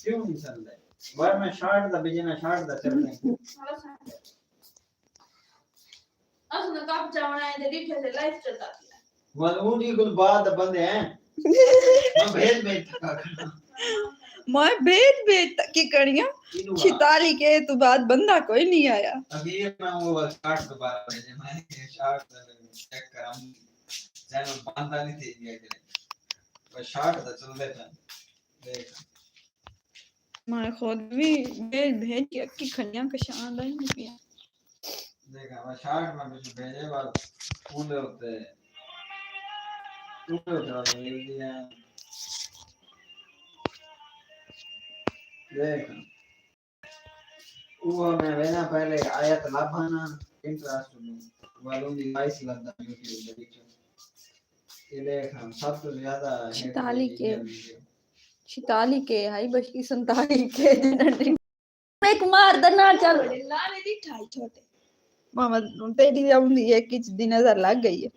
क्यों नहीं चल रहे वह मैं शॉट दा बिजना शॉट दा चल रहे असने कब जाना है तेरी से लाइफ चलता है मलूनी कुल बाद बंदे हैं मैं भेद मैं भेद की करियां छिताली के तो बाद बंदा कोई नहीं आया अभी मैं वो शॉट दोबारा भेजे मैं शॉट चेक कराऊं चैनल बांधा नहीं थी दिया के वो शॉट दा चल रहे थे देख मैं खुद भी भेज के की खनियां किसान दा नहीं पिया देखा वो शॉट में कुछ भेजे बाद कूदे होते मिल दिया देख वो मैं वेना पहले आयत लाभाना इंटरेस्ट में वालों की वाइस लगता यूट्यूब पे देखो ये देख हम सबसे ज्यादा छिताली के हाई बशी 47 के एक मार दना चल लाने दी ठाई छोटे मामा तेरी आउंदी है किछ दिन नजर लग गई है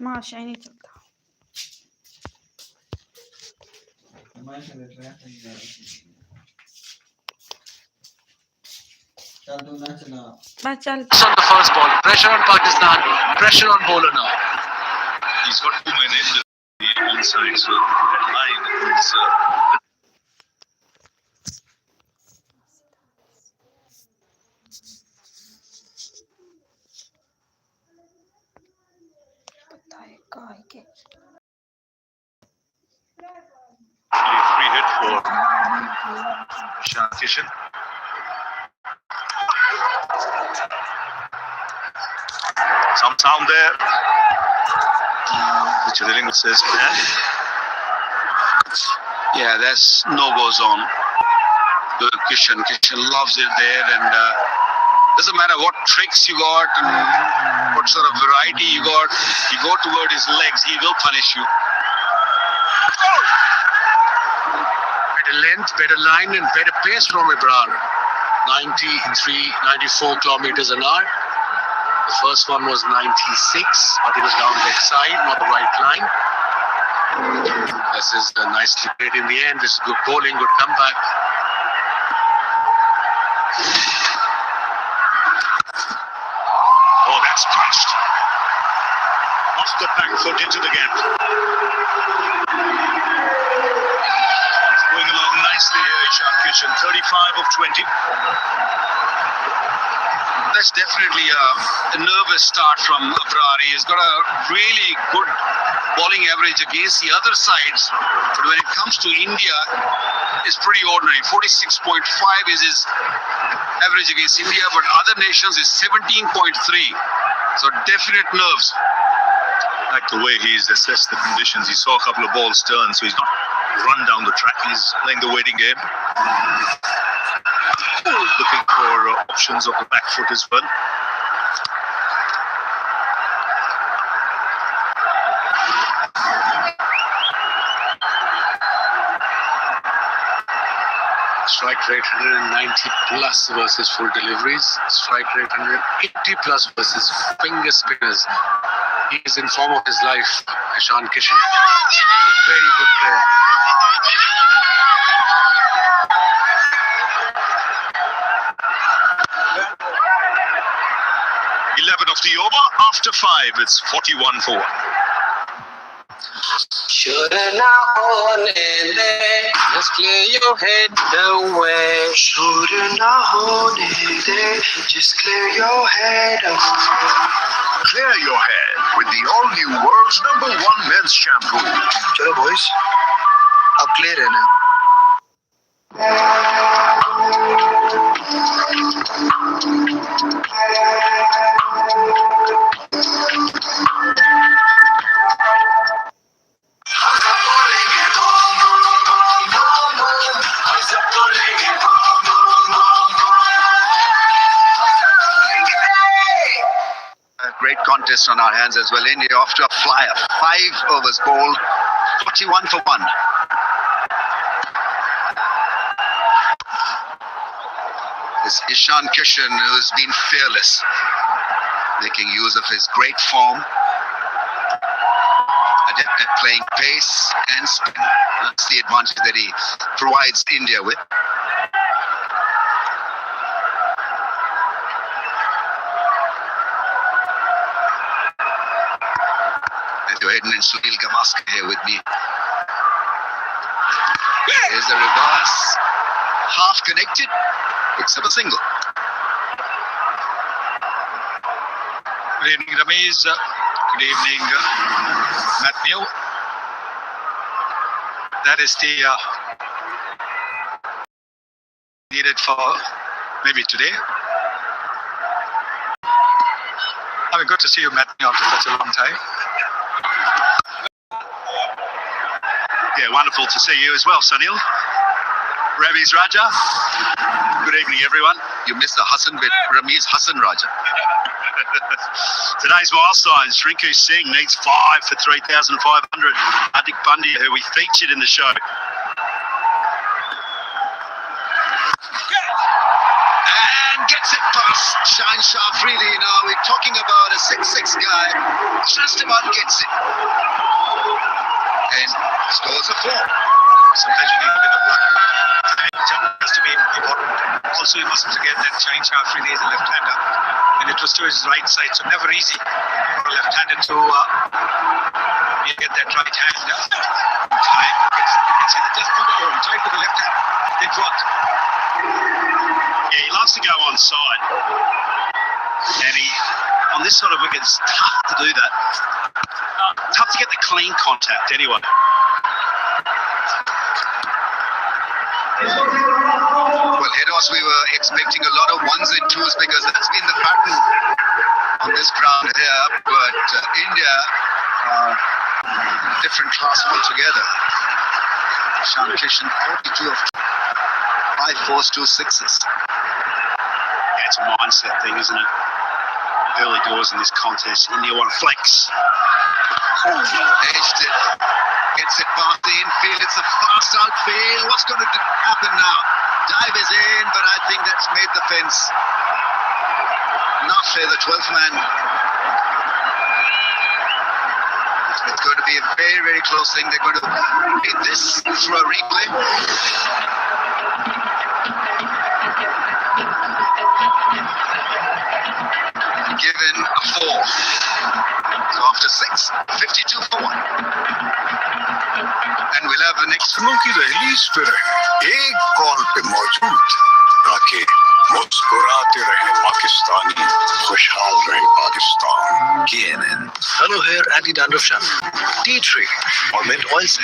माशा ही नहीं चलता चल तू ना चला बस चल On the first ball, pressure on Pakistan, pressure on bowler now. He's got 2 men in the inside, so that line is free hit for Kishan. Some sound there, which Innings says, yeah, there's no-go zone. Kishan loves it there, and doesn't matter what tricks you got and what sort of variety you got, you go toward his legs, he will punish you. Better length, better line, and better pace from Ibrar. 94 kilometers an hour. The first one was 96, but it was down leg side, not the right line. This is nicely played in the end. This is good bowling, good comeback. Oh, that's punched. Off the back foot into the gap. He's going along nicely here, Kishan. 35 of 20. That's definitely a nervous start from Abrar. He's got a really good bowling average against the other sides, but when it comes to India, it's pretty ordinary. 46.5 is his average against India, but other nations is 17.3. So definite nerves. Like the way he's assessed the conditions. He saw a couple of balls turn, so he's not run down the track. He's playing the waiting game. Looking for options of the back foot as well. Strike rate 190 plus versus full deliveries. Strike rate 180 plus versus finger spinners. He is in form of his life, Kishan. A very good player. Of the over after 5, it's 41 for 1. Shouldna hone de, just clear your head away. Shouldna hone de, just clear your head away. Clear your head with the all-new world's #1 men's shampoo. Chalo boys, ab clear hai na. Great contest on our hands as well. India off to a flyer. 5 overs bowled, 41 for 1. This Kishan, who's been fearless, making use of his great form, adept at playing pace and spin. That's the advantage that he provides India with. Hayden and Sunil Gavaskar here with me. Here's the reverse. Half connected. Picks up a single. Good evening, Ramesh. Good evening, Matthew. That is the needed for maybe today. I mean, good to see you, Matthew, after such a long time. Yeah, wonderful to see you as well, Sunil. Ravi's Raja. Good evening, everyone. You missed the Hassan bit. Ramiz Hassan Raja. Today's milestones. Rinku Singh needs 5 for 3,500. Hardik Pandya, who we featured in the show. And gets it past Shine Sharp, really. You know, we're talking about a 6-6 guy. Just about gets it. And scores a 4. Sometimes you need a bit of luck. Jump has to be important. Also, you mustn't forget that Shine Sharp really is a left-hander, and it was to his right side, so never easy for a left-hander to get that right hand. Time, you can see that just put it, tried with the left hand, did work. Yeah, he loves to go on side, and he on this sort of wicket, it's tough to do that. Tough to get the clean contact anyway. Well, Hedos, we were expecting a lot of 1s and 2s because that's been the pattern on this ground here. But India, different class altogether. Shan Kishan, 42 of 5 4s, 2 6s. Yeah, it's a mindset thing, isn't it? Early doors in this contest, India want to flex. Edged it. Gets it past the infield. It's a fast outfield. What's going to happen now? Dive is in, but I think that's made the fence. Not fair, the 12th man. It's going to be a very, very close thing. They're going to need this for a replay. Given a 4. So after 6, 52 for 1. And we'll have the next. सपनों की दहलीज पे रहे एक call पे मौजूद ताकि मुस्कुराते रहे पाकिस्तानी खुशहाल रहे Pakistan KNN. Hello Hair Anti-Dandruff Shampoo. Tea tree or mint oil से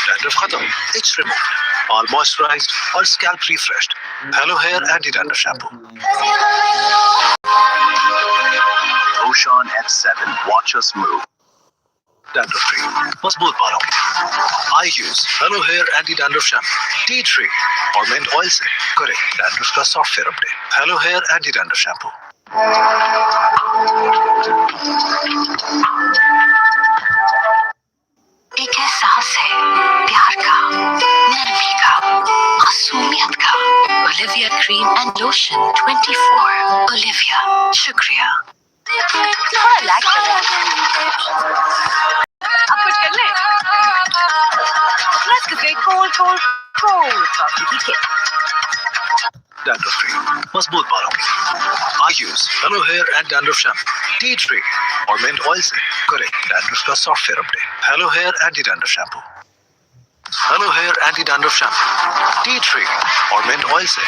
dandruff खत्म. Itch removed. All moisturized or scalp refreshed. Hello Hair Anti-Dandruff Shampoo. Roshan at 7. Watch us move. Dandruff free. Mazboot balon. I use Hello Hair Anti-Dandruff Shampoo. Tea tree or mint oil से करे dandruff का software update. Hello Hair Anti-Dandruff Shampoo. एक एहसास है प्यार का, नरमी का, मासूमियत का. Olivia Cream and Lotion 24. Olivia. शुक्रिया. थोड़ा लैग कर रहा है. अब कुछ कर ले. Let's get cold coffee की kit. Dandruff free. Mazboot balon. I use Hello Hair and Dandruff Shampoo. Tea tree or mint oil से करे dandruff का software update. Hello Hair Anti-Dandruff Shampoo. Hello Hair Anti-Dandruff Shampoo. Tea tree or mint oil से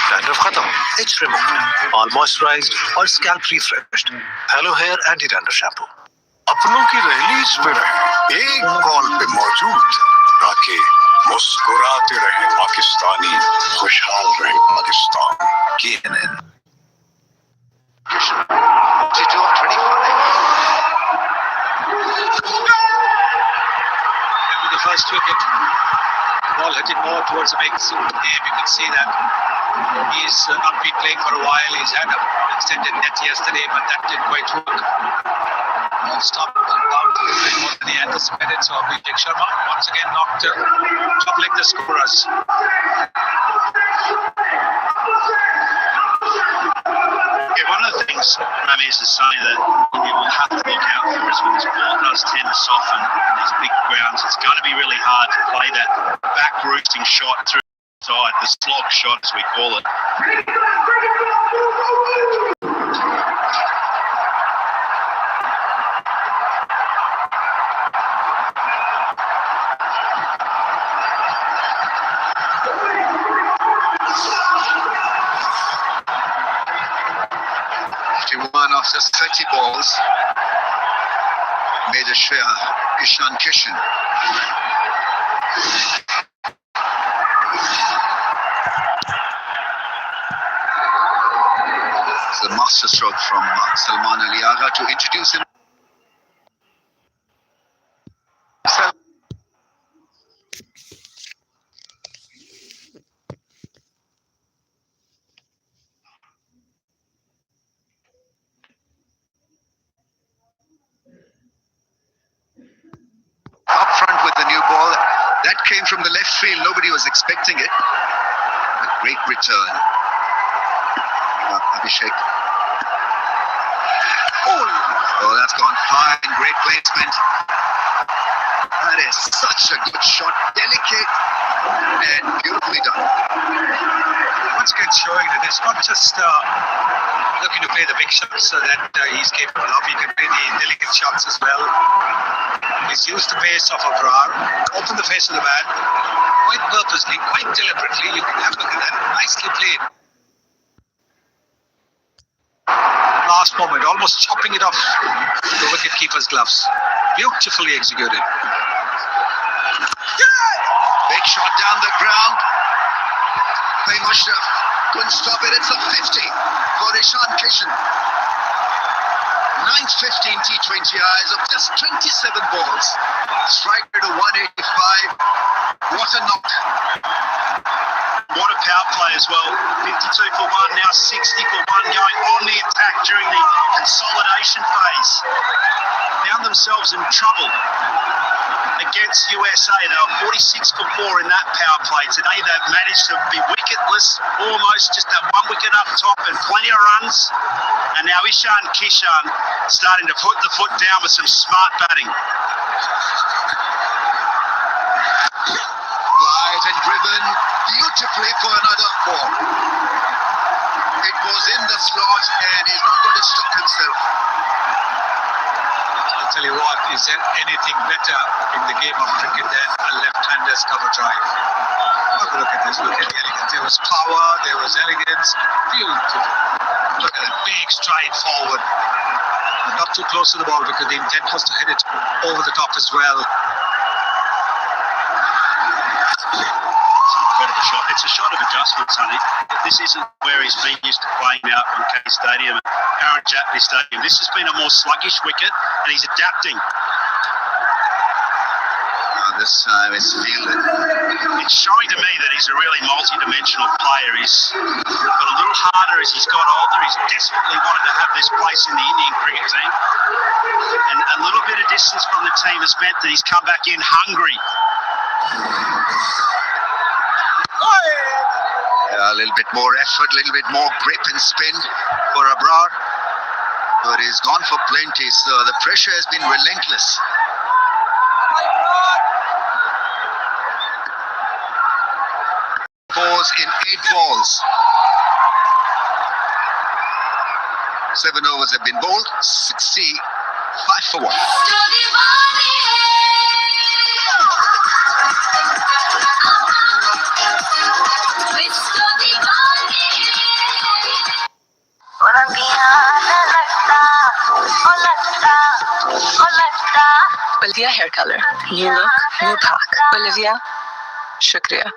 dandruff खत्म. Itch removed. All moisturized or scalp refreshed. Hello Hair Anti-Dandruff Shampoo. अपनों की दहलीज पे रहे एक कॉल पे मौजूद ताकि मुस्कुराते रहे पाकिस्तानी खुशहाल रहे Pakistan KNN. 42 of 25. With the first wicket, ball hitting more towards the makes of the game. You can see that he's not been playing for a while. He's had an extended net yesterday, but that didn't quite work. Stop down minutes of Abhishek Sharma. Once again not troubling the scorers. Yeah, one of the things Ramesh is saying that India will have to look out for is when this ball does tend to soften in these big grounds, it's going to be really hard to play that back roosting shot through the side, the slog shot as we call it. 51 of just 30 balls made a share. Kishan. It's a master stroke from Salman Ali Agha to introduce him. Up front with the new ball. That came from the left field. Nobody was expecting it. A great return. Abhishek. Oh, that's gone fine. Great placement. That is such a good shot. Delicate and beautifully done. Once again showing that it's not just looking to play the big shots that he's capable of. He can play the delicate shots as well. He's used the pace of Abrar, open the face of the man, quite purposely, quite deliberately. You can have a look at that. Nicely played. Last moment, almost chopping it off the wicket-keeper's gloves. Beautifully executed. Big shot down the ground. By Mushraf. Couldn't stop it. It's a 50 for Kishan. 9th 15 T20 eyes of just 27 balls. Strike rate of 185. What a knock. What a power play as well. 52 for 1, now 60 for 1, going on the attack during the consolidation phase. Found themselves in trouble against USA. They were 46 for 4 in that power play. Today they've managed to be wicketless, almost just that one wicket up top and plenty of runs. And now Kishan starting to put the foot down with some smart batting. Wide and driven beautifully for another 4. It was in the slot and he's not going to stop himself. I'll tell you what, is there anything better in the game of cricket than a left-hander's cover drive? Have a look at this, look at the elegance. There was power, there was elegance, beautiful. Look at that big stride forward. Not too close to the ball because the intent was to hit it over the top as well. Incredible shot. It's a shot of adjustment, Sonny. This isn't where he's been used to playing out on K Stadium, Aaron Jatley Stadium. This has been a more sluggish wicket and he's adapting. This time it's fielded. It's showing to me that he's a really multi-dimensional player. He's got a little harder as he's got older. He's desperately wanted to have this place in the Indian cricket team. And a little bit of distance from the team has meant that he's come back in hungry. A little bit more effort, a little bit more grip and spin for Abrar. But he's gone for plenty, so the pressure has been relentless. Fours in 8 balls. 7 overs have been bowled, 65 for 1. Olivia hair color. New look, new pack. Olivia, shukriya.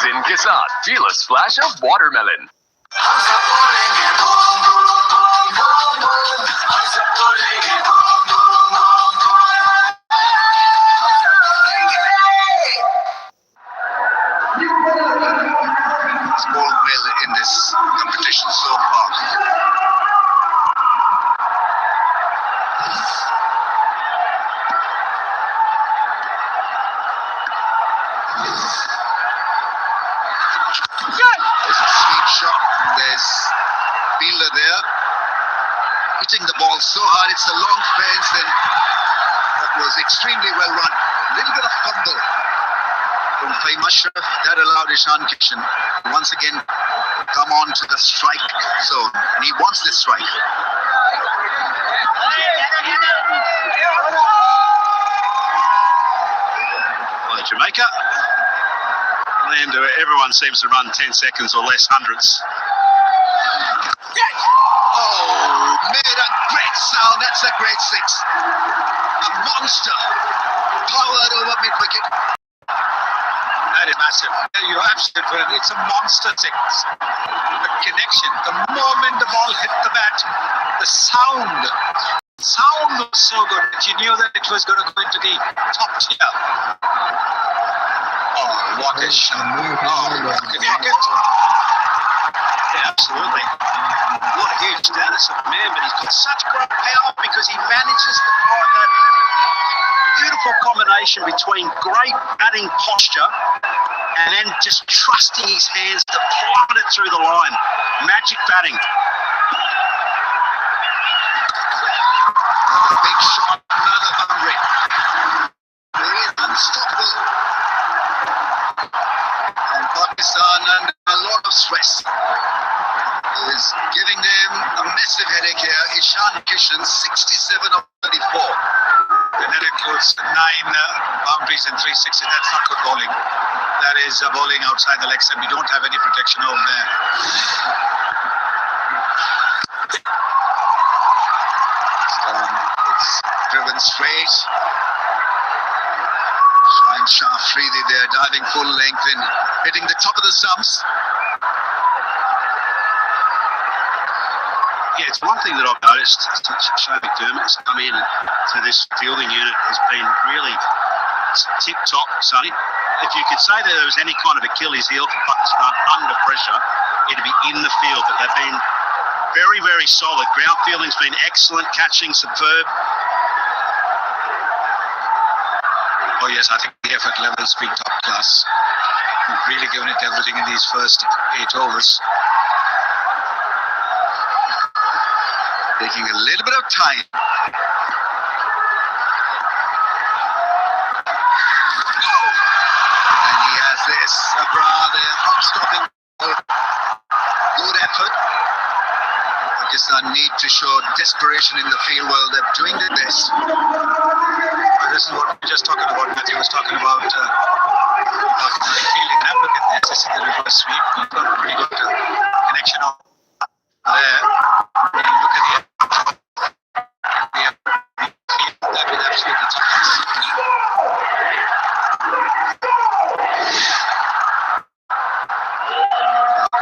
Zin के साथ feel a splash of watermelon. Scored well in this competition. competition so far. There's a sweet shot. There's fielder there hitting the ball so hard. It's a long fence, and that was extremely well run. A little bit of fumble from Fahim Ashraf that allowed Kishan once again come on to the strike zone, and he wants this strike. Well, Jamaica land where everyone seems to run 10 seconds or less, hundreds. Oh, made a great sound. That's a great six. A monster powered over mid-wicket. That is massive. You're absolutely right. It's a monster six. The connection, the moment the ball hit the bat, the sound was so good that you knew that it was going to go into the top tier. Oh, what a shot. Oh, pocket. Yeah, absolutely. What a huge status of a man, but he's got such great power because he manages to find that beautiful combination between great batting posture and then just trusting his hands to plummet it through the line. Magic batting. Another big shot, another boundary. He is unstoppable. And Pakistan under a lot of stress. Is giving them a massive headache here. Kishan, 67 of 34. And that includes 9 boundaries and 360. That's not good bowling. That is bowling outside the legs, and we don't have any protection over there. It's driven straight. Shah Afridi there, diving full length and hitting the top of the stumps. Yeah, it's one thing that I've noticed. Shane McDermott's come in to this fielding unit has been really tip-top, Sonny. If you could say that there was any kind of Achilles heel for Pakistan under pressure, it'd be in the field. But they've been very, very solid. Ground fielding's been excellent, catching superb. Oh yes, I think the effort level has been top class. We've really given it everything in these first 8 overs. Taking a little bit of time. And he has this, Abra there, stopping. Good effort. Pakistan need to show desperation in the field while they're doing their best. This is what we were just talking about. Matthew was talking about fielding. Now look at this. This is the reverse sweep. You've got a pretty good connection on there. Look at the that will absolutely top us.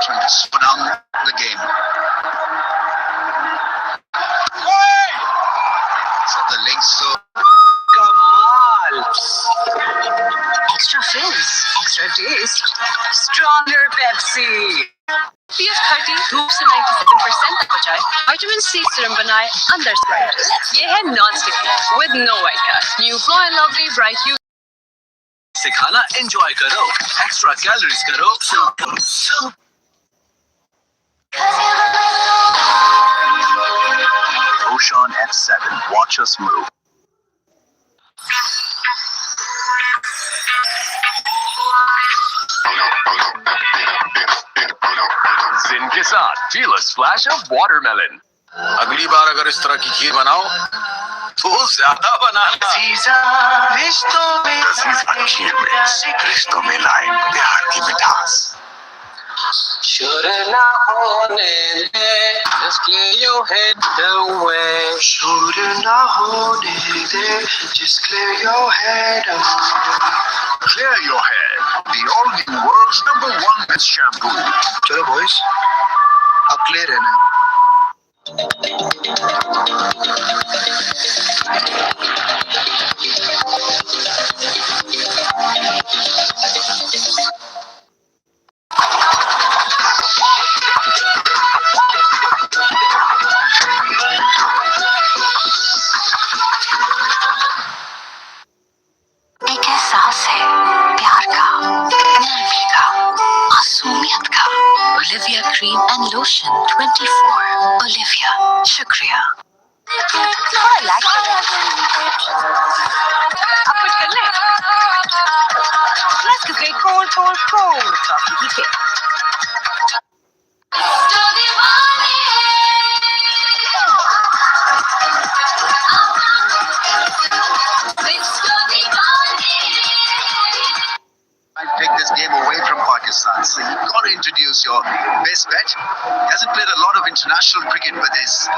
Trying to slow down the game. So the links so Kamal. Extra fizz, extra taste, stronger Pepsi. PF 30 धूप से 97% तक बचाए, vitamin C serum बनाए अंदर Sprite. ये है non sticky with no white cast. New Glow and Lovely Bright You. से खाना एंजॉय करो, एक्स्ट्रा कैलोरीज करो. Ocean at 7. Watch us move. Zin के साथ feel a splash of watermelon. अगली बार अगर इस तरह की खीर बनाओ तो ज्यादा बनाना. रिश्तों में लाए प्यार की मिठास. Should not hold it, just clear your head away. Should not hold it, just clear your head away. Clear your head. The only world's #1 best shampoo. चलो boys, अब clear है ना? Olivia Cream and Lotion 24. Olivia, Shukriya. थोड़ा relax हो जाओ। अब कुछ कर ले। Let's get cold coffee, ठीक है? Take this game away from Pakistan. So you've got to introduce your best bet. He hasn't played a lot of international cricket, but he's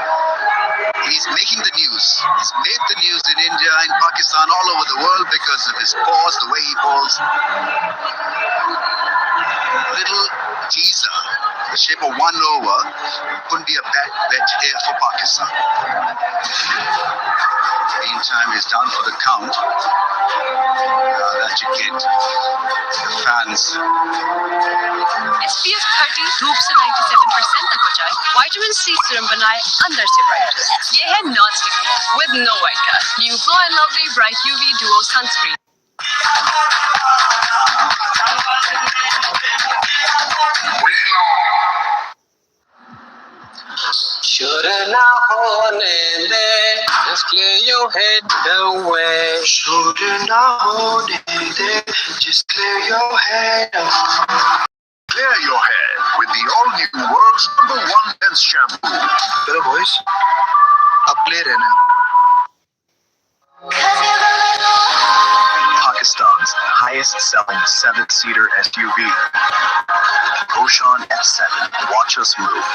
making the news. He's made the news in India, in Pakistan, all over the world because of his pause, the way he bowls. Little teaser, the shape of 1 over, couldn't be a bad bet here for Pakistan. Meantime, he's down for the count. That you get the fans. SPF 30 धूप से 97% तक बचाए, vitamin C serum बनाए अंदर से bright. ये है non sticky with no white cast. New Glow and Lovely Bright UV Duo Sunscreen. Should not hold it there. Just clear your head away. Should not hold it there. Just clear your head away. Clear your hair with the all-new world's #1 men's shampoo. चलो boys, अब play रहना। Pakistan's highest-selling 7-seater SUV, Kishan F7. Watch us move.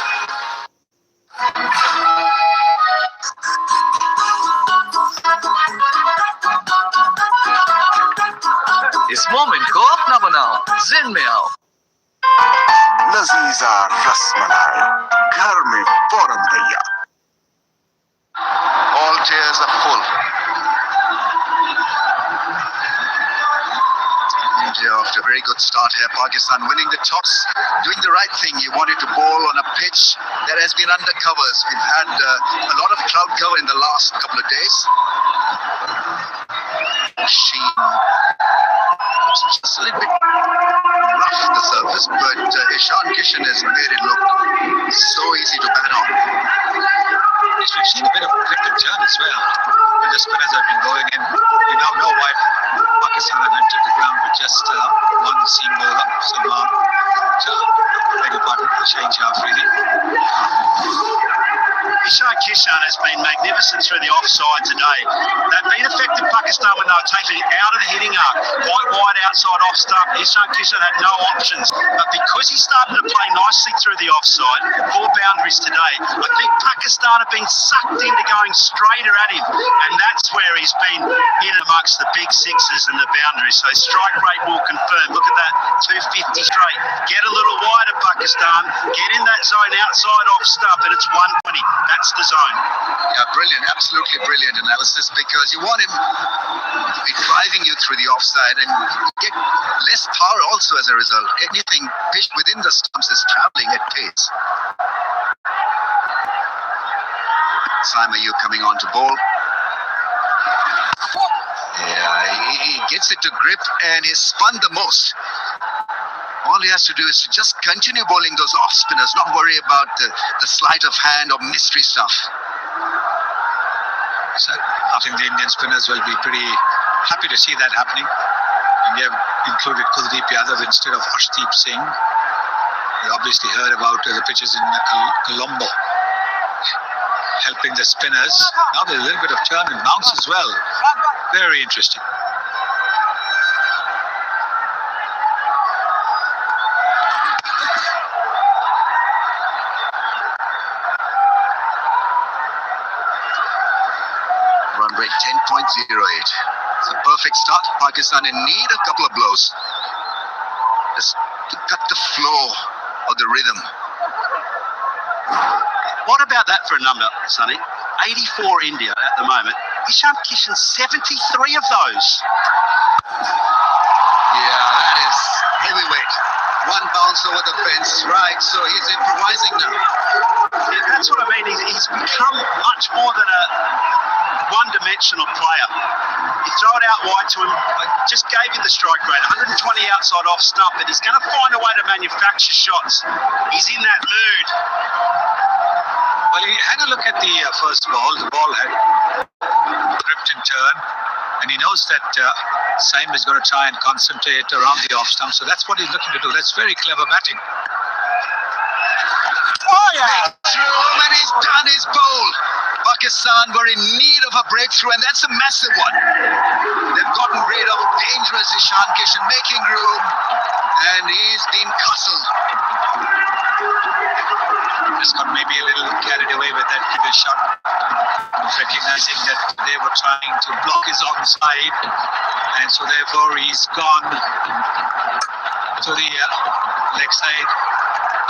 इस moment को अपना बनाओ, जिन में आओ। लजीजा रसमलाई घर में फौरन तैयार। All tiers are full. India off to a very good start here. Pakistan winning the toss, doing the right thing. You wanted to bowl on a pitch that has been under covers. We've had a lot of cloud cover in the last couple of days. Sheen, just a little bit rough the surface, but Kishan has made it look so easy to bat on. Yes, we've seen a bit of cricket turn as well when the spinners have been going in. You now know why Pakistan have entered the ground with just one seam bowler, Salman. So, beg your pardon, change half really. Kishan has been magnificent through the offside today. They've been effective, Pakistan, when they were taking it out of the hitting arc, quite wide outside off stump. Kishan had no options, but because he started to play nicely through the offside, 4 boundaries today, I think Pakistan have been sucked into going straighter at him, and that's where he's been in amongst the big sixes and the boundaries. So strike rate will confirm. Look at that, 250 straight. Get a little wider, Pakistan. Get in that zone outside off stump, and it's 120. That's the zone. Yeah, brilliant, absolutely brilliant analysis, because you want him to be driving you through the offside and get less power also as a result. Anything pitched within the stumps is traveling at pace. Simon, you coming on to bowl. Yeah, he gets it to grip and he's spun the most. All he has to do is to just continue bowling those off spinners, not worry about the sleight of hand or mystery stuff. So I think the Indian spinners will be pretty happy to see that happening. India included Kuldeep Yadav instead of Arshdeep Singh. You obviously heard about the pitches in Colombo helping the spinners. Now there's a little bit of turn and bounce as well. Very interesting. Run rate 10.08. It's a perfect start. Pakistan in need a couple of blows just to cut the flow of the rhythm. What about that for a number, Sonny? 84 India at the moment. Kishan 73 of those. Yeah, that is heavyweight. One bounce over the fence, right? So he's improvising now. Yeah, that's what I mean. He's become much more than a one-dimensional player. He throw it out wide to him. I just gave you the strike rate, 120 outside off stump, but he's going to find a way to manufacture shots. He's in that mood. Well, he had a look at the first ball. The ball had gripped in turn, and he knows that Saim is going to try and concentrate around the off stump, so that's what he's looking to do. That's very clever batting. Oh, yeah! Through, and he's done his bowl. Pakistan were in need of a breakthrough, and that's a massive one. They've gotten rid of dangerous Ishan Kishan, making room, and he's been castled. Just got maybe a little carried away with that pivot shot, recognizing that they were trying to block his onside, and so therefore he's gone to the leg side.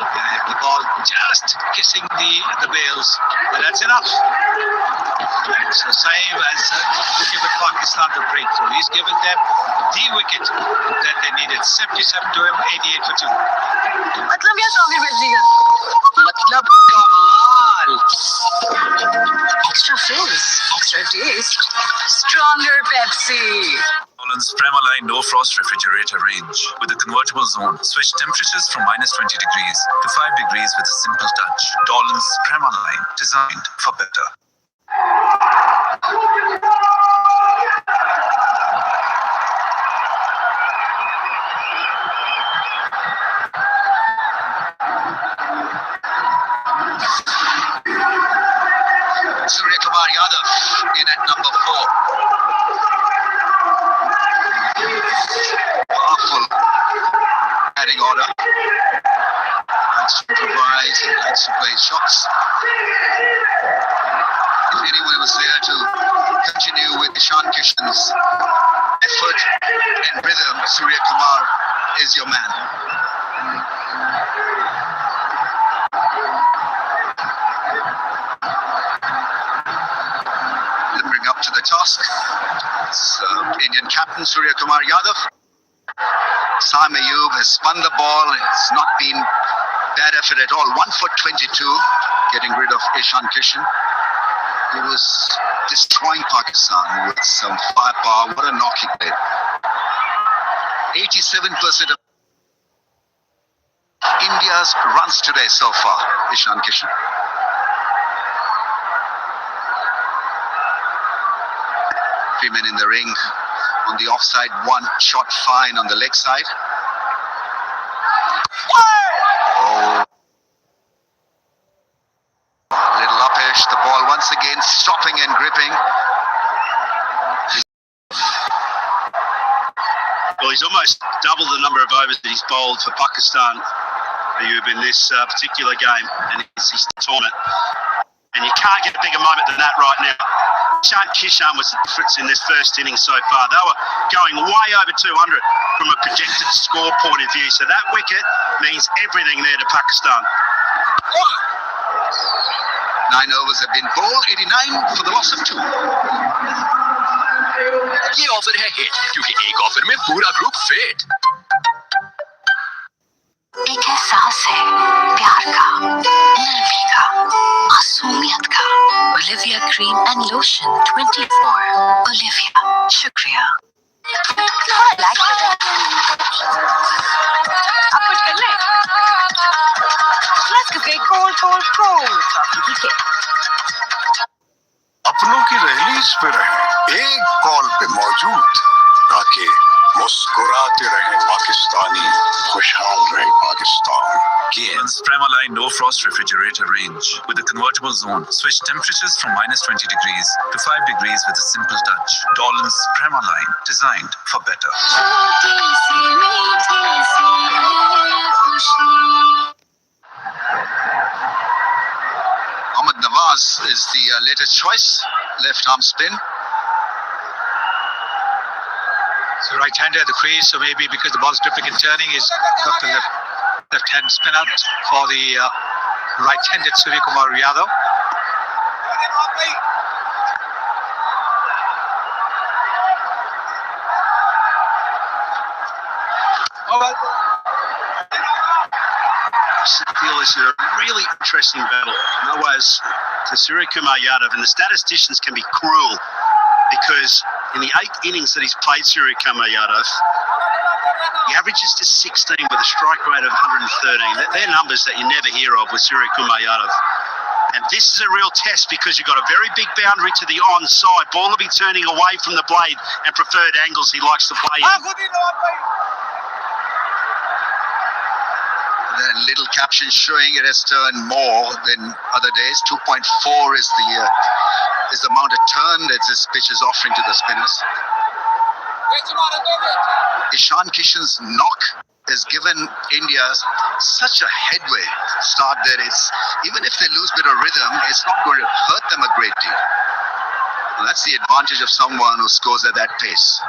And the ball just kissing the bails, but that's enough. So Saim has given Pakistan the breakthrough. He's given them the wicket that they needed. 77 to him, 88 for 2. मतलब क्या song भेजिएगा? मतलब कमाल. Extra fizz, extra taste, stronger Pepsi. Nolan's Premaline No Frost Refrigerator range. With a convertible zone, switch temperatures from -20 degrees to 5 degrees with a simple touch. Dolan's Premaline, designed for better. Surya Kumar Yadav in at number 4. Powerful batting order. Likes to improvise, he likes to play shots. If anyone was there to continue with Ishan Kishan's effort and rhythm, Surya Kumar is your man. Limbering up to the task. It's Indian captain Surya Kumar Yadav. Saim Ayub has spun the ball. It's not been bad effort at all. 1 for 22, getting rid of Ishan Kishan. He was destroying Pakistan with some firepower. What a knock he played. 87% of India's runs today so far, Ishan Kishan. Three men in the ring. On the offside, one shot fine on the leg side. Oh. Little uppish, the ball once again stopping and gripping. Well, he's almost doubled the number of overs that he's bowled for Pakistan, Ayub, in this particular game, and it's his tournament. And you can't get a bigger moment than that right now. Kishan was the difference in this first innings so far. They were going way over 200 from a projected score point of view. So that wicket means everything there to Pakistan. 9 overs have been bowled, 89 for the loss of 2. ये offer है hit क्योंकि एक offer में पूरा group fit. एक एहसास है प्यार का, नरमी का, मासूमियत का. Olivia Cream and Lotion 24. Olivia, शुक्रिया. Like it. अब कुछ कर ले. Let's go get cold. Coffee के. अपनों की रैलीज पे रहे, एक कॉल पे मौजूद, ताकि मुस्कुराते रहे पाकिस्तानी, खुशहाल रहे Pakistan. Kishan's Premaline No Frost Refrigerator range. With a convertible zone, switch temperatures from -20 degrees to 5 degrees with a simple touch. Dolan's Premaline, designed for better. Ahmed Nawaz is the latest choice, left arm spin. So right-hander at the crease, so maybe because the ball's dripping and turning, he's got the left-hand spin out for the right-handed Surya Kumar Yadav. I feel this is a really interesting battle. In other words, to Surya Kumar Yadav, and the statisticians can be cruel because In the 8 innings that he's played Surya Kumar Yadav, he averages to 16 with a strike rate of 113. They're numbers that you never hear of with Surya Kumar Yadav. And this is a real test because you've got a very big boundary to the onside. Ball will be turning away from the blade and preferred angles he likes to play in. The little caption showing it has turned more than other days. 2.4 is the amount of turn that this pitch is offering to the spinners. Kishan's knock has given India such a headway start that it's, even if they lose a bit of rhythm, it's not going to hurt them a great deal. And that's the advantage of someone who scores at that pace.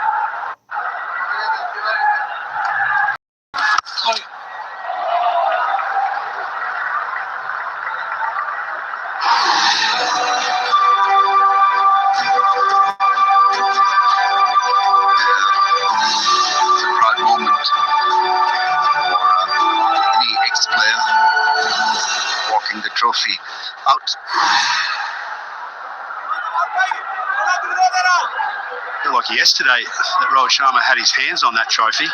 The trophy out. Like yesterday, that Rohit Sharma had his hands on that trophy.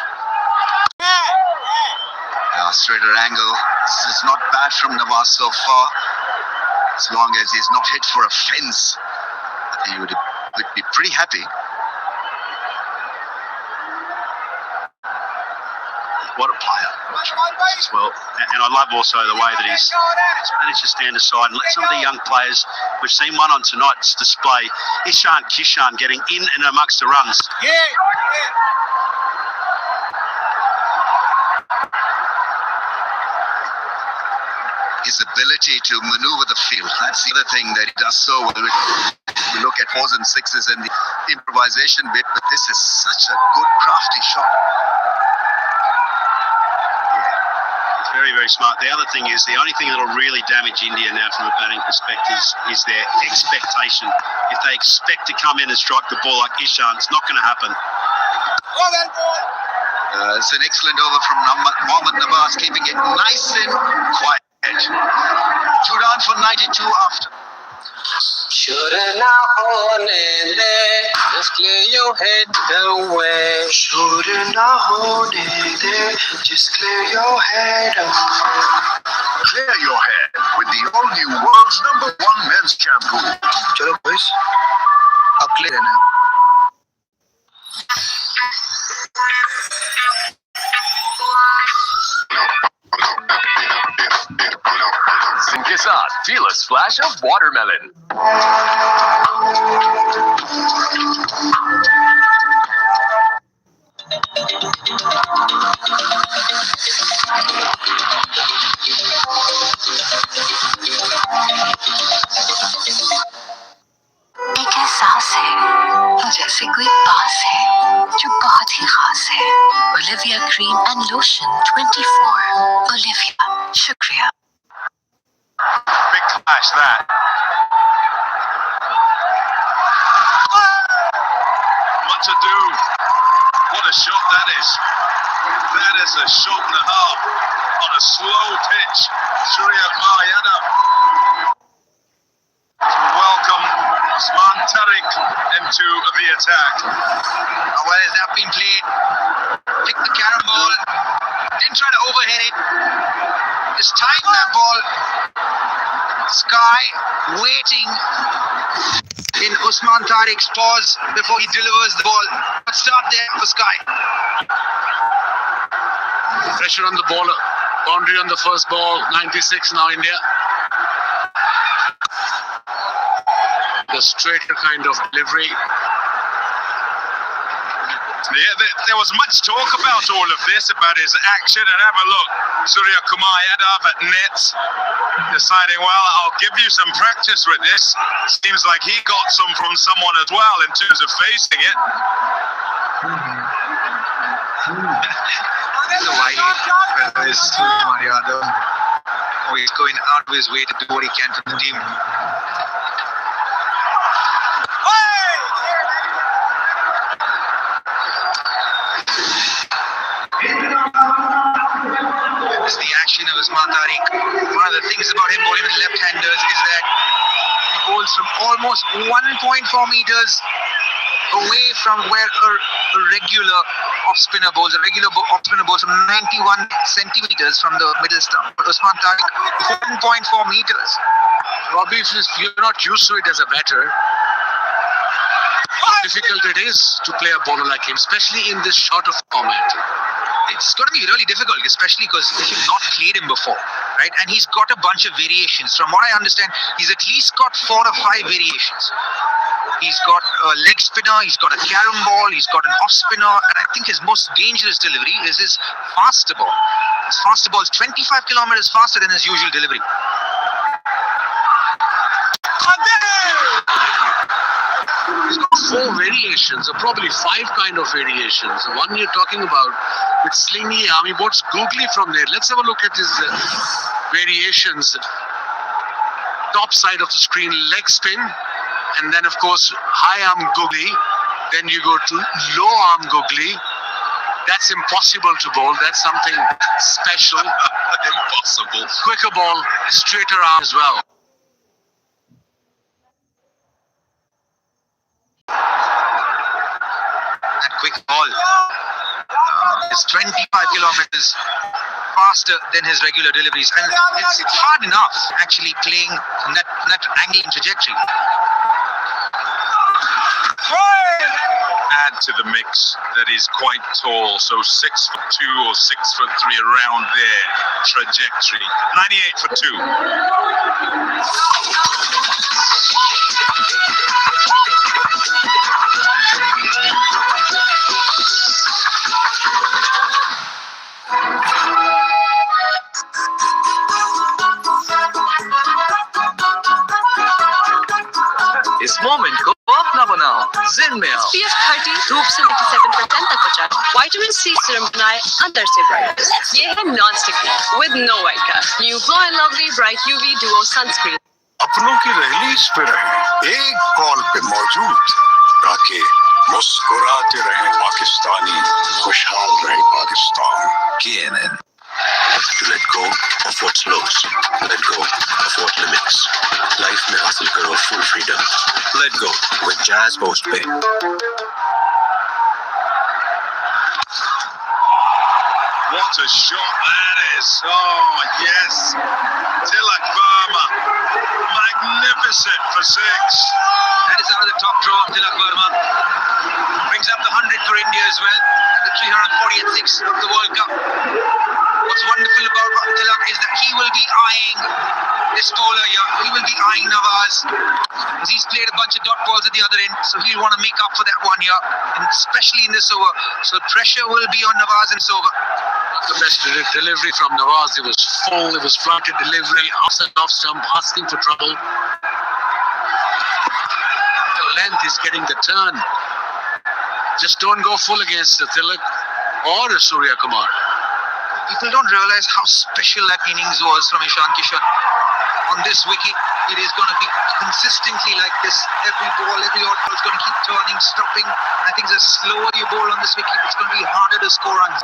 Straighter angle. This is not bad from Nawaz so far. As long as he's not hit for a fence, I think he would be pretty happy. What a player as well. And I love also the way that he's managed to stand aside and let some of the young players, we've seen one on tonight's display, Kishan getting in and amongst the runs. His ability to maneuver the field, that's the other thing that he does so well. We look at 4s and 6s and the improvisation bit, but this is such a good crafty shot. Very, very smart. The other thing is, the only thing that will really damage India now from a batting perspective is their expectation. If they expect to come in and strike the ball like Kishan, it's not going to happen. It's an excellent over from Mohammad Nawaz, keeping it nice and quiet. 2 down for 92 after. Should na hone de, just clear your head away. Should na hone de, just clear your head away. Clear your head with the all-new world's #1 men's shampoo. Chalo boys, ab clear hai na. Kishan, feel a splash of watermelon. एक एहसास है जैसे कोई पास है जो बहुत ही खास है. Olivia Cream and Lotion 24. Olivia, shukriya. Big clash, that. What to do? What a shot that is. That is a shot and a half on a slow pitch. Surya Kumar Yadav to welcome Usman Tariq into the attack. How well has that been played? Picked the carom ball, didn't try to overhit it. Just tighten that ball. Sky waiting in Usman Tariq's pause before he delivers the ball. Let's start there for Sky. Pressure on the bowler. Boundary on the first ball. 96 now India. The straighter kind of delivery. Yeah, there was much talk about all of this, about his action, and have a look. Surya Kumar Yadav at nets, deciding, well, I'll give you some practice with this. Seems like he got some from someone as well in terms of facing it. So why is Kumar Yadav? Oh, he's going out of his way to do what he can for the team. It's the action of Usman Tariq. One of the things about him bowling with left-handers is that he bowls from almost 1.4 meters away from where a regular off-spinner bowls, from 91 centimeters from the middle stump. But Usman Tariq, 1.4 meters. Robbie, if you're not used to it as a batter, how difficult it is to play a bowler like him, especially in this shorter format. It's going to be really difficult, especially because you've not played him before, right? And he's got a bunch of variations. From what I understand, he's at least got 4 or 5 variations. He's got a leg spinner, he's got a carom ball, he's got an off spinner, and I think his most dangerous delivery is his faster ball. His faster ball is 25 kilometers faster than his usual delivery. He's got 4 variations, or probably 5 kind of variations. The one you're talking about with slingy army boats, googly from there. Let's have a look at his variations. Top side of the screen, leg spin, and then of course high arm googly. Then you go to low arm googly. That's impossible to bowl. That's something special. Impossible. Quicker ball, straighter arm as well. That quick ball is 25 kilometers faster than his regular deliveries, and it's hard enough actually playing from that angle and trajectory. Add to the mix that he's quite tall, so 6'2" or 6'3" around there. Trajectory 98 for 2. इस moment को अपना बनाओ जिन में आओ SPF 30 धूप से 97% तक बचाए, विटामिन सी सीरम बनाए अंदर से ब्राइट। ये है non sticky with no white cast, new glow and lovely bright UV duo sunscreen. अपनों की दहलीज पे रहे, एक कॉल पे मौजूद, ताकि मुस्कुराते रहे पाकिस्तानी, खुशहाल रहे Pakistan. KNN. To let go of what's lost, let go of what limits. Life में हासिल करो full freedom. Let go with Jazz Postpay. What a shot that is. Oh, yes. Tilak Verma. Magnificent for 6. That is out of the top draw of Tilak Verma. Brings up the 100 for India as well, and the 346 of the World Cup. What's wonderful about Tilak is that he will be eyeing this bowler here. He will be eyeing Nawaz, because he's played a bunch of dot balls at the other end, so he'll want to make up for that one here, and especially in this over. So pressure will be on Nawaz in this over. The best delivery from Nawaz. It was full, it was fronted delivery, off stump, asking for trouble. The length is getting the turn. Just don't go full against Tilak or Surya Kumar. People don't realize how special that innings was from Kishan. On this wicket, it is going to be consistently like this. Every ball, every odd ball is going to keep turning, stopping. I think the slower you bowl on this wicket, it's going to be harder to score runs.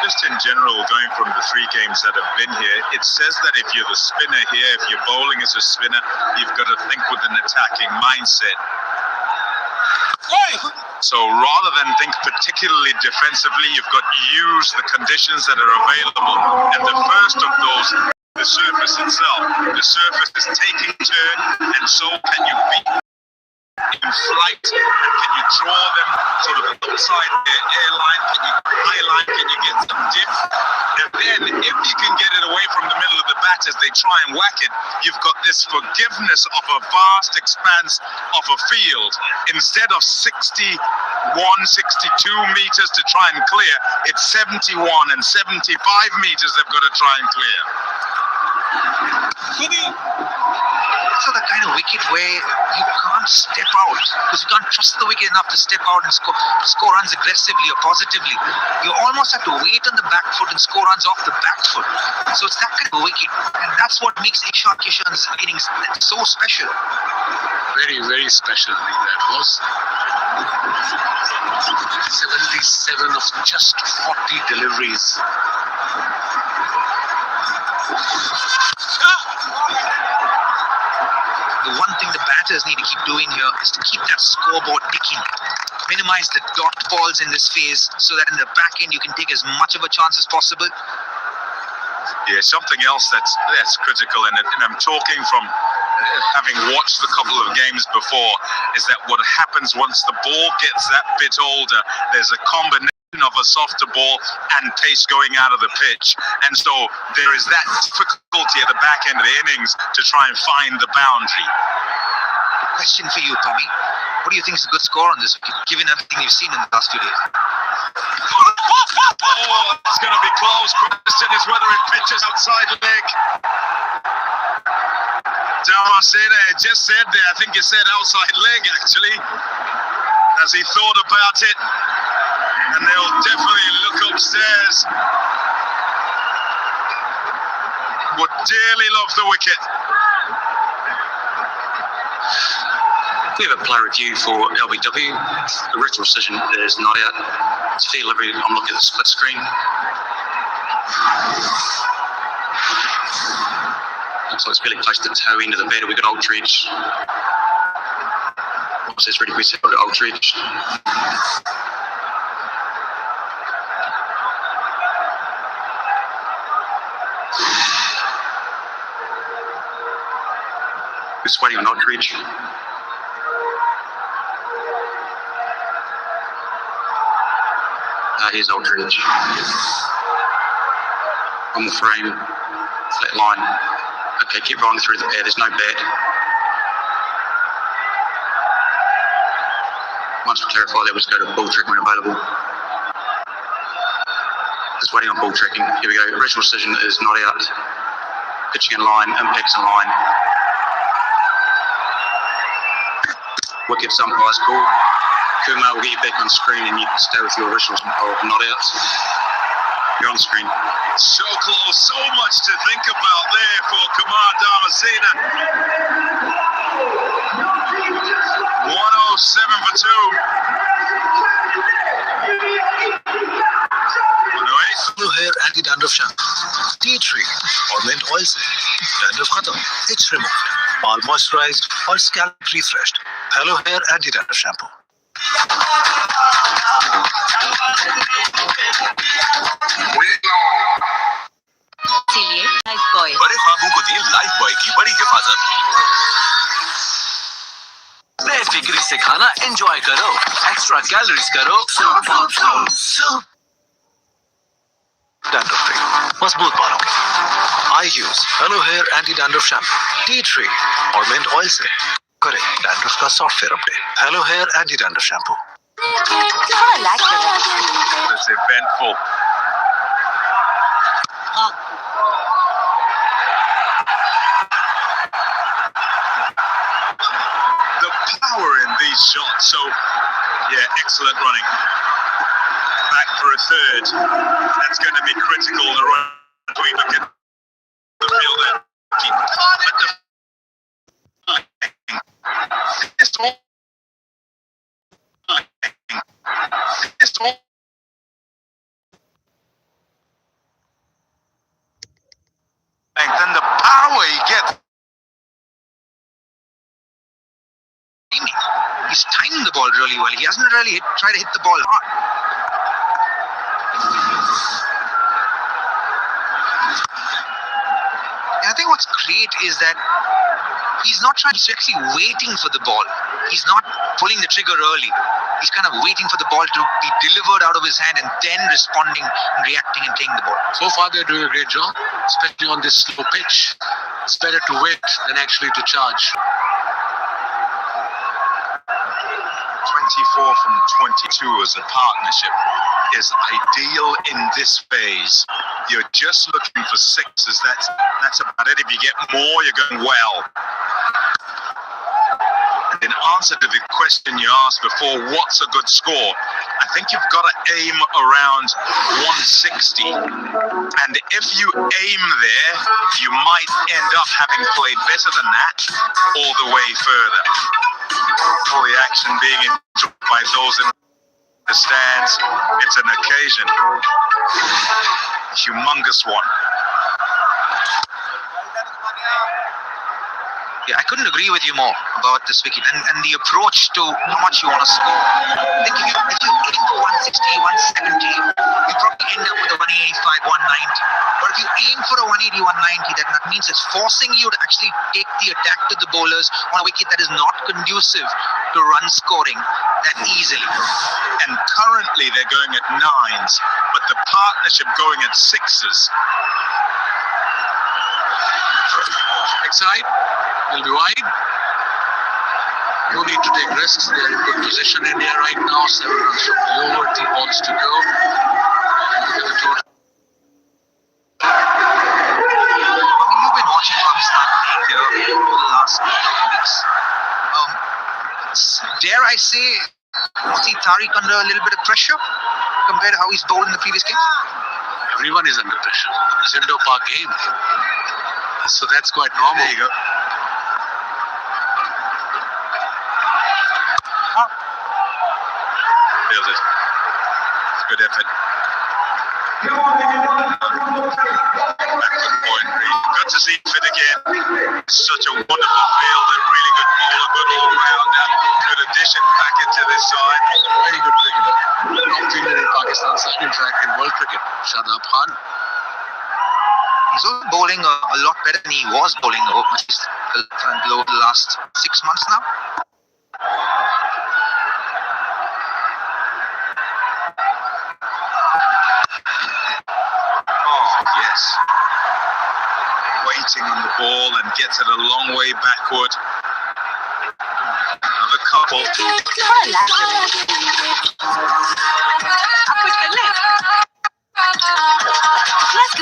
Just in general, going from the 3 games that have been here, it says that if you're the spinner here, if you're bowling as a spinner, you've got to think with an attacking mindset. So rather than think particularly defensively, you've got to use the conditions that are available. And the first of those, the surface itself. The surface is taking turn, and so can you beat in flight, and can you draw them sort of outside their airline, can you highline, can you get some dip, and then if you can get it away from the middle of the bat as they try and whack it, you've got this forgiveness of a vast expanse of a field. Instead of 61, 62 meters to try and clear, it's 71 and 75 meters they've got to try and clear. Also the kind of wicket where you can't step out, because you can't trust the wicket enough to step out and score runs aggressively or positively. You almost have to wait on the back foot and score runs off the back foot. So it's that kind of wicket, and that's what makes Kishan's innings so special. Very, very special that was. 77 of just 40 deliveries. The one thing the batters need to keep doing here is to keep that scoreboard ticking. Minimize the dot balls in this phase so that in the back end you can take as much of a chance as possible. Yeah, something else that's critical, and I'm talking from having watched a couple of games before, is that what happens once the ball gets that bit older, there's a combination of a softer ball and pace going out of the pitch, and so there is that difficulty at the back end of the innings to try and find the boundary. Question for you, Tommy. What do you think is a good score on this wicket, given everything you've seen in the last few days? Oh, it's going to be close. Question is whether it pitches outside leg. Damascene just said there, I think he said outside leg actually, as he thought about it. And they'll definitely look upstairs. Would dearly love the wicket. We have a play review for LBW. The original decision is not out. It's fair delivery. I'm looking at the split screen. Looks like it's fairly close to the toe end of the batter. We've got Aldridge. What's this ready? We said Aldridge. Just waiting on Aldridge. Here's Aldridge. On the frame, flat line. Okay, keep rolling through the pair. There's no bat. Once we clarify that, let's go to ball tracking when available. Just waiting on ball tracking. Here we go. Original decision is not out. Pitching in line, impacts in line. Wickets umpire's call. Kumar will get you back on screen and you can stay with your original of not out. You're on screen. So close, so much to think about there for Kumar Damascene. 107 for 2. Hello hair anti-dandruff shampoo. Tea tree or mint oil se dandruff khatam. It's removed. All moisturized or scalp refreshed. Hello hair anti-dandruff shampoo. इसीलिए Lifebuoy बड़े ख्वाबों को दी life boy की बड़ी हिफाजत। बेफिक्री से खाना enjoy करो, एक्स्ट्रा कैलोरीज करो। Dandruff free, मजबूत बालों के लिए. I use Hello Hair Anti-Dandruff Shampoo, Tea Tree और Mint Oil से करे dandruff का software update. Hello Hair Anti-Dandruff Shampoo. It's eventful. The power in these shots. So, yeah, excellent running. Back for a third. That's going to be critical. The run. We look at the field there. Keep at the. It's all. It's all. And then the power he gets. He's timing the ball really well. He hasn't really tried to hit the ball hard. And I think what's great is that he's not trying, he's actually waiting for the ball. He's not pulling the trigger early. He's kind of waiting for the ball to be delivered out of his hand and then responding and reacting and taking the ball. So far, they're doing a great job, especially on this slow pitch. It's better to wait than actually to charge. 24 from 22 as a partnership is ideal in this phase. You're just looking for sixes. That's about it. If you get more, you're going well. And in answer to the question you asked before, what's a good score? I think you've got to aim around 160. And if you aim there, you might end up having played better than that all the way further. All the action being enjoyed by those in the stands. It's an occasion. A humongous one. Yeah, I couldn't agree with you more about this wicket and the approach to how much you want to score. I think if you aim for 160, 170, you probably end up with a 185, 190. But if you aim for a 180, 190, that means it's forcing you to actually take the attack to the bowlers on a wicket that is not conducive to run scoring that easily. And currently they're going at 9s, but the partnership going at 6s. Side will be wide. No need to take risks. They're in good position. India right now, 7 runs from the over, 2 balls to go. Look at the total. You've been watching Pakistan playing here over the last few weeks. Dare I say, see Tariq under a little bit of pressure compared to how he's bowled in the previous games? Everyone is under pressure. It's indoor park game. So that's quite normal. There you go. Feels it. It's a good effort. Point. Got to see fit again. Such a wonderful field. A really good bowler, good all-rounder. Good addition back into this side. Very good cricketer. Top fielder in Pakistan side, in fact, in world cricket. Shadab Khan. He's also bowling a lot better than he was bowling over the last 6 months now. Oh, yes. Waiting on the ball and gets it a long way backward. Another couple. Let's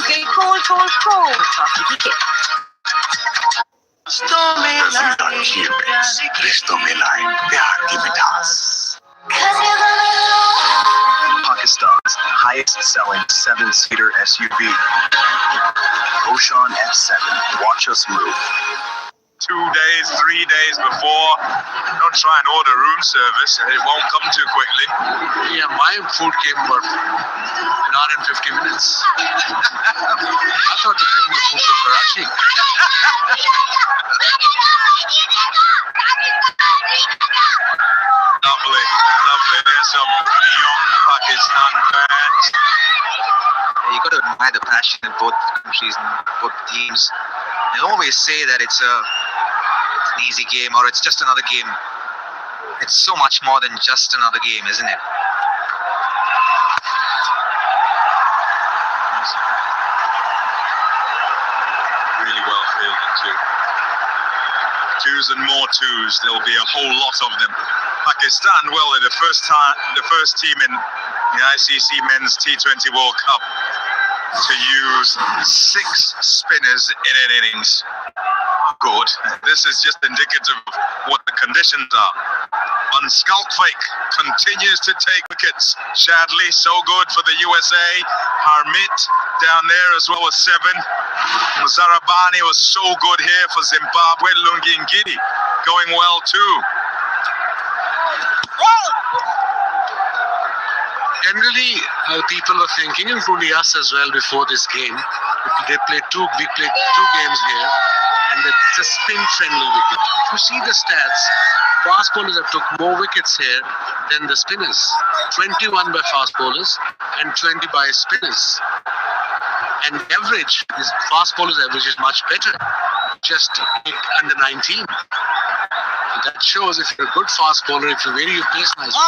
get cold. रिश्तों में लाए प्यार की मिठास Pakistan's highest-selling 7-seater SUV. Ocean F7. Watch us move. 2 days, 3 days before. Don't try and order room service. It won't come too quickly. Yeah, my food came about an hour and 50 minutes. I thought they bring the food from Karachi. Lovely. There's some young Pakistan fans. You got to admire the passion in both countries and both teams. They always say that it's an easy game or it's just another game. It's so much more than just another game, isn't it? Really well fielded too. 2s and more 2s. There'll be a whole lot of them. Pakistan, well, they're the first team in the ICC Men's T20 World Cup to use 6 spinners in an innings. Good. This is just indicative of what the conditions are. Unskulkfake continues to take wickets. Shadley, so good for the USA. Harmit down there as well as 7. Zarabani was so good here for Zimbabwe. Lungi Ngidi going well too. Generally, people are thinking, including us as well, before this game. We played 2 games here, and it's a spin-friendly wicket. If you see the stats, fast bowlers have took more wickets here than the spinners. 21 by fast bowlers and 20 by spinners. And average, fast bowlers average is much better, just under 19. That shows if you're a good fast bowler, if you vary your pace nicely,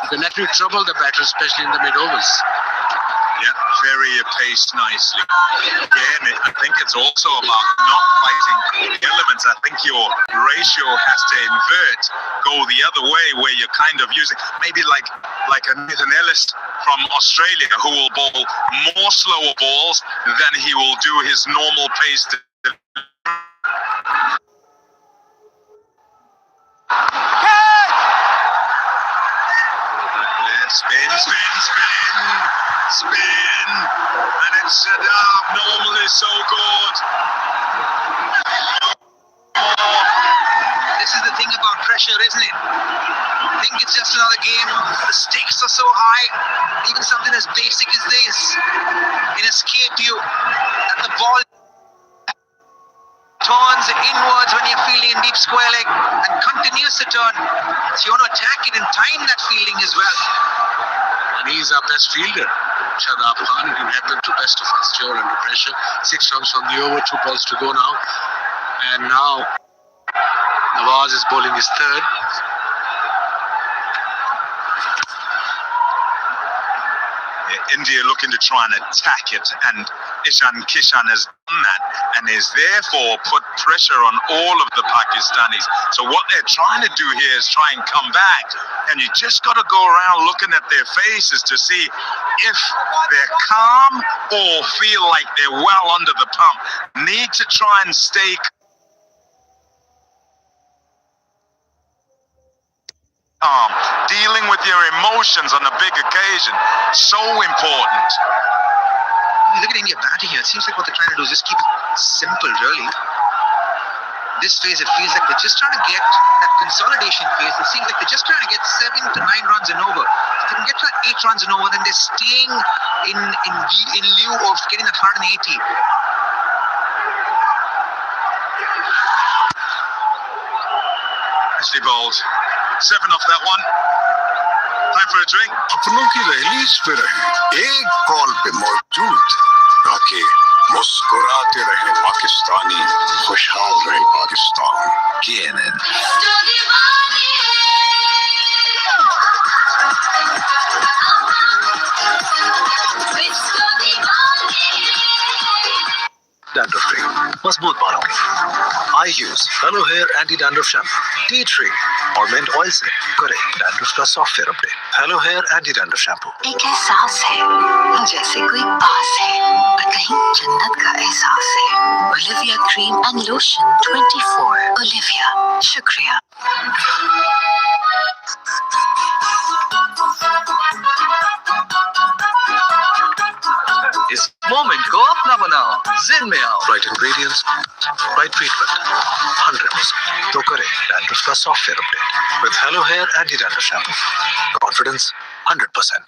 you can actually trouble the batter, especially in the mid-overs. Yeah, vary your pace nicely. Again, I think it's also about not fighting the elements. I think your ratio has to invert, go the other way, where you're kind of using maybe like a Nathan Ellis from Australia, who will bowl more slower balls than he will do his normal pace. Spin, and it's normally so good. This is the thing about pressure, isn't it? I think it's just another game. The stakes are so high. Even something as basic as this can escape you. And the ball turn turns inwards when you're fielding in deep square leg and continues to turn. So you want to attack it and time that fielding as well. And he's our best fielder, Shadab Khan. It can happen to best of us. Sure, under pressure. 6 runs from the over, 2 balls to go now. And now Nawaz is bowling his third. India looking to try and attack it, and Kishan has done that and is therefore put pressure on all of the Pakistanis. So what they're trying to do here is try and come back, and you just got to go around looking at their faces to see if they're calm or feel like they're well under the pump. Need to try and stay dealing with your emotions on a big occasion, so important. Look at India batting here. It seems like what they're trying to do is just keep it simple, really. This phase, it feels like they're just trying to get that consolidation phase. It seems like they're just trying to get 7 to 9 runs and over. If they can get to that 8 runs and over, then they're staying in lieu of getting that 180. Nicely bowled. 7 off that one. Time for a drink. अपनों की दहलीज पे रहे, एक call पे मौजूद, ताकि मुस्कुराते रहे पाकिस्तानी, खुशहाल रहे पाकिस्तान। KNN। Dandruff free, मजबूत बालों के लिए I use hello hair anti dandruff shampoo, tea tree और मिंट ऑयल से करें डैंड्रफ का software update. Hello hair anti dandruff shampoo. एक एहसास है जैसे कोई पास है और कहीं जन्नत का एहसास है। Olivia cream and lotion 24। Olivia, शुक्रिया। इस मोमेंट को अपना बनाओ, जिन में आओ। Right ingredients, right treatment, 100%। तो करें डैंड्रफ का software update with hello hair anti dandruff shampoo. Confidence 100%।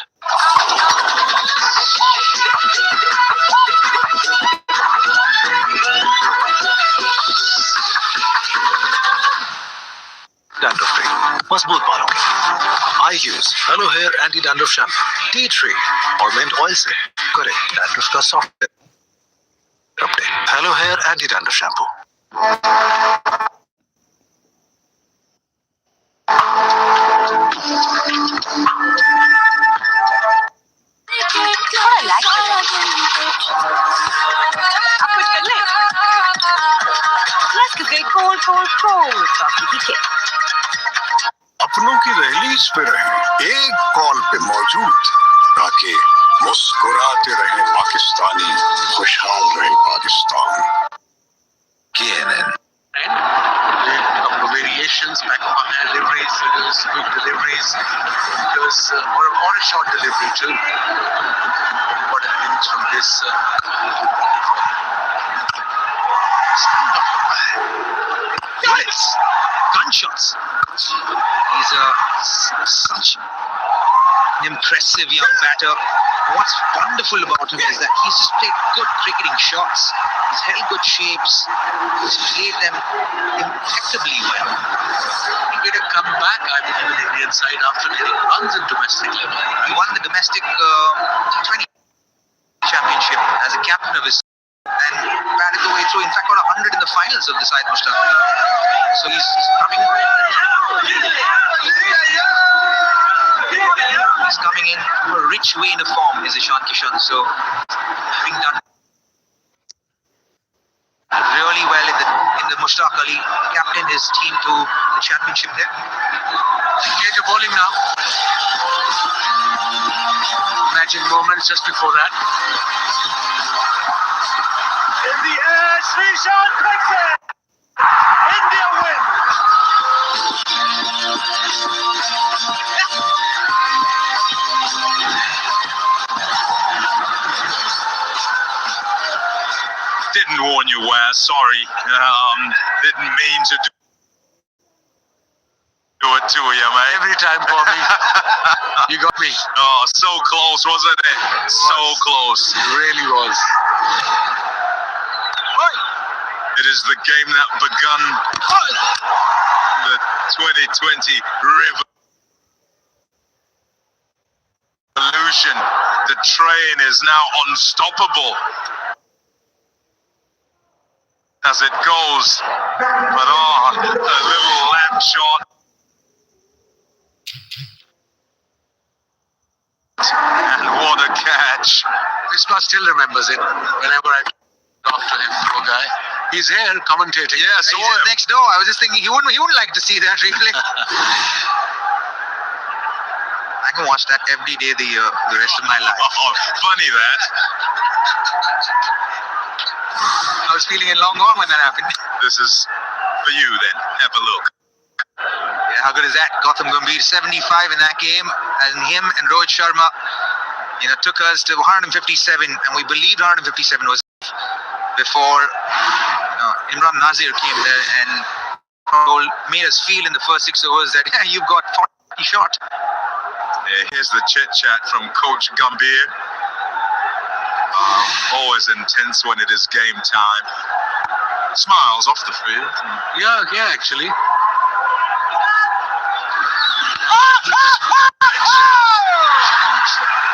Dandruff free, मजबूत बालों के लिए I use hello hair anti dandruff shampoo, tea tree और मिंट ऑयल से करें डैंड्रफ का software update. Hello hair anti dandruff shampoo. अब कुछ कर ले। Let's go get cold coffee की किक। अपनों की दहलीज पे रहे, एक कॉल पे मौजूद, ताकि मुस्कुराते रहे पाकिस्तानी, खुशहाल रहे Pakistan. KNN। And a couple of variations, back on deliveries, quick deliveries, because or a short delivery too. What an innings from this little pocket for him. Sound of the bat. Bullets, gunshots. He's such an impressive young batter. What's wonderful about him is that he's just played good cricketing shots. He's held good shapes. He's played them impeccably well. He made a comeback, I believe, in the Indian side after getting runs in domestic level. He won the domestic T20 championship as a captain of his and batted the way through. In fact, got 100 in the finals of the side Mushtaq Ali. So he's coming. He's coming in from a rich vein of form, is Ishan Kishan. So having done really well in the Mushtaq Ali, captain his team to the championship there. Engage of bowling now. Magic moments just before that. In the air, Srishan takes it. India wins. Didn't warn you, Waz. Sorry. Didn't mean to do it to you, mate. Every time for me. You got me. Oh, so close, wasn't it? So close. It really was. It is the game that begun the 2020 revolution. The train is now unstoppable as it goes. But a little lamp shot. And what a catch. Visma still remembers it whenever I talk to him, poor guy. He's here commentating. Yes, He's next door. I was just thinking he wouldn't like to see that replay. I can watch that every day the rest of my life. Oh, funny that. I was feeling it long gone when that happened. This is for you then. Have a look. Yeah, how good is that? Gautam Gambhir 75 in that game, and him and Rohit Sharma, took us to 157, and we believed 157 was before Imran Nazir came there and made us feel in the first 6 overs that you've got 40 shot. Yeah, here's the chit chat from Coach Gambhir. Always intense when it is game time. Smiles off the field. Yeah, actually. And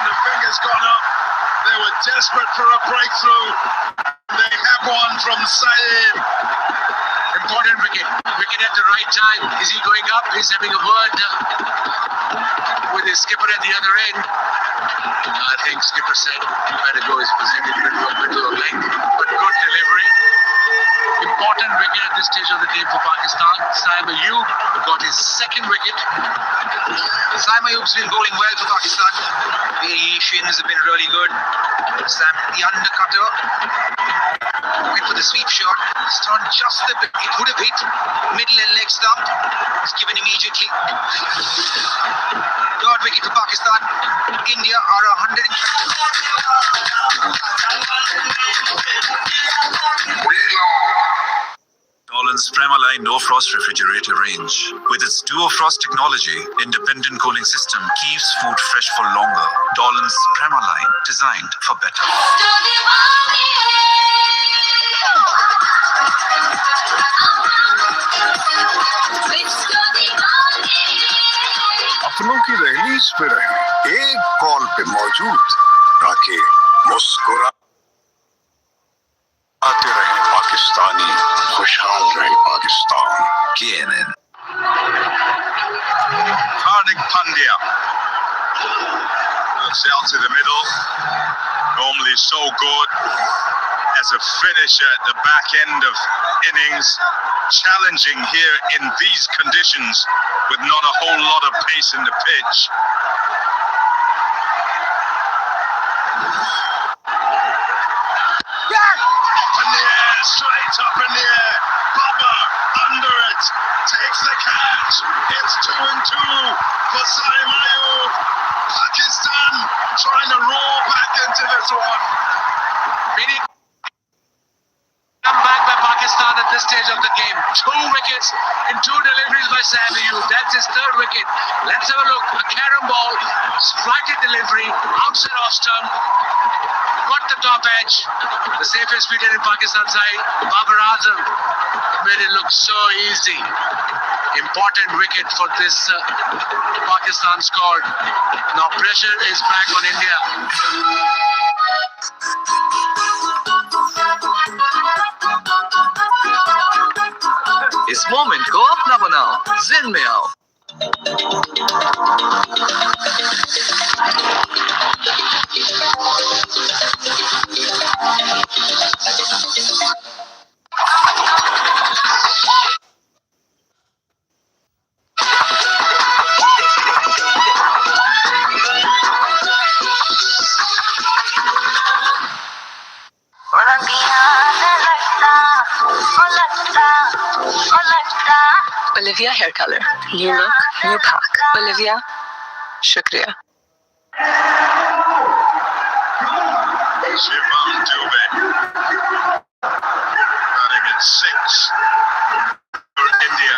the finger's gone up. They were desperate for a breakthrough. They have one from Saeed. Important wicket. Wicket at the right time. Is he going up? He's having a word with his skipper at the other end. I think skipper said you better go. He's positioned middle of length. But good delivery. Important wicket at this stage of the game for Pakistan. Saim Ayub got his second wicket. Saim Ayub's been bowling well for Pakistan. Variations have been really good. Sam, the undercutter. Went for the sweep shot. It's turned just a bit. It would have hit middle and leg stump. It's given immediately. Third wicket for Pakistan. India are 150. Dolan's Premaline No Frost Refrigerator range. With its Duo Frost technology, independent cooling system keeps food fresh for longer. Dolan's Premaline, designed for better. अपनों की दहलीज पे रहे, एक call पे मौजूद, ताकि मुस्कुराते रहे पाकिस्तानी, खुशहाल रहे Pakistan. KNN. Hardik Pandya looks out to the middle. Normally so good as a finisher at the back end of innings. Challenging here in these conditions with not a whole lot of pace in the pitch. Up in the air, straight up in the air. Baba under it, takes the catch. It's 2-2 for Saim Ayub. Pakistan trying to roar back into this one. Come back by Pakistan at this stage of the game. 2 wickets in 2 deliveries by Saim Ayub. That's his 3rd wicket. Let's have a look. A carom ball, striking delivery, outside off stump. Got the top edge. The safest wicket in Pakistan side, Babar Azam, made it look so easy. Important wicket for this Pakistan squad. Now pressure is back on India. इस moment को अपना बनाओ, जिन में आओ. Olivia hair color. New look, new pack. Olivia, shukriya. Shivam Dube running at 6 for India.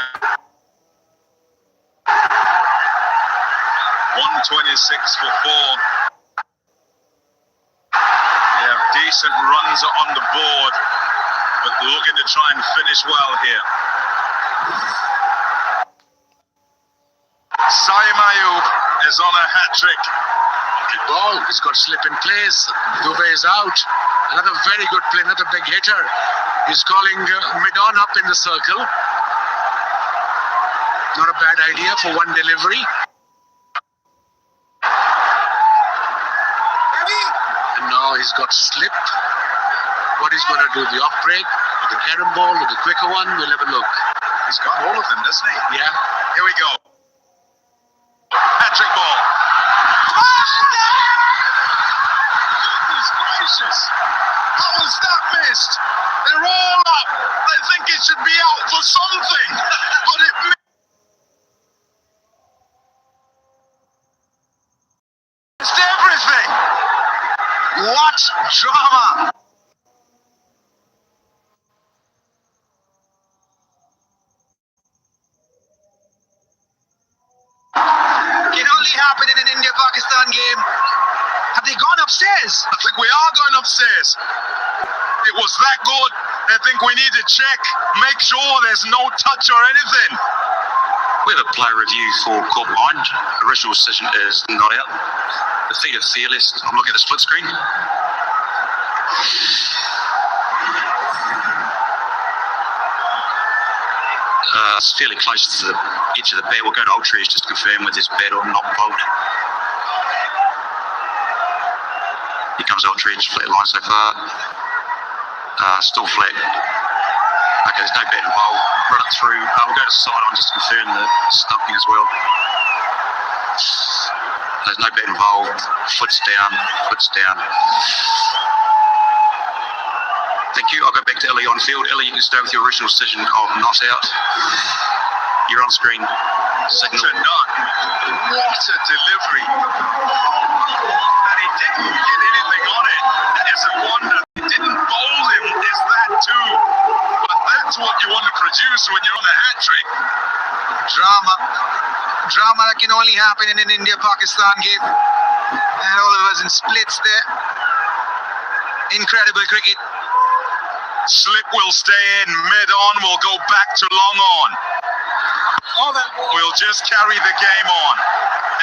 126 for 4. They have decent runs on the board, but looking to try and finishes well here. Saim Ayub is on a hat-trick. Good ball. He's got slip in place. Dubey is out. Another very good play, another big hitter. He's calling mid-on up in the circle. Not a bad idea for one delivery. And now he's got slip. What he's going to do, the off break, the carom ball, or the quicker one, we'll have a look. He's got all of them, doesn't he? Yeah. Here we go. Hat-trick ball. Goodness gracious. How was that missed? They're all up. They think it should be out for something. But it missed everything. What drama. Can only happen in an India-Pakistan game. Have they gone upstairs? I think we are going upstairs. It was that good. I think we need to check, make sure there's no touch or anything. We have a player review for caught behind. Original decision is not out. The feet are fearless. I'm looking at the split screen. It's fairly close to the edge of the bat. We'll go to Ultrees just to confirm whether there's bat or not bowled. Here comes Ultrees, flat line so far. Still flat. Okay, there's no bat involved. Run it through. We'll go to side on just to confirm the stumping as well. There's no bat involved. Foot's down. Foot's down. Thank you. I'll go back to Ellie on field. Ellie, you can stay with your original decision of not out. You're on screen. Signal. What a nut. What a delivery. And he didn't get anything on it. That is a wonder. He didn't bowl him. Is that too? But that's what you want to produce when you're on a hat-trick. Drama. Drama that can only happen in an India-Pakistan game. And all of us in splits there. Incredible cricket. Slip will stay in, mid-on will go back to long on. We'll just carry the game on.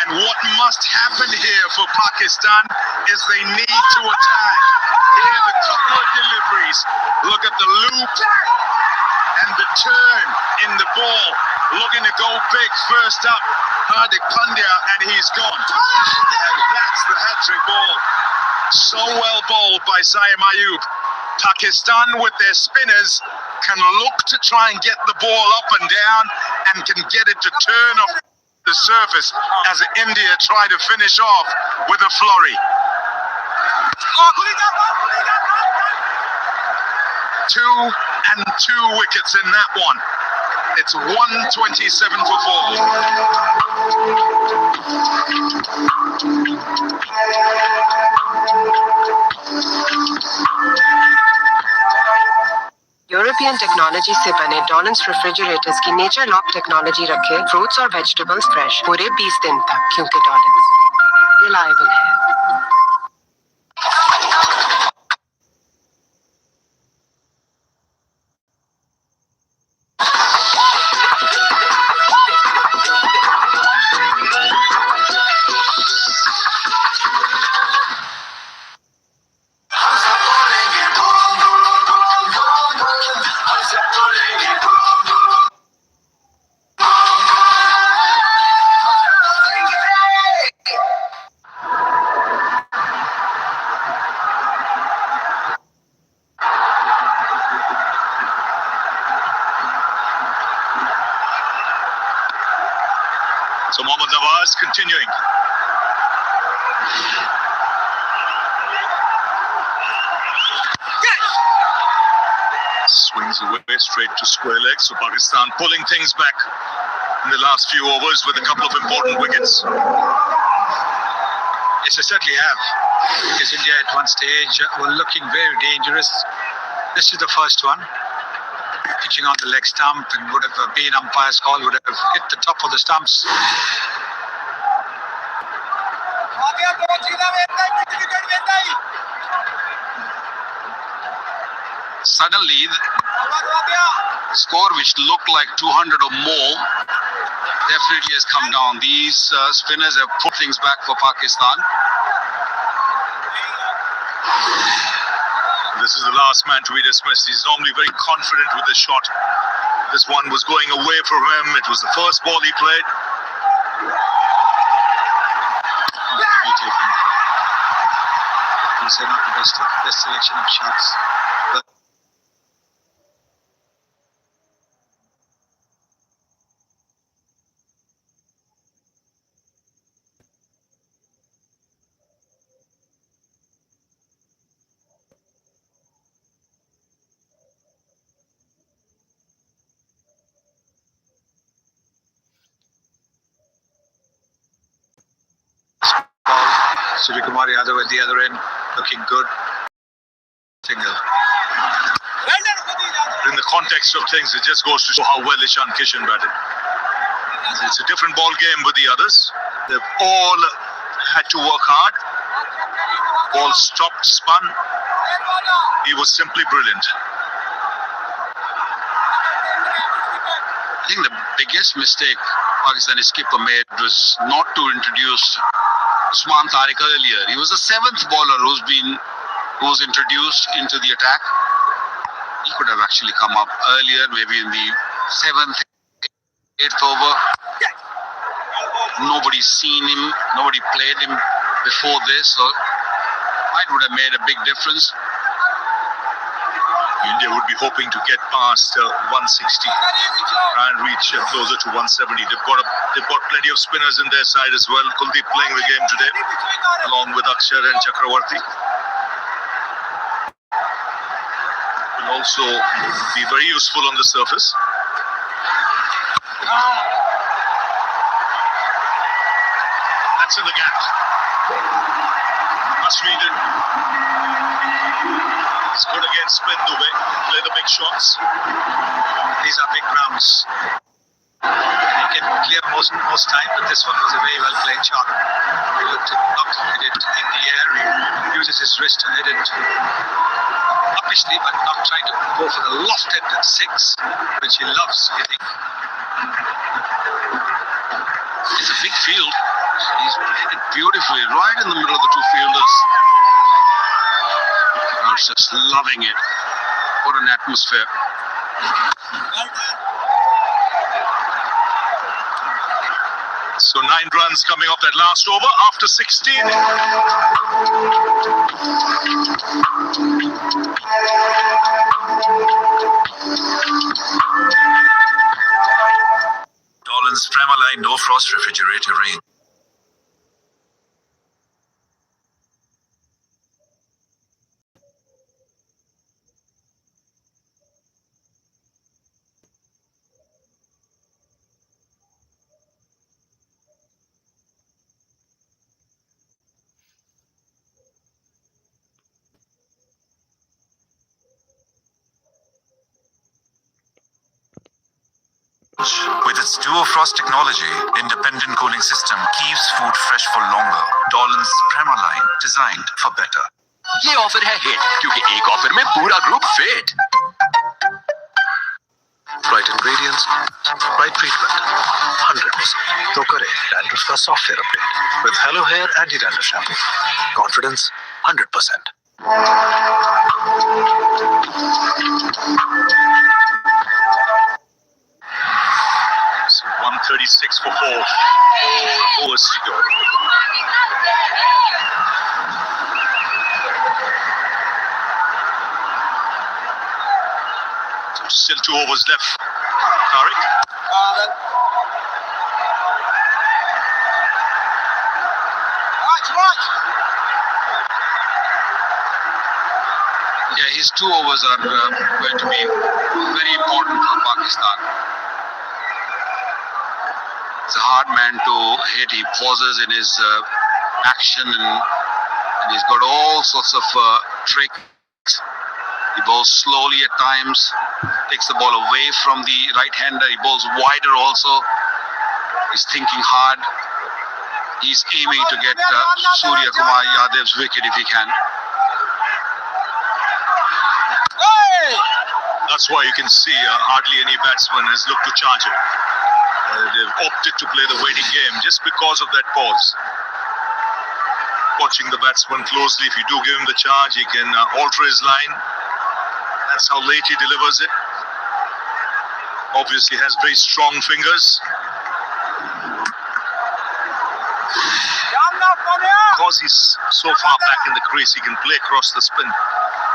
And what must happen here for Pakistan is they need to attack. Here are the couple of deliveries. Look at the loop and the turn in the ball. Looking to go big first up. Hardik Pandya, and he's gone. And that's the hat-trick ball. So well bowled by Saim Ayub. Pakistan with their spinners can look to try and get the ball up and down and can get it to turn off the surface as India try to finish off with a flurry. 2 and 2 wickets in that one. It's 127 for 4. European technology से बने Dawlance refrigerators की nature lock technology रखे fruits और vegetables fresh पूरे 20 दिन तक, क्योंकि डॉलन्स reliable है. So Mohammad Nawaz continuing. Swings away straight to square leg. So Pakistan pulling things back in the last few overs with a couple of important wickets. Yes, I certainly have. Because India at one stage were looking very dangerous. This is the first one. Pitching on the leg stump, and would have been umpire's call, would have hit the top of the stumps. Suddenly, Score which looked like 200 or more definitely has come down. These spinners have put things back for Pakistan. This is the last man to be dismissed. He's normally very confident with the shot. This one was going away from him. It was the first ball he played. It's not the best selection of shots. But Surya Kumar Yadav at the other end, looking good. Single. In the context of things, it just goes to show how well Ishan Kishan batted. It's a different ball game with the others. They've all had to work hard. Ball stopped, spun. He was simply brilliant. I think the biggest mistake Pakistani skipper made was not to introduce Usman Tariq earlier. He was the 7th bowler who was introduced into the attack. He could have actually come up earlier, maybe in the 7th, 8th over. Nobody's seen him, nobody played him before this, so it would have made a big difference. India would be hoping to get past 160 and reach closer to 170. They've got plenty of spinners in their side as well. Kuldeep playing the game today, along with Akshar and Chakravarti. Will also be very useful on the surface. That's in the gap. Must read it. It's good against spin Dubey. Play the big shots. these are big grounds. He can clear most time, but this one was a very well played shot. He looked to hit it in the air. He uses his wrist to hit it uppishly, but not trying to go for the lofted 6, which he loves hitting. It's a big field. He's hit it beautifully, right in the middle of the two fielders. I was just loving it. What an atmosphere. So 9 runs coming off that last over after 16. Dolan's Premaline No Frost Refrigerator range. With its Duo Frost technology, independent cooling system keeps food fresh for longer. Dolan's Premaline, designed for better. ये offer है hit क्योंकि एक offer में पूरा group fit. Right ingredients, right treatment, 100%. तो करे dandruff का software update with Hello Hair Anti-Dandruff Shampoo. Confidence 100%. 136 for 4. 4 overs to go. So still 2 overs left. Tariq. Yeah, his 2 overs are going to be very important for Pakistan. He's a hard man to hit. He pauses in his action and he's got all sorts of tricks. He bowls slowly at times, takes the ball away from the right-hander. He bowls wider also. He's thinking hard. He's aiming to get Surya Kumar Yadav's wicket if he can. That's why you can see hardly any batsman has looked to charge it. They've opted to play the waiting game just because of that pause. Watching the batsman closely, if you do give him the charge, he can alter his line. That's how late he delivers it. Obviously has very strong fingers. Because he's so far back in the crease, he can play across the spin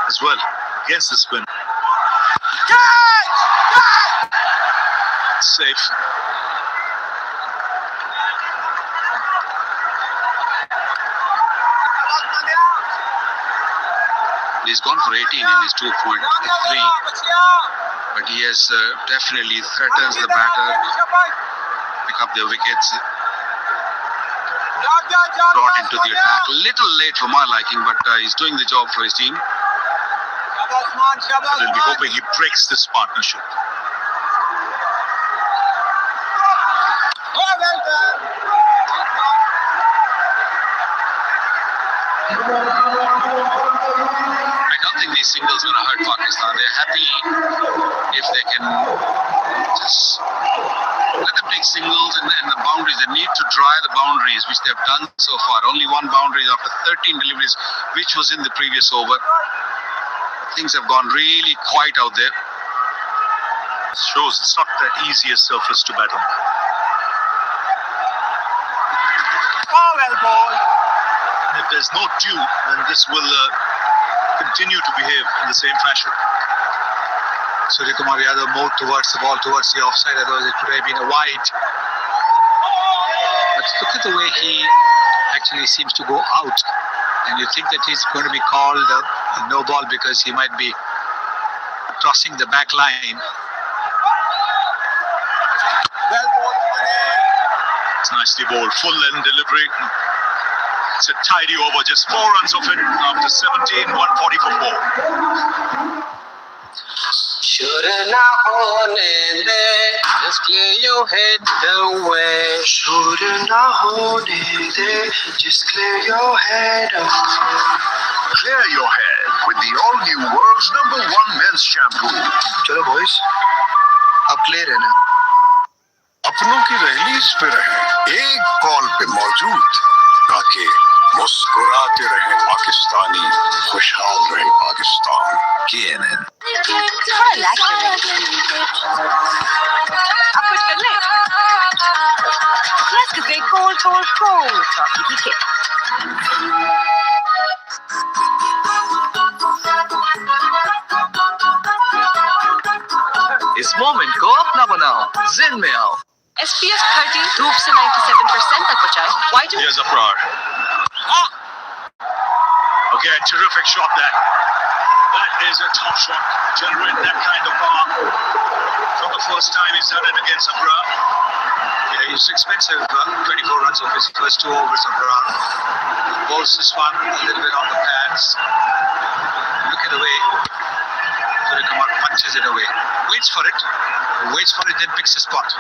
as well, against the spin. Safe. He's gone for 18 in his 2.3, but he has definitely threatens the batter, pick up the wickets, brought into the attack. Little late for my liking, but he's doing the job for his team. They'll be hoping he breaks this partnership. I don't think these singles going to hurt Pakistan. They're happy if they can just let them take singles and the boundaries. They need to dry the boundaries, which they've done so far. Only one boundary after 13 deliveries, which was in the previous over. Things have gone really quiet out there. Shows it's not that easy a surface to bat on. Oh, well ball. And if there's no dew, then this will continue to behave in the same fashion. Suryakumar Yadav moved towards the ball, towards the offside, otherwise it could have been a wide. But look at the way he actually seems to go out. And you think that he's going to be called a no ball because he might be crossing the back line. It's nicely bowled, full end delivery. It's a tidy over, just 4 runs of it after 17, 140 for 4. Should not hone de, just clear your head away. Should not hone de, just clear your head away. Clear your head with the all-new world's #1 men's shampoo. चलो boys, अब clear है ना? अपनों की release पे रहे, एक call पे मौजूद, ताकि मुस्कुराते रहे पाकिस्तानी, खुशहाल रहे पाकिस्तान। Up CNN. कुछ कर ले। Let's get cold. Talkie kick. इस मोमेंट को अपना बनाओ, जिन में आओ। SPF 30 धूप से 97% तक बचाए। Vitamin. Here's Abrar. Okay, terrific shot that. That is a top shot. Generate that kind of power. For the first time he's done it against Abrar. Yeah, he's expensive. 24 runs of his first 2 overs of Iran. Bowls this one a little bit on the pads. Look at the way Suryakumar punches it away. Waits for it, then picks a spot.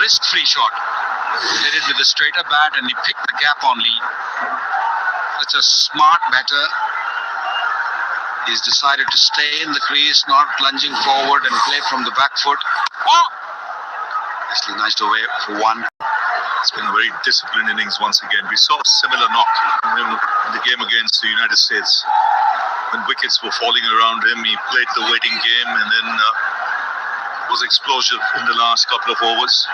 Risk-free shot. Did it with a straighter bat and he picked the gap only. Such a smart batter. He's decided to stay in the crease, not lunging forward and play from the back foot. Nicely niced away for 1. It's been a very disciplined innings once again. We saw a similar knock in the game against the United States. When wickets were falling around him, he played the waiting game and then was explosive in the last couple of overs.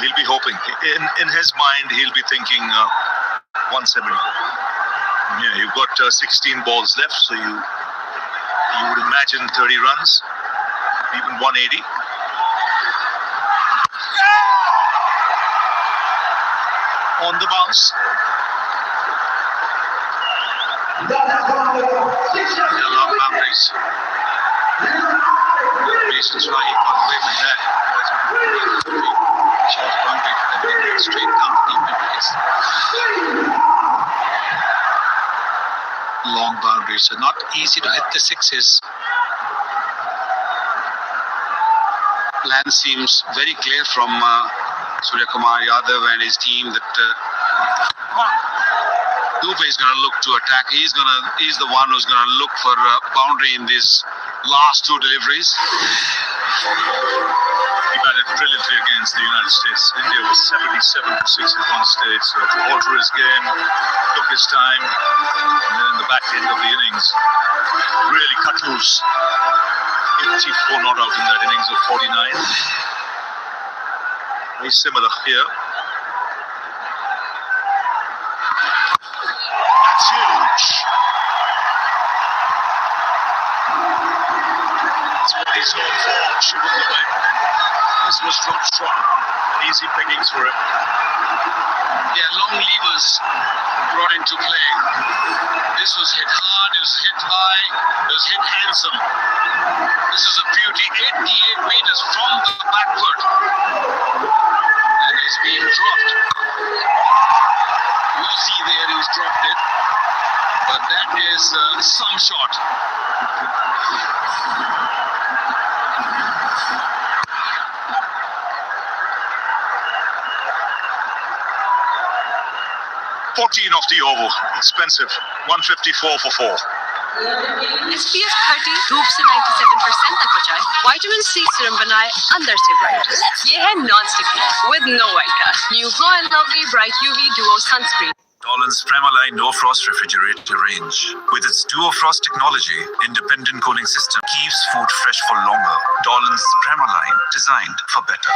He'll be hoping. In his mind, he'll be thinking 170. Yeah, you've got 16 balls left, so you would imagine 30 runs, even 180. On the bounce. Long boundaries. Reasons why he got away with that. Short boundary for everything straight down the wickets. Long boundaries, so not easy to hit the sixes. Plan seems very clear from Suryakumar Yadav and his team that Dubey is going to look to attack. He's the one who's going to look for a boundary in these last two deliveries. He batted brilliantly against the United States. India was 77 for 6 at one stage, so to alter his game, took his time, and then in the back end of the innings, really cut loose. 84 not out in that innings of 49. Very similar here. That's huge. That's what he's known for, shooting away. This was dropped short. Easy pickings for him. Yeah, long levers brought into play. This was hit hard, it was hit high, it was hit handsome. This is a beauty, 88 meters from the back foot. And it's being dropped. Woozy there, he's dropped it. But that is some shot. $14 off the over. Expensive. 154 for 4. SPF 30 धूप से 97% तक बचाए, vitamin C serum बनाए अंदर से bright. ये है non sticky with no white cast. New Glow and Lovely Bright UV Duo Sunscreen. Dolan's Premaline No Frost Refrigerator range. With its Duo Frost technology, independent cooling system keeps food fresh for longer. Dolan's Premaline, designed for better.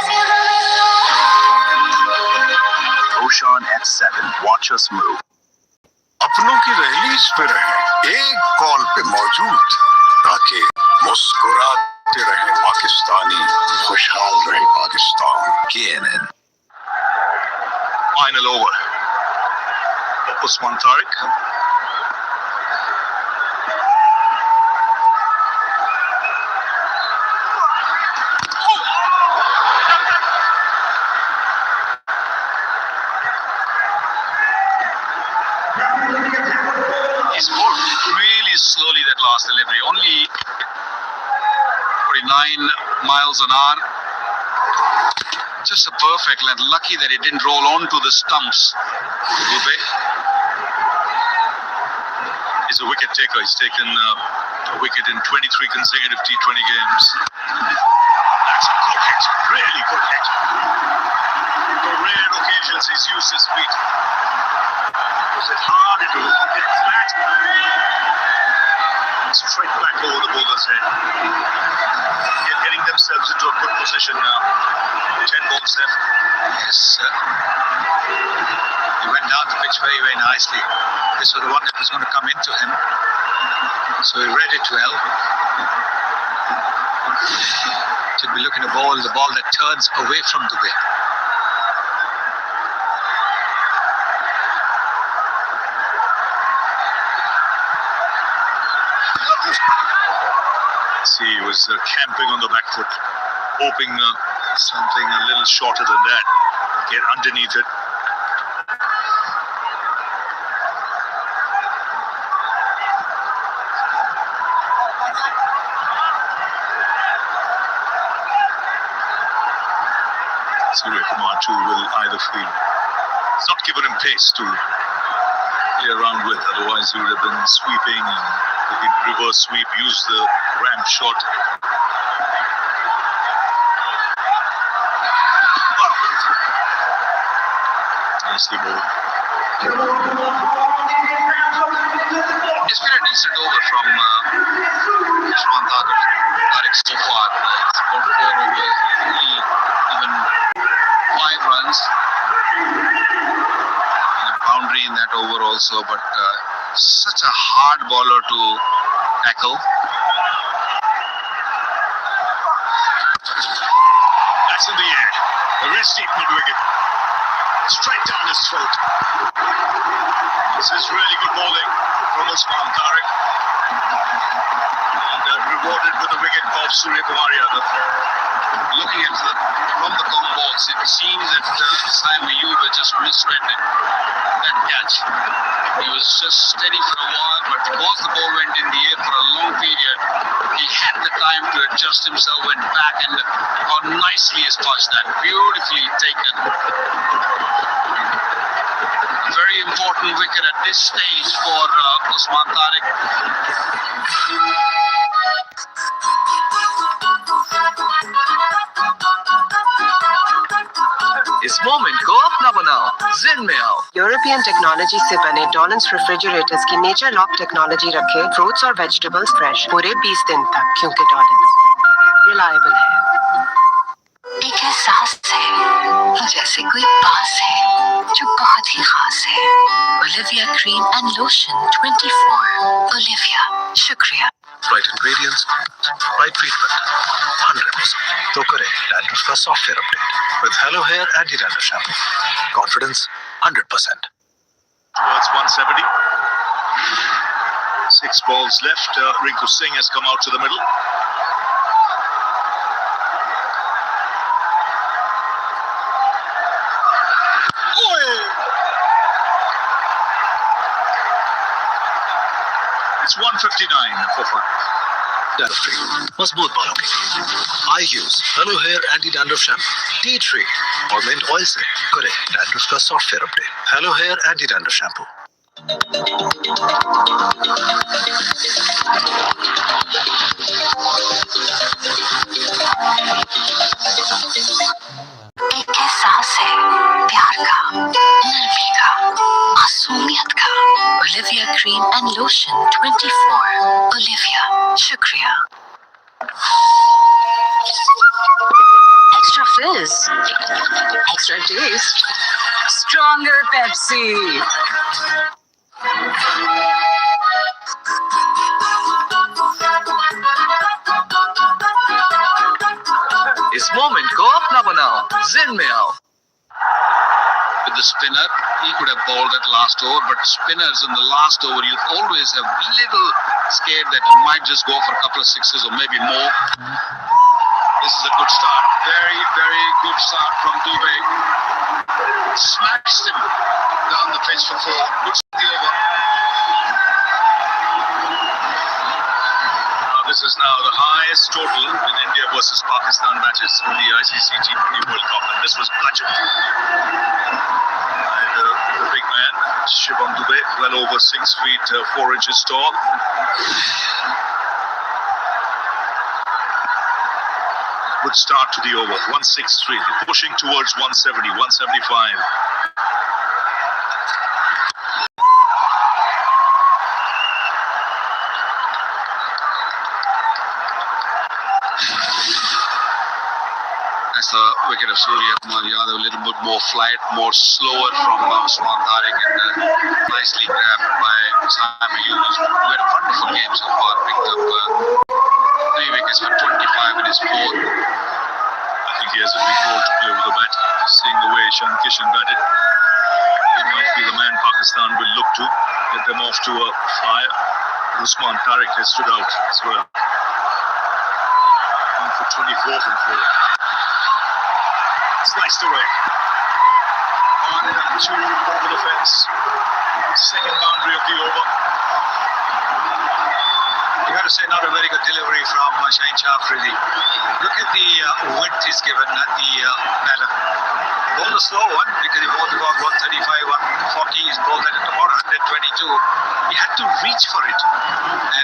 Ocean at 7. Watch us move. अपनों की दहलीज पे रहे, एक call पे मौजूद, ताकि मुस्कुराते रहे पाकिस्तानी, खुशहाल रहे Pakistan. KNN. Final over. Usman Tariq. He's bowled really slowly that last delivery, only 49 miles an hour. Just a perfect length. Lucky that it didn't roll onto the stumps. Dubey. He's a wicket taker. He's taken a wicket in 23 consecutive T20 games. That's a good hit. Really good hit. For rare occasions, he's used his feet. Was it hard? It was flat. Straight back over the bowler's head. They're getting themselves into a good position now. 10 balls left. Yes, sir. He went down the pitch very, very nicely. This was the one that was going to come into him. So he read it well. Should be looking at the ball that turns away from the wicket. See, he was camping on the back foot, hoping something a little shorter than that. Get underneath it. Surya Kumar too will either field. It's not given him pace to play around with, otherwise he would have been sweeping and looking to reverse sweep, use the ramp shot. Nicely bowled. It's been a decent over from Usman Tariq so far. It's about 4 overs, even 5 runs. And a boundary in that over also, but such a hard bowler to tackle. That's in the air. The wrist deep mid-wicket. Straight down his throat. This is really good bowling from Usman Tariq. And rewarded with the wicket of Surya Kumar Yadav. Looking at from the comp box, it seems that Simon Ayub just misread that catch. He was just steady for a while, but because the ball went in the air for a long period, he had the time to adjust himself, went back, and how nicely is touched that. Beautifully taken. Very important wicket at this stage for Usman Tariq. इस moment को अपना बनाओ, जिन में आओ। European technology से बने tolerance refrigerators की नेचर लॉक टेक्नोलॉजी रखे फ्रूट्स और वेजिटेबल्स फ्रेश पूरे 20 दिन तक, क्योंकि टॉलरेंस रिलायबल है। एक एहसास है जैसे कोई पास है जो बहुत ही खास है। Olivia cream and lotion 24। Olivia, शुक्रिया। Right ingredients, right treatment, 100%. तो करें डैंड्रफ का software update with Hello Hair Anti-Dandruff Shampoo. Confidence 100%. Towards 170. 6 balls left. Rinku Singh has come out to the middle. It's 159 for 5. Dandruff free, मजबूत बालों के लिए I use Hello Hair Anti-Dandruff Shampoo, tea tree और mint oil से करें dandruff का software update. Hello Hair Anti-Dandruff Shampoo. एक एहसास है प्यार का, नरमी का, मासूमियत का। Olivia cream and lotion 24। Olivia, शुक्रिया। Extra fizz, extra taste, stronger Pepsi. इस मोमेंट को अपना बनाओ, जिन में आओ। With the spinner, he could have bowled that last over, but spinners in the last over, you always have little scared that you might just go for a couple of sixes or maybe more. This is a good start. Very, very good start from Dubey. Smashed him down the pitch for 4. Good start the over. This is now the highest total in India versus Pakistan matches in the ICC T20 World Cup, and this was bludgeoned. And the big man, Shivam Dubey, well over 6 feet 4 inches tall. Good start to the over. 163, pushing towards 170, 175. That's the wicket of Surya Kumar Yadav, a little bit more flight, more slower from Usman Tariq, and nicely grabbed by Simon Hughes, who had a wonderful game so far. Picked up 3 wickets for 25 in his 4th. I think he has a big role to play with the bat. Seeing the way Kishan batted, he might be the man Pakistan will look to get them off to a flyer. Usman Tariq has stood out as well. 1 for 24 from 4. Sliced away. 1 and 2 over the fence. Second boundary of the over. You got to say, not a very good delivery from Shaheen Shah Afridi. Look at the width he's given at the batter. Bowled a slow one because he bowled about 135, 140. He's bowled at about 122. He had to reach for it.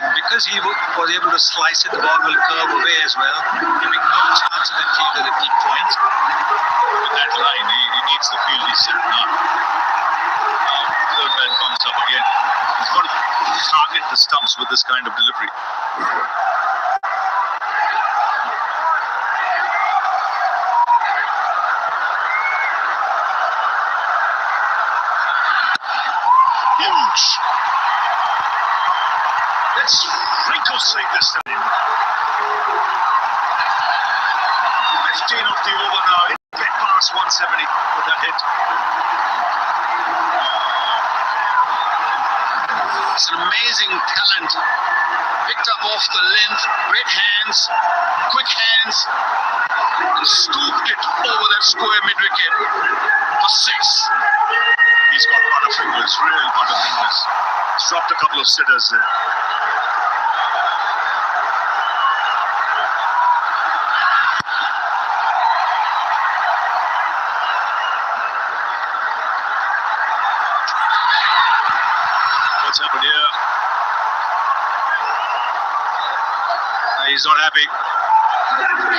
And because he was able to slice it, the ball will curve away as well, giving no chance of that fielder at peak point. With that line, he needs the field he's set now. Third man comes up again. He's got to target the stumps with this kind of delivery. Huge! Let's Rinku Singh this time. 15 of the over now. It get past 170 with that hit. It's an amazing talent. Picked up off the length, great hands, quick hands, and scooped it over that square mid-wicket for 6. He's got butter fingers, real butter fingers. He's dropped a couple of sitters there. He's not happy.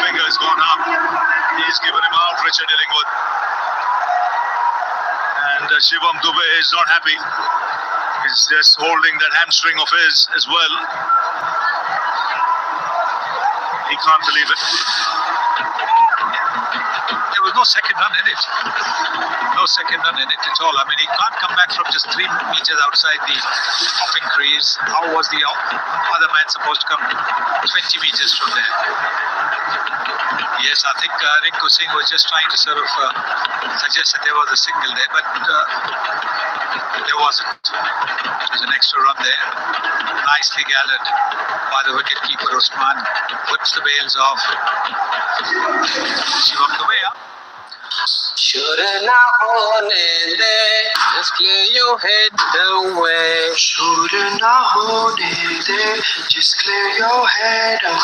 Finger's gone up. He's given him out, Richard Illingworth. And Shivam Dubey is not happy. He's just holding that hamstring of his as well. He can't believe it. There was no second run in it. No second run in it at all. I mean, he can't come back from just 3 meters outside the hopping crease. How was the other man supposed to come 20 meters from there? Yes, I think Rinku Singh was just trying to sort of suggest that there was a signal there, but there wasn't. It was an extra run there. Nicely gathered by the wicketkeeper Usman. Whips the bails off. Shivam Dubey up. Should not hold it, just clear your head away. Should not hold it, just clear your head away.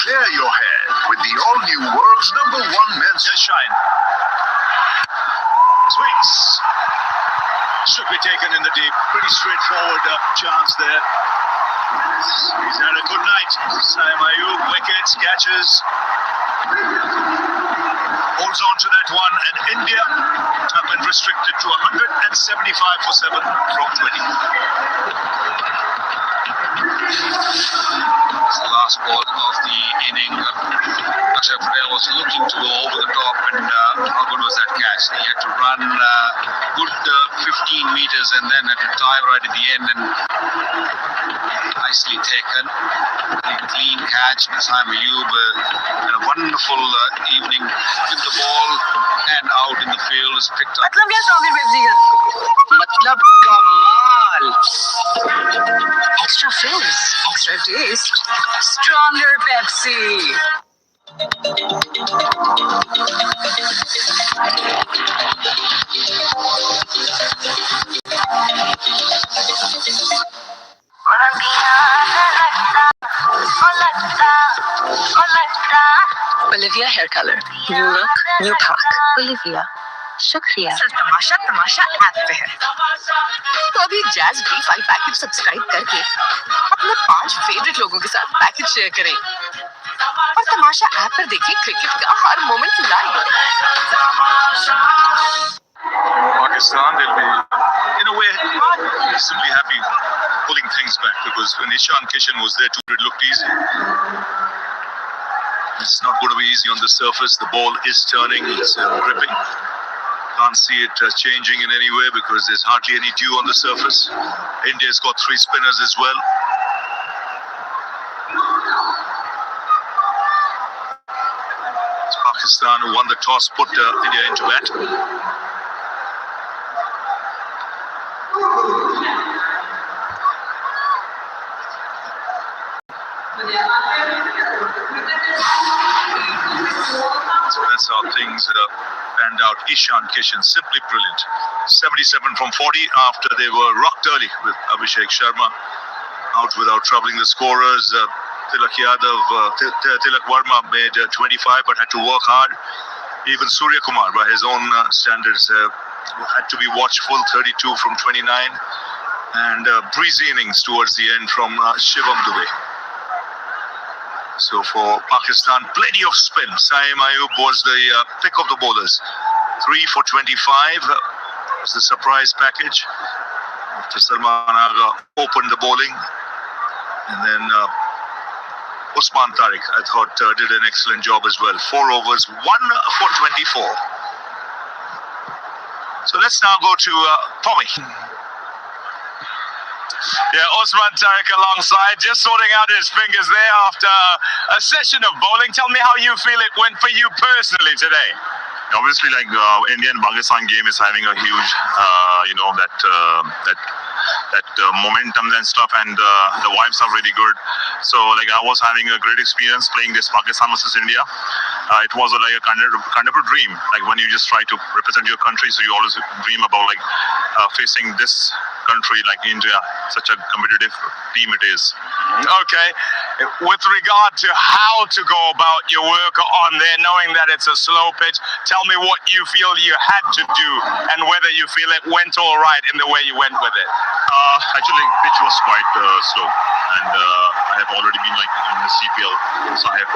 Clear your head with the all-new world's #1 men's shine. Swings. Should be taken in the deep. Pretty straightforward chance there. He's had a good night. Saim Ayub, wickets, catches. Holds on to that one, and India have been restricted to 175 for 7 from 20. It's the last ball of the inning. Akshay Patel was looking to go over the top, and how good was that catch? He had to run good 15 meters and then had to dive right at the end, and nicely taken. Very clean catch. Saim Ayub had a wonderful evening with the ball and out in the field is picked up. मतलब क्या song है मतलब कमाल extra fizz extra taste stronger Pepsi Olivia hair color. New look, new talk. Olivia. शुक्रिया sir तमाशा तमाशा app पे है तो अभी जैज B5 पैकेज सब्सक्राइब करके अपने 5 फेवरेट लोगों के साथ पैकेज शेयर करें और तमाशा ऐप पर देखिए क्रिकेट का हर moment live Pakistan, they'll be, in a way, reasonably happy pulling things back because when Kishan was there, too, it looked easy. It's not going to be easy on the surface. The ball is turning, it's gripping. Can't see it changing in any way because there's hardly any dew on the surface. India's got 3 spinners as well. It's Pakistan who won the toss, put India into bat. So that's how things panned out. Kishan, simply brilliant. 77 from 40 after they were rocked early with Abhishek Sharma out without troubling the scorers. Tilak Verma made 25 but had to work hard. Even Surya Kumar, by his own standards, had to be watchful. 32 from 29, and breezy innings towards the end from Shivam Dubey. So for Pakistan, plenty of spin. Saim Ayub was the pick of the bowlers. 3 for 25 was the surprise package after Salman Agha opened the bowling. And then Usman Tariq, I thought, did an excellent job as well. 4 overs, 1 for 24. So let's now go to Tommy. Yeah, Usman Tariq alongside, just sorting out his fingers there after a session of bowling. Tell me how you feel it went for you personally today. Obviously, like India and Pakistan game is having a huge, that momentum and stuff, and the vibes are really good. So, like, I was having a great experience playing this Pakistan versus India. It was like a kind of a dream. Like when you just try to represent your country, so you always dream about like facing this country like India, such a competitive team it is. Okay. With regard to how to go about your work on there, knowing that it's a slow pitch, tell me what you feel you had to do and whether you feel it went all right in the way you went with it. Actually, pitch was quite slow, and I have already been like in the CPL, so I have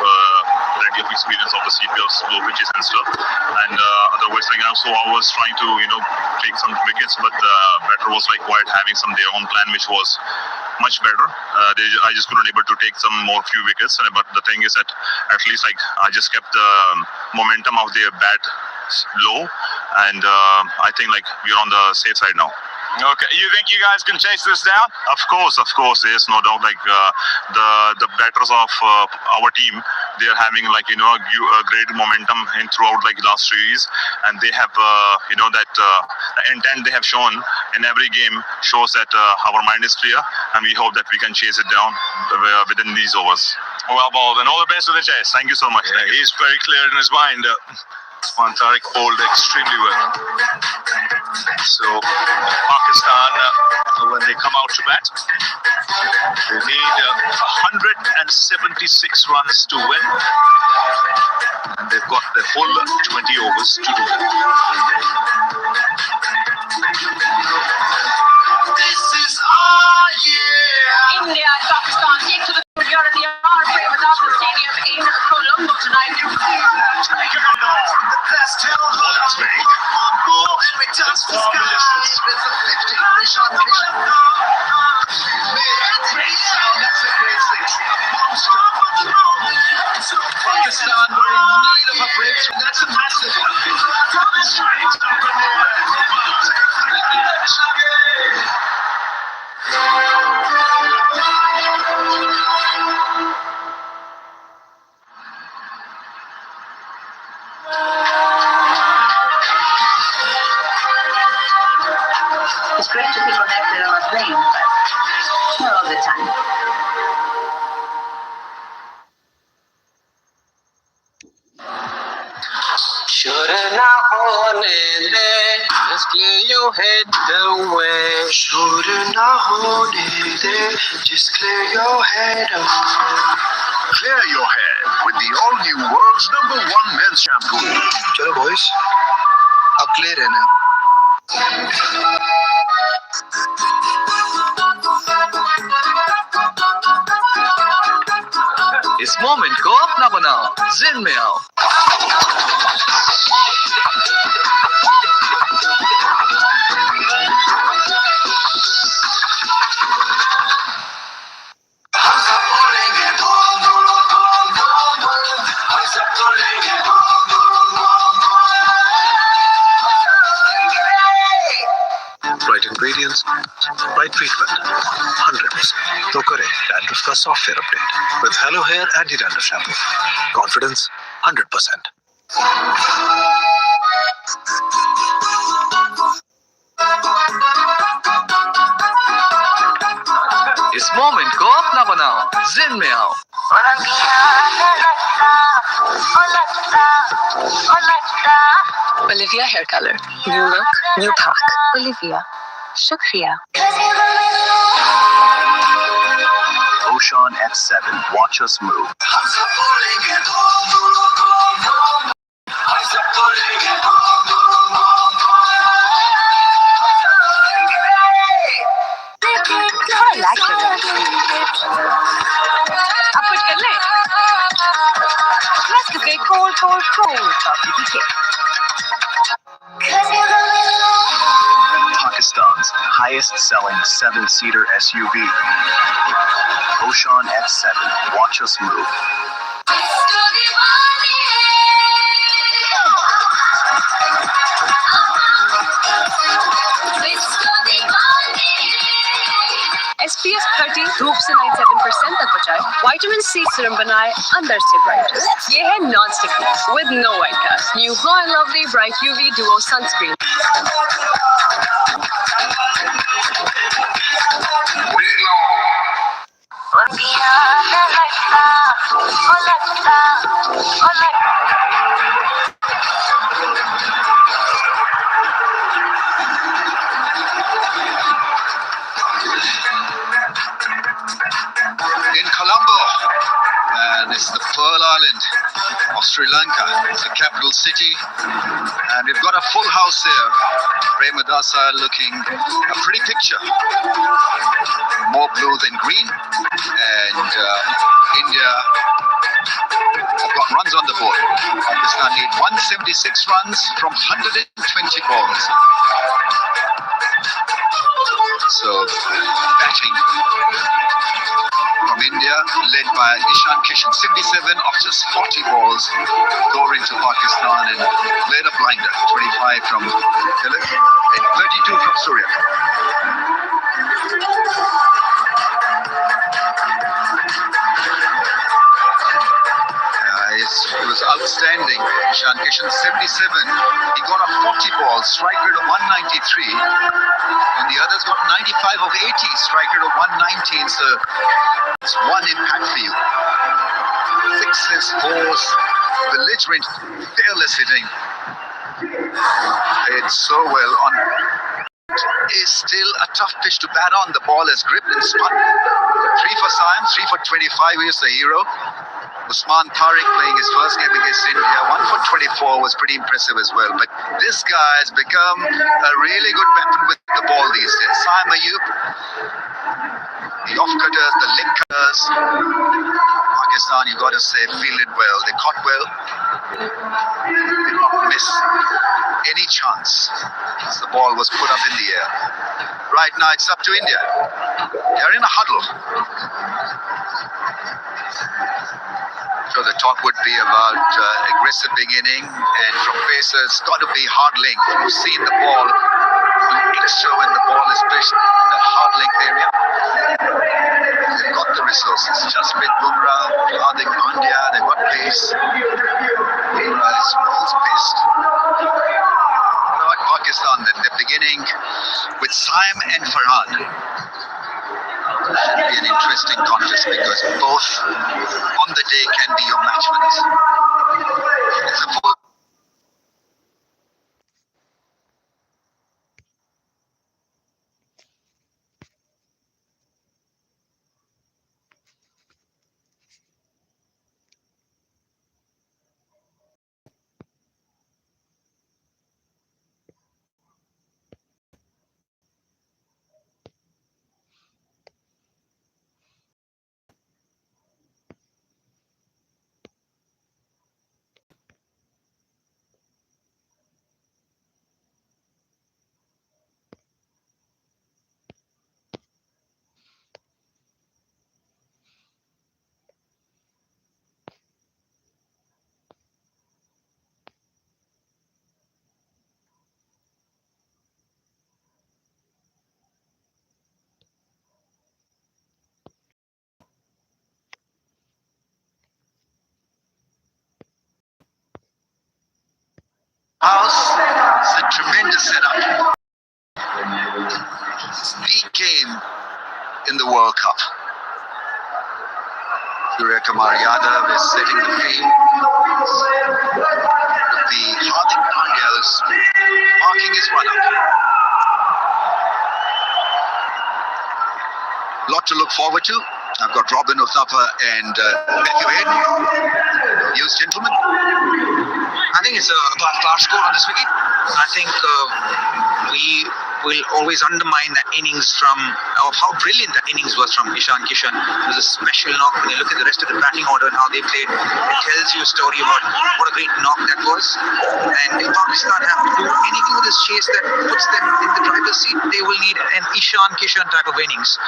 plenty of experience of the CPL slow pitches and stuff. And otherwise, like also I was trying to take some wickets, but batter was like quite having some their own plan, which was much better. I just couldn't able to take some more few wickets, but the thing is that at least like I just kept the momentum of their bat low, and I think like we're on the safe side now. Okay, you think you guys can chase this down? Of course, there's no doubt. Like the batters of our team, they are having like a great momentum in throughout like last series, and they have that the intent they have shown in every game shows that our mind is clear, and we hope that we can chase it down within these overs. Well bowled, and all the best with the chase. Thank you so much. Yeah, he's very clear in his mind. Tariq bowled extremely well. So Pakistan, when they come out to bat, they need 176 runs to win, and they've got the full 20 overs to do it. This is our year. India and Pakistan take to the field at the R-Frame without the stadium in Colombo tonight. Let's tell her and we touch the sky. It's a 50 shot mission. That's a great victory, a monster. Pakistan were in need of a breakthrough. That's a massive It's great to be connected on a plane, but not all the time. Should not hone de, just clear your head away. Should not hone de, just clear your head away. Clear your head with the all-new world's #1 men's shampoo. चलो boys, अब clear रहना. इस moment को अपना बनाओ, जिन में आओ. Right ingredients, right treatment, 100%. तो करें dandruff का software update with Hello Hair Anti-Dandruff Shampoo. Confidence 100%. इस मोमेंट को अपना बनाओ, जिन में आओ. Olivia hair color. New look, new pack. Olivia. Shukriya. Ocean X7, watch us move. I like it. अब कुछ कर ले. Let's get cold coffee pीछे. Pakistan's highest selling 7-seater SUV. Ocean X7, watch us move. SPF 30 धूप से 97% तक बचाए. Vitamin C serum बनाए अंदर से bright. ये है non-sticky with no white cast. New Glow and Lovely Bright UV Duo Sunscreen. And it's the Pearl Island of Sri Lanka. It's the capital city. And we've got a full house here. Premadasa looking a pretty picture. More blue than green. And India have got runs on the board. Pakistan need 176 runs from 120 balls. So batting from India, led by Kishan, 77 of just 40 balls, scoring to Pakistan and led a blinder, 25 from Tilak and 32 from Surya. It was outstanding. Kishan 77. He got a 40 ball, strike rate of 193. And the others got 95 of 80, strike rate of 119. So it's one impact for you. Sixes, fours, belligerent, fearless hitting. Played so well on. Is still a tough pitch to bat on. The ball is gripped and spun. 3 for Siam, 3 for 25. He is the hero. Usman Tariq playing his first game against India, 1 for 24 was pretty impressive as well. But this guy has become a really good weapon with the ball these days. Saim Ayub, the off-cutters, the linkers. Pakistan, you got to say, fielded well. They caught well. Did not miss any chance as the ball was put up in the air. Right now, it's up to India. They're in a huddle. So the talk would be about aggressive beginning, and from pacers, got to be hard length. You've seen the ball extra when the ball is pitched in the hard length area. They've got the resources. Jasprit Bumrah, Hardik Pandya, they've got pace. Bumrah is world's best. What about Pakistan then? They're beginning with Saim and Farhan. Should be an interesting contest because both on the day can be your match winners. It's a full house. It's a tremendous setup. It's the game in the World Cup. Surya Kumar Yadav is setting the field. The Hardik Pandya is marking his run up. Lot to look forward to. I've got Robin Uthappa and Matthew Hayden. News gentlemen. I think it's a class score on this wicket. I think we will always undermine that innings from how brilliant that innings was from Kishan. It was a special knock. When you look at the rest of the batting order and how they played, it tells you a story about what a great knock that was. And if Pakistan have to do anything with this chase that puts them in the driver's seat, they will need an Kishan type of innings.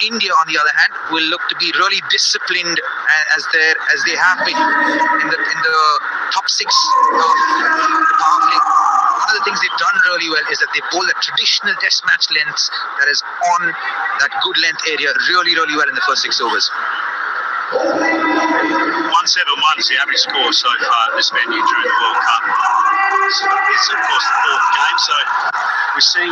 India, on the other hand, will look to be really disciplined as they have been in the top 6 of the power play. One of the things they've done really well is that they bowl the traditional test match lengths that is on that good length area really well in the first 6 overs. 171's the average score so far at this venue during the World Cup. It's of course the 4th game, so we're seeing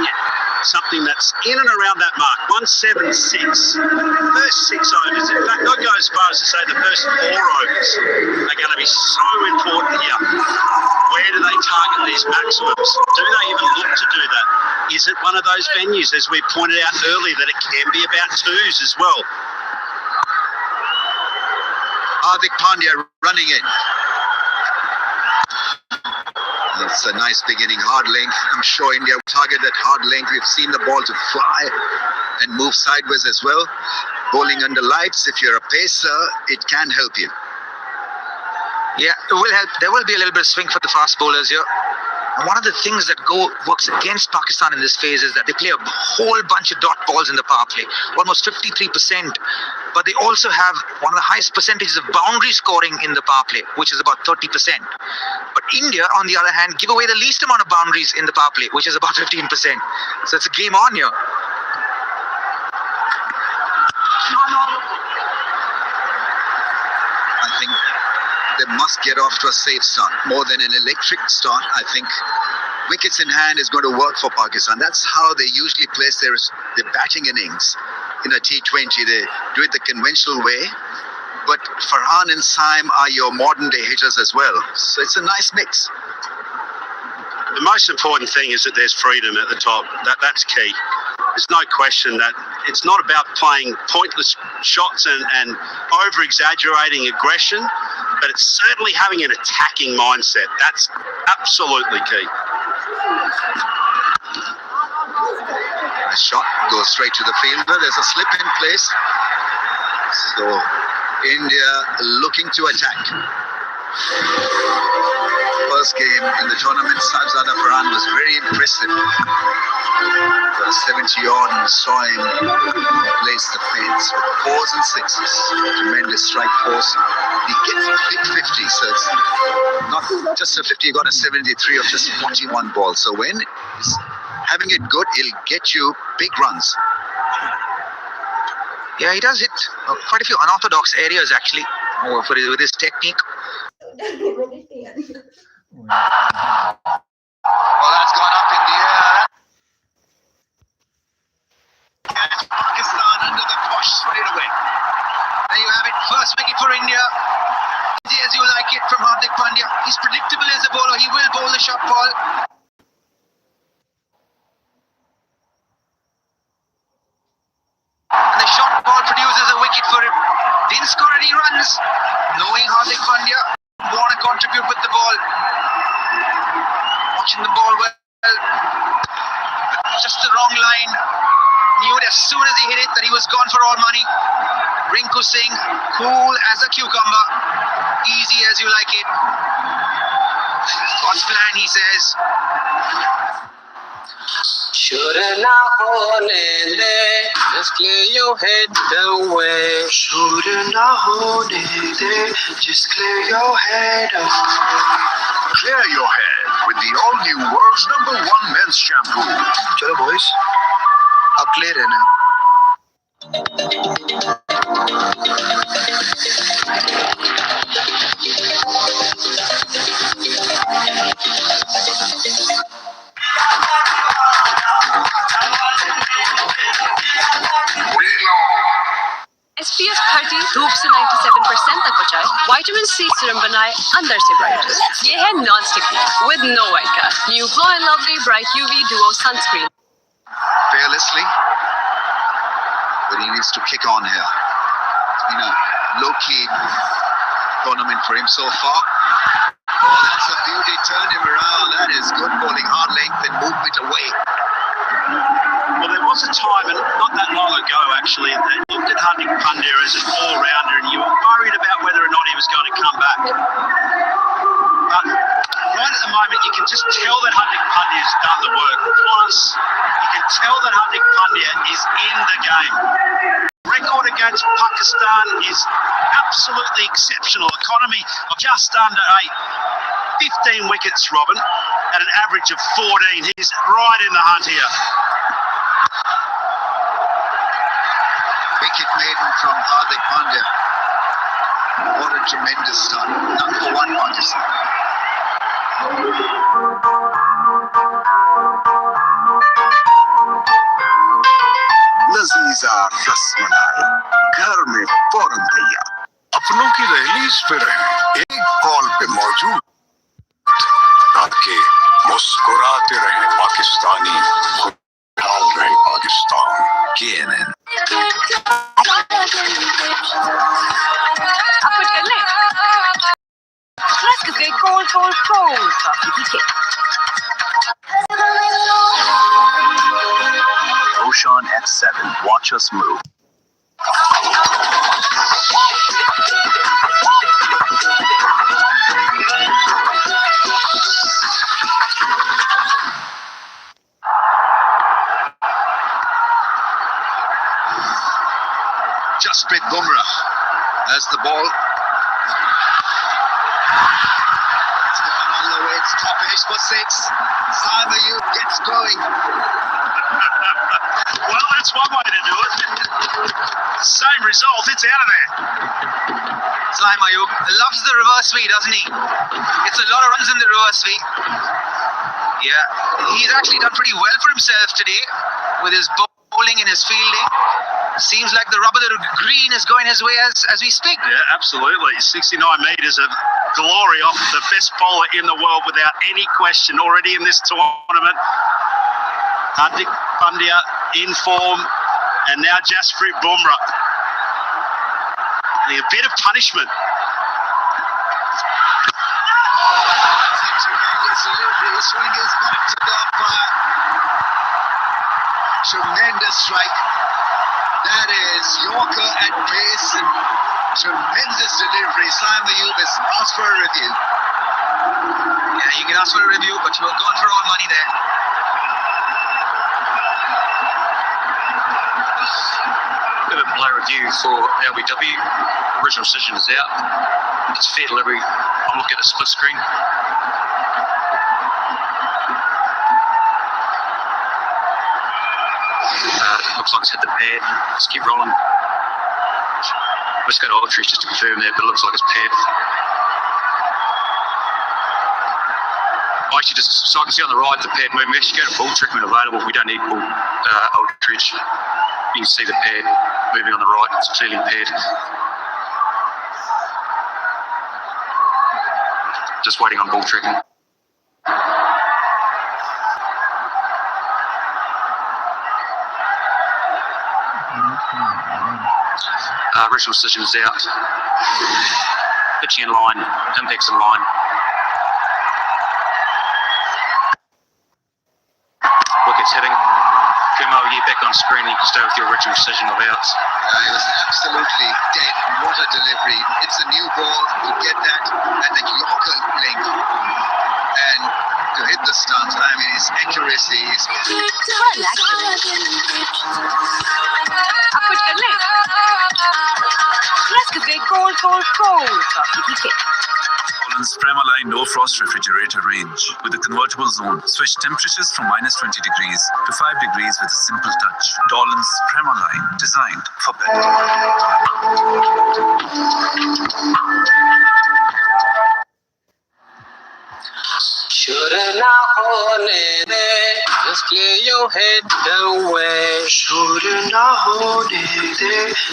something that's in and around that mark. 176. First 6 overs. In fact, I'd go as far as to say the first 4 overs are going to be so important here. Where do they target these maximums? Do they even look to do that? Is it one of those venues, as we pointed out earlier, that it can be about 2s as well? Hardik Pandya running in. That's a nice beginning, hard length. I'm sure India will target that hard length. We've seen the ball to fly and move sideways as well. Bowling under lights, if you're a pacer, it can help you. Yeah, it will help. There will be a little bit of swing for the fast bowlers here. And one of the things that works against Pakistan in this phase is that they play a whole bunch of dot balls in the power play, almost 53%. But they also have one of the highest percentages of boundary scoring in the power play, which is about 30%. But India, on the other hand, give away the least amount of boundaries in the power play, which is about 15%. So it's a game on here. I think they must get off to a safe start. More than an electric start, I think wickets in hand is going to work for Pakistan. That's how they usually place their batting innings in a T20. They do it the conventional way. But Farhan and Saim are your modern day hitters as well. So it's a nice mix. The most important thing is that there's freedom at the top. That's key. There's no question that it's not about playing pointless shots and over-exaggerating aggression, but it's certainly having an attacking mindset. That's absolutely key. Nice shot, goes straight to the fielder. There's a slip in place. So India looking to attack. First game in the tournament, Sahibzada Farhan was very impressive. Got a 70-odd and saw him place the fence with 4s and 6s. Tremendous strike force. He gets a big 50, so it's not just a 50, he got a 73 of just 41 balls. So when he's having it good, he'll get you big runs. Yeah, he does hit quite a few unorthodox areas actually with his technique. Well, that's gone up in the air. Pakistan under the cosh straight away. There you have it. First wicket for India. Easy as you like it from Hardik Pandya. He's predictable as a bowler. He will bowl the short ball. And the short ball produces a wicket for him. Didn't score any runs. Knowing Hardik Pandya want to contribute with the ball. Watching the ball well. Just the wrong line. Knew it as soon as he hit it that he was gone for all money. Rinku Singh, cool as a cucumber. Easy as you like it. God's plan, he says. Should not hold it, just clear your head away. Should not hold it, just clear your head away. Clear your head with the all-new world's #1 men's shampoo. Chalo boys, ab clear hai na. SPF 30 धूप से 97% तक बचाए, vitamin C serum बनाए अंदर से bright. ये है non sticky with no white cast. New Glow and Lovely Bright UV Duo Sunscreen. Fearlessly, but he needs to kick on here. It's been a low-key tournament for him so far. Oh, that's a beauty. Turn him around. That is good bowling, hard length and movement away. Well, there was a time, and not that long ago actually, they looked at Hardik Pandya as an all-rounder and you were worried about whether or not he was going to come back. But right at the moment, you can just tell that Hardik Pandya has done the work. Plus, you can tell that Hardik Pandya is in the game. Record against Pakistan is absolutely exceptional. Economy of just under 8. 15 wickets, Robin, at an average of 14. He's right in the hunt here. Wicket maiden from Hardik Pandya. What a tremendous start. #1 Pakistan. Lazeeza rasmalai घर में फौरन तैयार। अपनों की दहलीज पे रहे, एक कॉल पे मौजूद, ताकि मुस्कुराते रहे पाकिस्तानी, खुशहाल रहे पाकिस्तान। KNN. Upward कर ले. Nescafe cold coffee पीछे. Roshan at 7. Watch us move. Jasprit Bumrah as the ball. It's gone all the way. It's top edge for 6. Simon Yu gets going. Well, that's one way to do it. Same result, it's out of there. Saim Ayub loves the reverse sweep, doesn't he? It's a lot of runs in the reverse sweep. Yeah, he's actually done pretty well for himself today with his bowling and his fielding. Seems like the rubber green is going his way as we speak. Yeah, absolutely. 69 metres of glory off the best bowler in the world without any question already in this tournament. Hardik Pandya in form, and now Jasprit Bumrah. A bit of punishment. Tremendous delivery. Swing is back to the umpire. Tremendous strike. That is Yorker at pace and tremendous delivery. Simon Ayub has asked for a review. Yeah, you can ask for a review, but you were gone for all money there. Bit of a play review for LBW. Original decision is out. It's fair delivery. I'm looking at the split screen. Looks like it's hit the pad. Let's keep rolling. Let's go to Ultrees just to confirm that, but it looks like it's pad. I actually just, so I can see on the right the pad moving. We actually go to ball trick when available. We don't need ball Ultrees. You can see the pad moving on the right. It's clearly pad. Just waiting on ball tricking. Original decision is out. Pitching in line, impacts in line. Wickets hitting. Kumo, you back on screen. You can stay with your original decision of outs. It was absolutely dead. What a delivery. It's a new ball. You get that at the Yorker length. And to hit the stunt, I mean, his accuracy is... Upward कर ले. Nescafe cold coffee पीछे. Dolan's Premaline No Frost Refrigerator range with a convertible zone. Switch temperatures from -20 degrees to 5 degrees with a simple touch. Dolan's Premaline, designed for better. Should not hone de, just clear your head away. Should not hone de,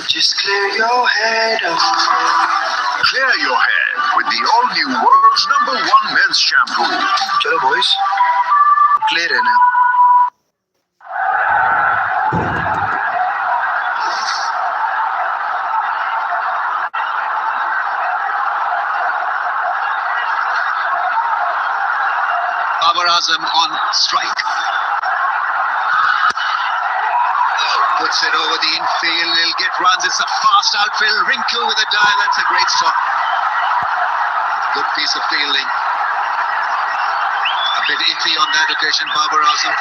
just clear your head away. Clear your head with the all-new world's #1 men's shampoo. Chalo boys, clear hai na. Babar Azam on strike. Puts it over the infield. He'll get runs. It's a fast outfield. Wrinkle with a dive. That's a great stop. Good piece of fielding. A bit iffy on that occasion, Babar Azam.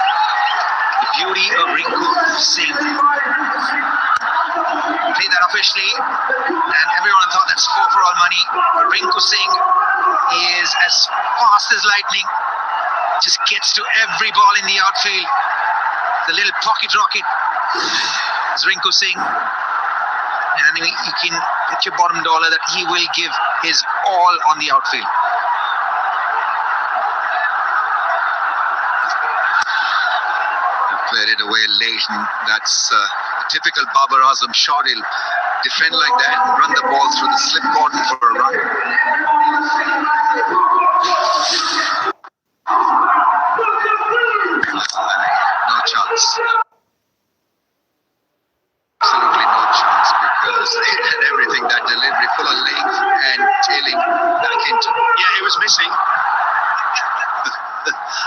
The beauty of Rinku Singh. Played that officially, and everyone thought that's 4 for all money. But Rinku Singh is as fast as lightning. Just gets to every ball in the outfield. The little pocket rocket is Rinku Singh. And you can bet your bottom dollar that he will give his all on the outfield. Played it away late, and that's a typical Babar Azam shot. He'll defend like that, run the ball through the slip cordon for a run. No chance. Absolutely missing.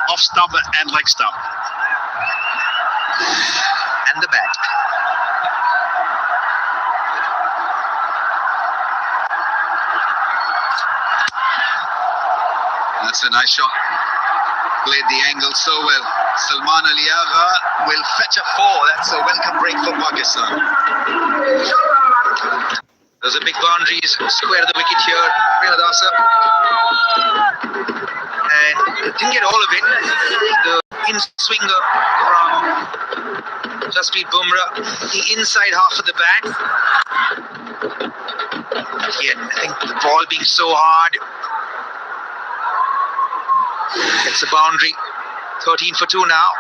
Off stump and leg stump. And the bat. That's a nice shot. Played the angle so well. Salman Ali Agha will fetch a 4. That's a welcome break for Pakistan. Those are big boundaries. Square the wicket here. Prenadasa. And didn't get all of it. The in-swinger from Jasprit Bumrah. The inside half of the bat. Yeah, I think the ball being so hard. It's a boundary. 13 for 2 now.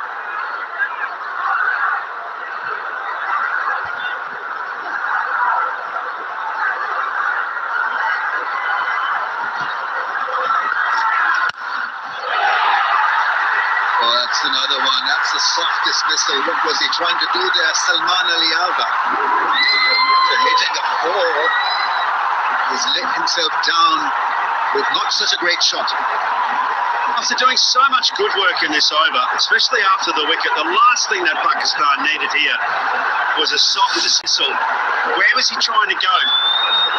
Oh, that's another one. That's the softest missile. What was he trying to do there? Salman Ali Agha. So hitting a 4. He's let himself down with not such a great shot. After doing so much good work in this over, especially after the wicket, the last thing that Pakistan needed here was a soft dismissal. Where was he trying to go?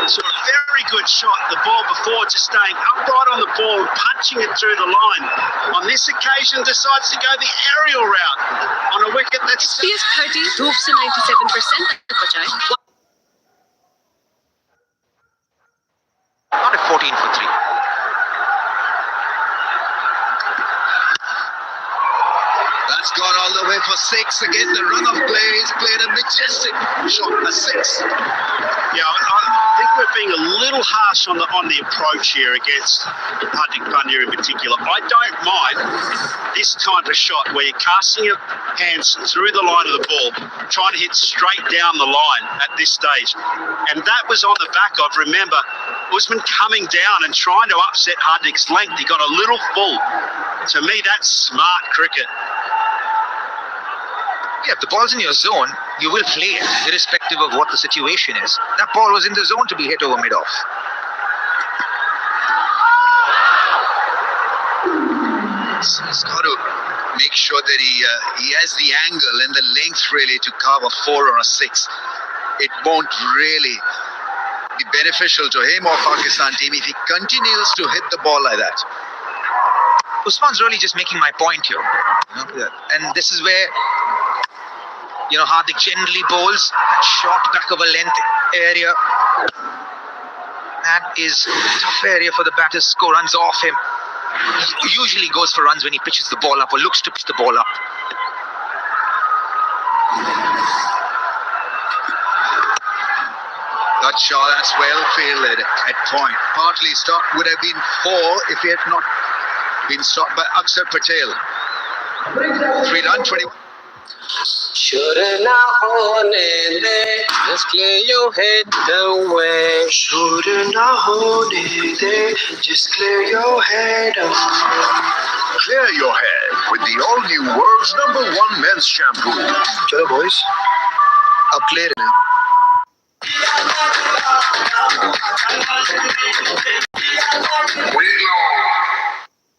So a very good shot, the ball before, just staying upright on the ball, punching it through the line. On this occasion, decides to go the aerial route on a wicket that's... PS 30, धूप से 97% तक बचाए. Not a 14 for 3. That's gone all the way for 6 against the run of play. He's played a majestic shot, a 6. Yeah, I think we're being a little harsh on the approach here against Hardik Pandya in particular. I don't mind this type of shot where you're casting your hands through the line of the ball, trying to hit straight down the line at this stage. And that was on the back of, remember, Usman coming down and trying to upset Hardik's length. He got a little full. To me, that's smart cricket. Yeah, if the ball's in your zone, you will play it, irrespective of what the situation is. That ball was in the zone to be hit over mid-off. So he's got to make sure that he has the angle and the length really to carve a 4 or a 6. It won't really be beneficial to him or Pakistan team if he continues to hit the ball like that. Usman's really just making my point here. And this is where, Hardik generally bowls at short back of a length area. That is a tough area for the batters to score runs off him. He usually goes for runs when he pitches the ball up or looks to pitch the ball up. That shot, that's well fielded at point. Partly stop would have been 4 if he had not been stopped by Akshar Patel. 3 run, 21. Should not hold it, just clear your head away. Should not hold it, just clear your head away. Clear your head with the all-new world's #1 men's shampoo. Chalo boys, अब clear है.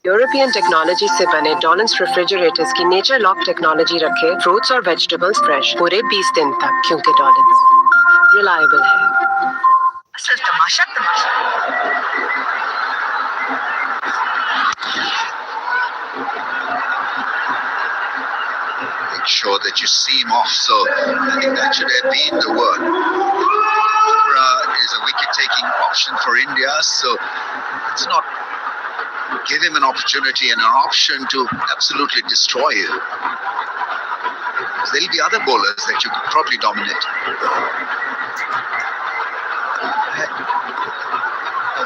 European technology से बने Dawlance refrigerators की nature lock technology रखे fruits और vegetables fresh पूरे 20 दिन तक, क्योंकि डॉलन्स रिलायबल है. असल तमाशा Make sure that you see him off, so I think that should have been the word. Bumrah is a wicket-taking option for India, so it's not give him an opportunity and an option to absolutely destroy you. There'll be other bowlers that you could probably dominate.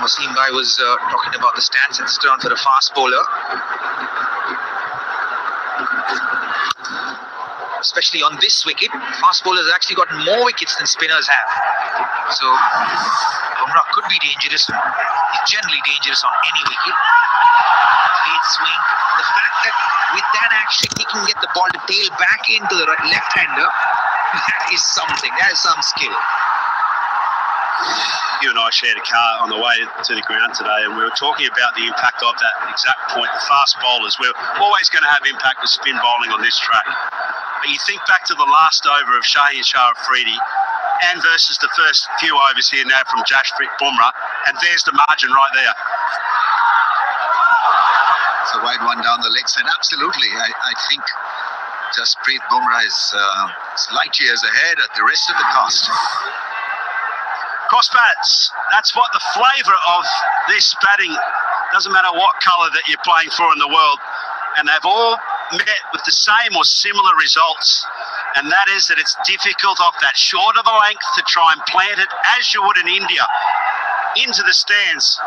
Wasim Bhai was talking about the stance at this turn for a fast bowler. Especially on this wicket, fast bowlers have actually got more wickets than spinners have. So Bumrah could be dangerous. He's generally dangerous on any wicket. Late swing. The fact that with that action he can get the ball to tail back into the left-hander, that is something. That is some skill. You and I shared a car on the way to the ground today, and we were talking about the impact of that exact point. The fast bowlers, we're always going to have impact with spin bowling on this track. But you think back to the last over of Shahi and Shah Afridi, and versus the first few overs here now from Jasprit Bumrah, and there's the margin right there. It's a wide one down the leg side. Absolutely. I think Jasprit Bumrah is light years ahead at the rest of the cast. Cross bats, that's what the flavour of this batting, doesn't matter what colour that you're playing for in the world, and they've all met with the same or similar results, and that is that it's difficult off that short of the length to try and plant it as you would in India into the stands.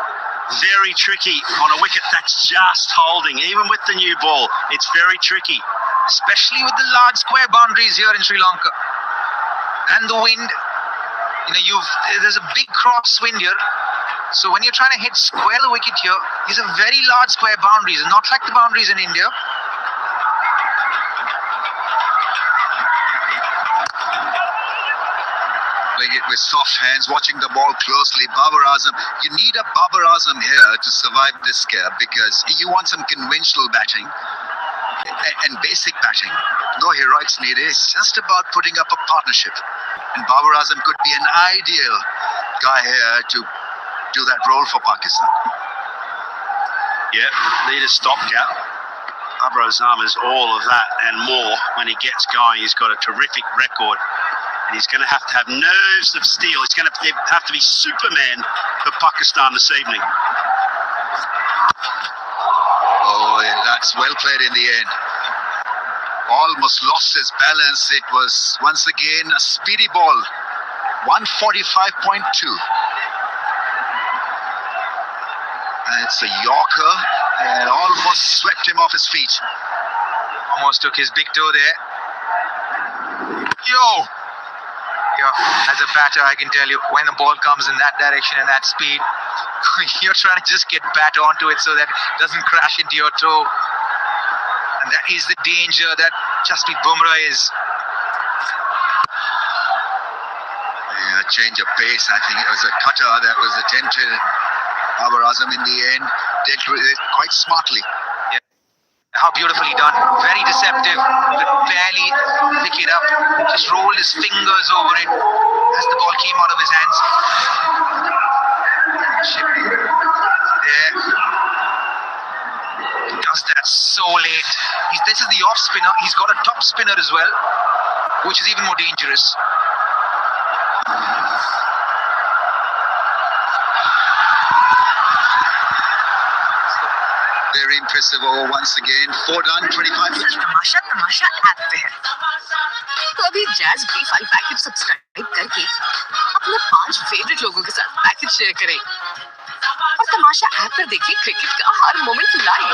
Very tricky on a wicket that's just holding, even with the new ball. It's very tricky, especially with the large square boundaries here in Sri Lanka and the wind. There's a big crosswind here, so when you're trying to hit square the wicket here, these are very large square boundaries, not like the boundaries in India. Playing it with soft hands, watching the ball closely. Babar Azam, you need a Babar Azam here to survive this scare, because you want some conventional batting and basic batting. No heroics needed. It's just about putting up a partnership. And Babar Azam could be an ideal guy here to do that role for Pakistan. Yeah, need a stopgap. Babar Azam is all of that and more. When he gets going, he's got a terrific record. And he's going to have nerves of steel. He's going to have to be Superman for Pakistan this evening. Oh, yeah, that's well played in the end. Almost lost his balance. It was once again a speedy ball. 145.2. And it's a Yorker and almost swept him off his feet. Almost took his big toe there. Yeah, as a batter, I can tell you, when the ball comes in that direction and that speed, you're trying to just get bat onto it so that it doesn't crash into your toe. And that is the danger that Jasprit Bumrah is. Yeah, change of pace. I think it was a cutter that was attempted. Babar Azam in the end dealt with it quite smartly. Yeah. How beautifully done. Very deceptive. Could barely pick it up. Just rolled his fingers over it as the ball came out of his hands. There. He does that so late. This is the off spinner. He's got a top spinner as well, which is even more dangerous. Very impressive over once again. 4 done, 25. Tamasha Tamasha app पे है, तो अभी jazz brief आई package subscribe करके अपने 5 favourite लोगों के साथ package share करें और तमाशा ऐप पर देखिए क्रिकेट का हर मोमेंट लाइव।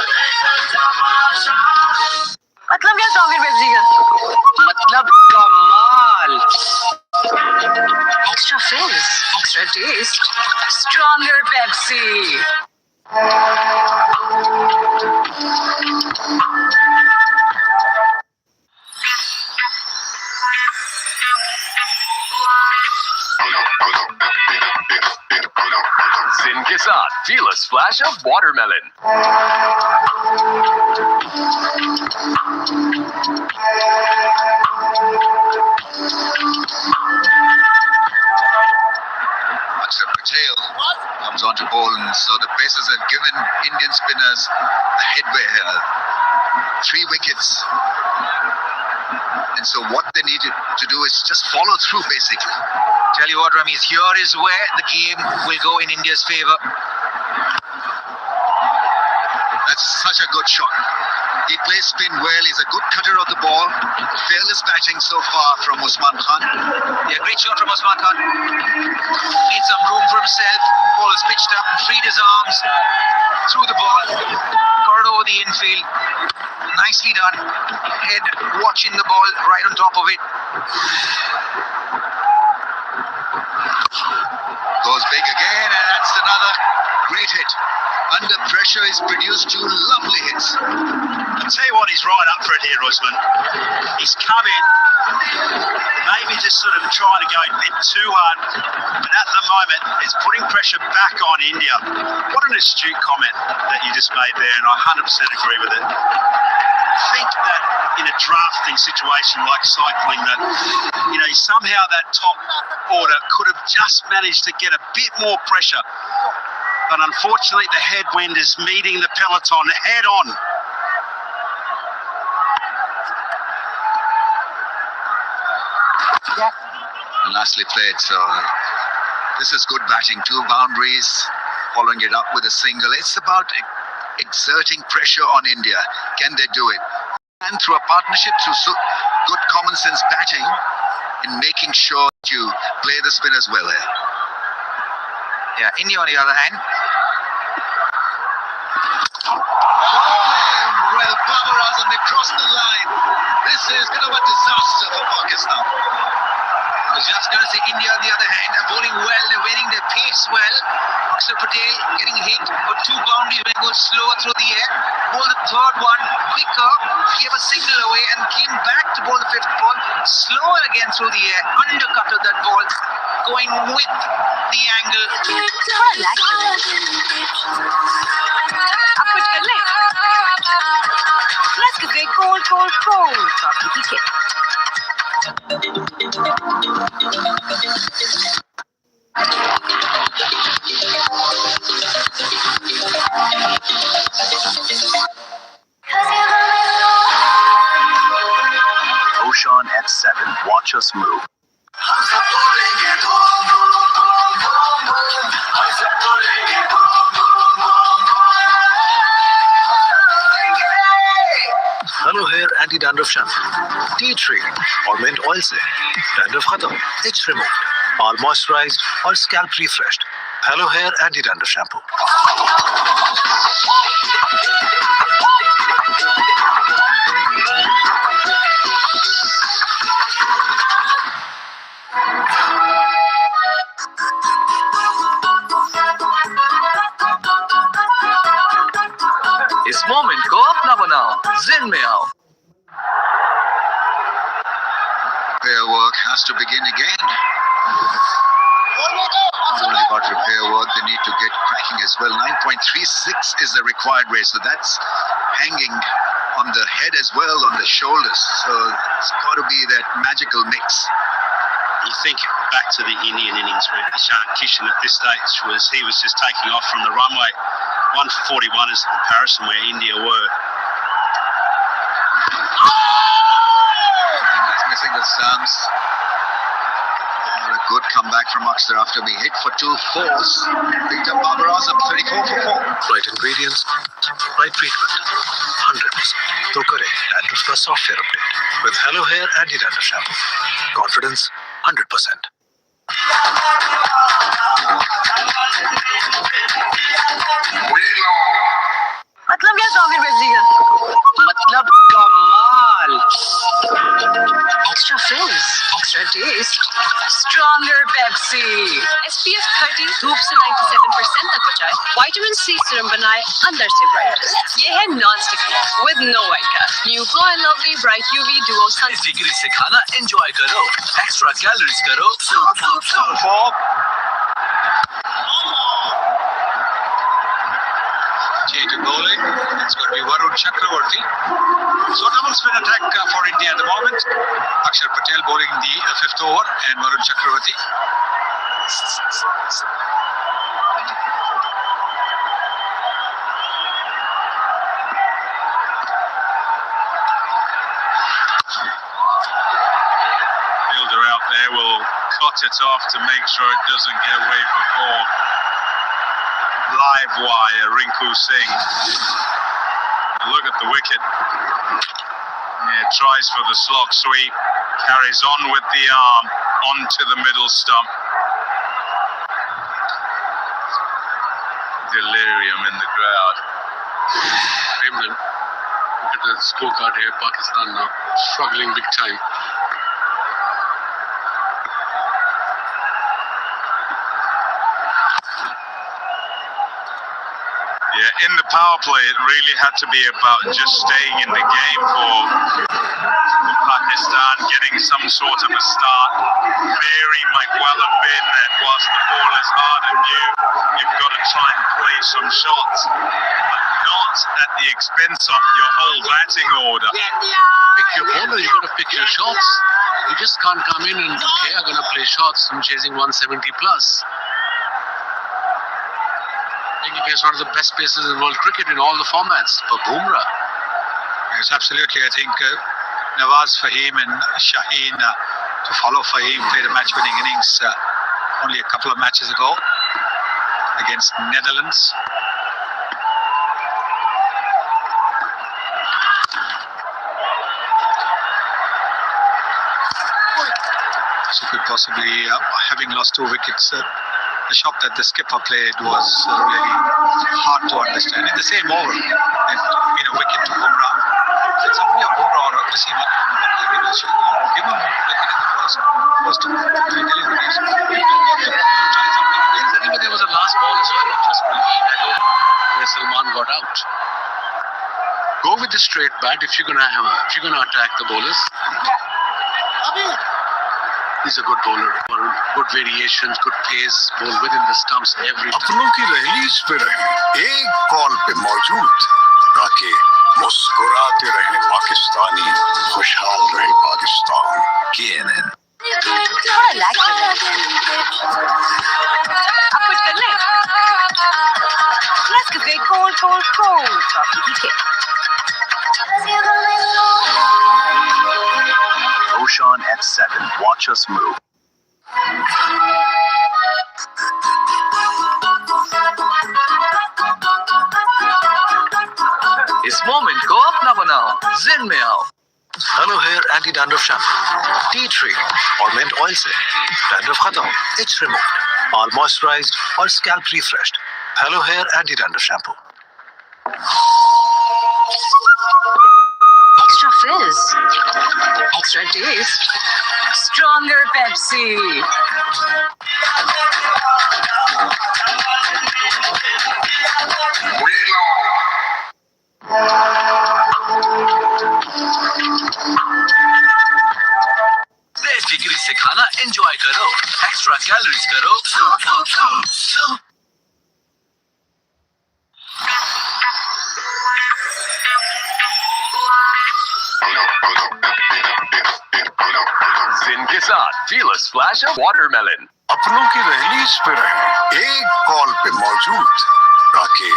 मतलब क्या सॉन्ग बेच दिया? मतलब कमाल। Extra fills, extra taste, stronger Pepsi. Zin के साथ feel a splash of watermelon. Patel comes on to bowl, and so the Pacers have given Indian spinners a headway here. 3 wickets. And so what they need to do is just follow through, basically. Tell you what, Ramesh, here is where the game will go in India's favour. That's such a good shot. He plays spin well. He's a good cutter of the ball. Fearless batting so far from Usman Khan. Yeah, great shot from Usman Khan. Made some room for himself. Ball is pitched up, freed his arms, threw the ball, got it over the infield. Nicely done. Head watching the ball right on top of it. Goes big again, and that's another great hit. under pressure, he's produced 2 lovely hits. I'll tell you what, he's right up for it here, Usman. He's come in, maybe just sort of trying to go a bit too hard, but at the moment, it's putting pressure back on India. What an astute comment that you just made there, and I 100% agree with it. I think that in a drafting situation like cycling, that somehow that top order could have just managed to get a bit more pressure, but unfortunately the headwind is meeting the peloton head on. Nicely played. So this is good batting. 2 boundaries, following it up with a single. It's about exerting pressure on India. Can they do it? And through a partnership, through good common sense batting, in making sure that you play the spinners well there. Yeah, India on the other hand. Well, Babar Azam, they crossed the line. This is kind of a disaster for Pakistan. I was just going to say India on the other hand are bowling well, they're wearing their pace well. Akshar Patel getting hit for 2 boundaries when he goes slower through the air. Bowled the 3rd one quicker, gave a single away and came back to bowl the 5th ball. Slower again through the air, undercutted that ball, going with the angle. अब कुछ कर ले. Let's get cold. Chocolate cake. Ocean at 7. Watch us move. Hello hair anti dandruff shampoo, tea tree और mint oil से dandruff खत्म, it's removed और moisturised और scalp refreshed. Hello hair anti dandruff shampoo. इस मोमेंट को अपना बनाओ, जिन में आओ. Repair work has to begin again. Not only about repair work, they need to get cracking as well. 9.36 is the required rate, so that's hanging on the head as well, on the shoulders. So it's got to be that magical mix. You think back to the Indian innings where Kishan at this stage was just taking off from the runway. 1 for 41 is the comparison where India were. That's missing the stumps. A good comeback from Akshar after being hit for 2 fours. Picked up Babar Azam, 34 for 4. Right ingredients, right treatment, 100%. तो करें dandruff का software update with Hello Hair Anti Dandruff Shampoo. Confidence 100%. मतलब क्या socket बेच दिया? मतलब कमाल. Extra fizz, extra taste, stronger Pepsi. SPF 30 धूप से 97% तक बचाए, विटामिन C सीरम बनाए अंदर से ब्राइट. ये है non sticky with no white cast. New Glow and Lovely Bright UV Duo Sun. बेफिक्री से खाना एंजॉय करो, एक्स्ट्रा कैलोरीज करो. To bowling, it's going to be Varun Chakravarti. So double spin attack for India at the moment. Akshar Patel bowling the 5th over and Varun Chakravarti. Fielder out there will cut it off to make sure it doesn't get away for 4. Live wire, Rinku Singh. Look at the wicket. Yeah, tries for the slog sweep. Carries on with the arm onto the middle stump. Delirium in the crowd. Imran, look at the scorecard here. Pakistan now struggling big time. Yeah, in the power play, it really had to be about just staying in the game for Pakistan, getting some sort of a start. Very might well have been that whilst the ball is hard and you've got to try and play some shots, but not at the expense of your whole batting order. Pick your bowler, you've got to pick your shots. You just can't come in and okay, I'm going to play shots and chasing 170 plus. I think he is one of the best pacers in world cricket in all the formats for Bumrah. Yes, absolutely. I think Nawaz Fahim and Shaheen, to follow Fahim, played a match-winning innings only a couple of matches ago against Netherlands. So could possibly, having lost 2 wickets, the shot that the skipper played was really hard to understand. In the same over, there's been a wicket to Bumrah. It's only a Bumrah or a Wasim Akram. Give him a wicket in the first deliveries. Even there was a last ball as well of Jaspreet where Salman got out. Go with the straight bat if you're gonna attack the bowlers. He's a good bowler. Good variations, good pace, ball within the stumps every time. अपनों की rallies पे रहे, एक call पे मौजूद, ताकि मुस्कुराते रहे पाकिस्तानी, खुशहाल रहे Pakistan. CNN. I like it. अब कुछ कर ले? Nescafe cold. Chocolate tea. Roshan at 7. Watch us move. इस मोमेंट को अपना बनाओ, जिन में आओ। Hello Hair Anti-Dandruff Shampoo. Tea tree और mint oil से dandruff खत्म, itch removed, all moisturized और scalp refreshed. Hello Hair Anti-Dandruff Shampoo. Extra fizz. Extra taste. Stronger Pepsi. बेफिक्री से खाना एंजॉय करो, एक्स्ट्रा कैलोरीज करो। जिन के साथ feel a splash of watermelon. अपनों की रैलीज पे रहे, एक कॉल पे मौजूद, ताकि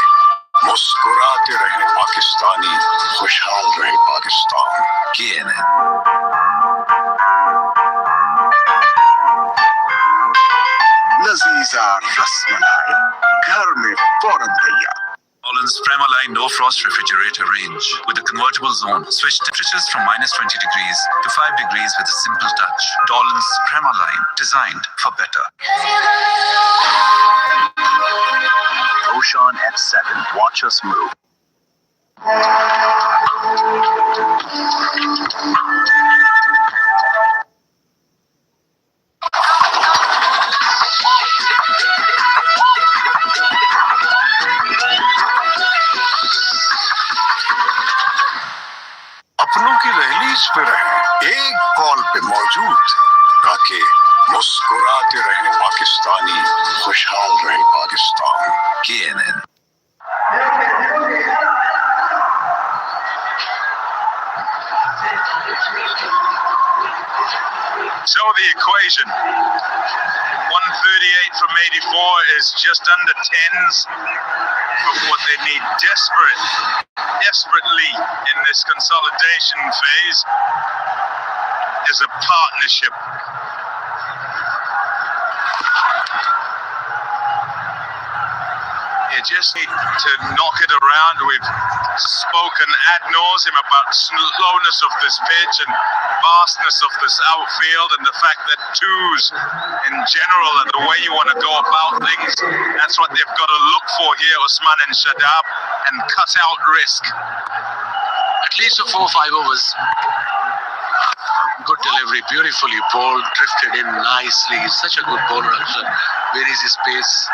मुस्कुराते रहे पाकिस्तानी, खुशहाल रहे पाकिस्तान। CNN. लजीजा रसमलाई, घर में फौरन तैयार। Dolan's Premaline No Frost Refrigerator range with a convertible zone. Switch temperatures from -20 degrees to 5 degrees with a simple touch. Dolan's Premaline, designed for better. Roshan at 7. Watch us move. अपनों की rallies पे रहे, एक call पे मौजूद, ताकि मुस्कुराते रहे पाकिस्तानी, खुशहाल रहे Pakistan. CNN. So the equation, 138 from 84 is just under 10s of what they need desperately in this consolidation phase is a partnership. You just need to knock it around. We've spoken ad nauseum about slowness of this pitch and vastness of this outfield, and the fact that twos in general are the way you want to go about things. That's what they've got to look for here, Usman and Shadab, and cut out risk. At least for 4 or 5 overs. Good delivery, beautifully bowled, drifted in nicely. Such a good bowler. Varies his pace.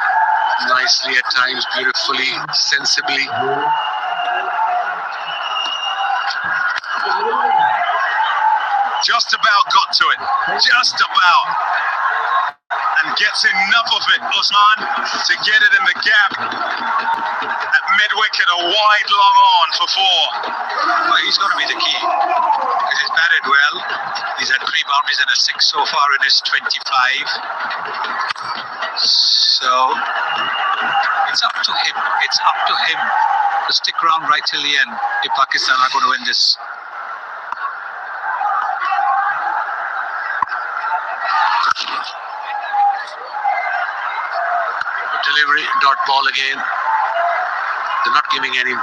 nicely at times, beautifully, sensibly. Just about got to it. Just about. And gets enough of it, Usman, to get it in the gap. At mid-wicket, a wide long on for 4. Well, he's going to be the key. Because he's batted well. He's had 3 boundaries and a 6 so far in his 25. So it's up to him. It's up to him to stick around right till the end if Pakistan are going to win this. Delivery, dot ball again. They're not giving any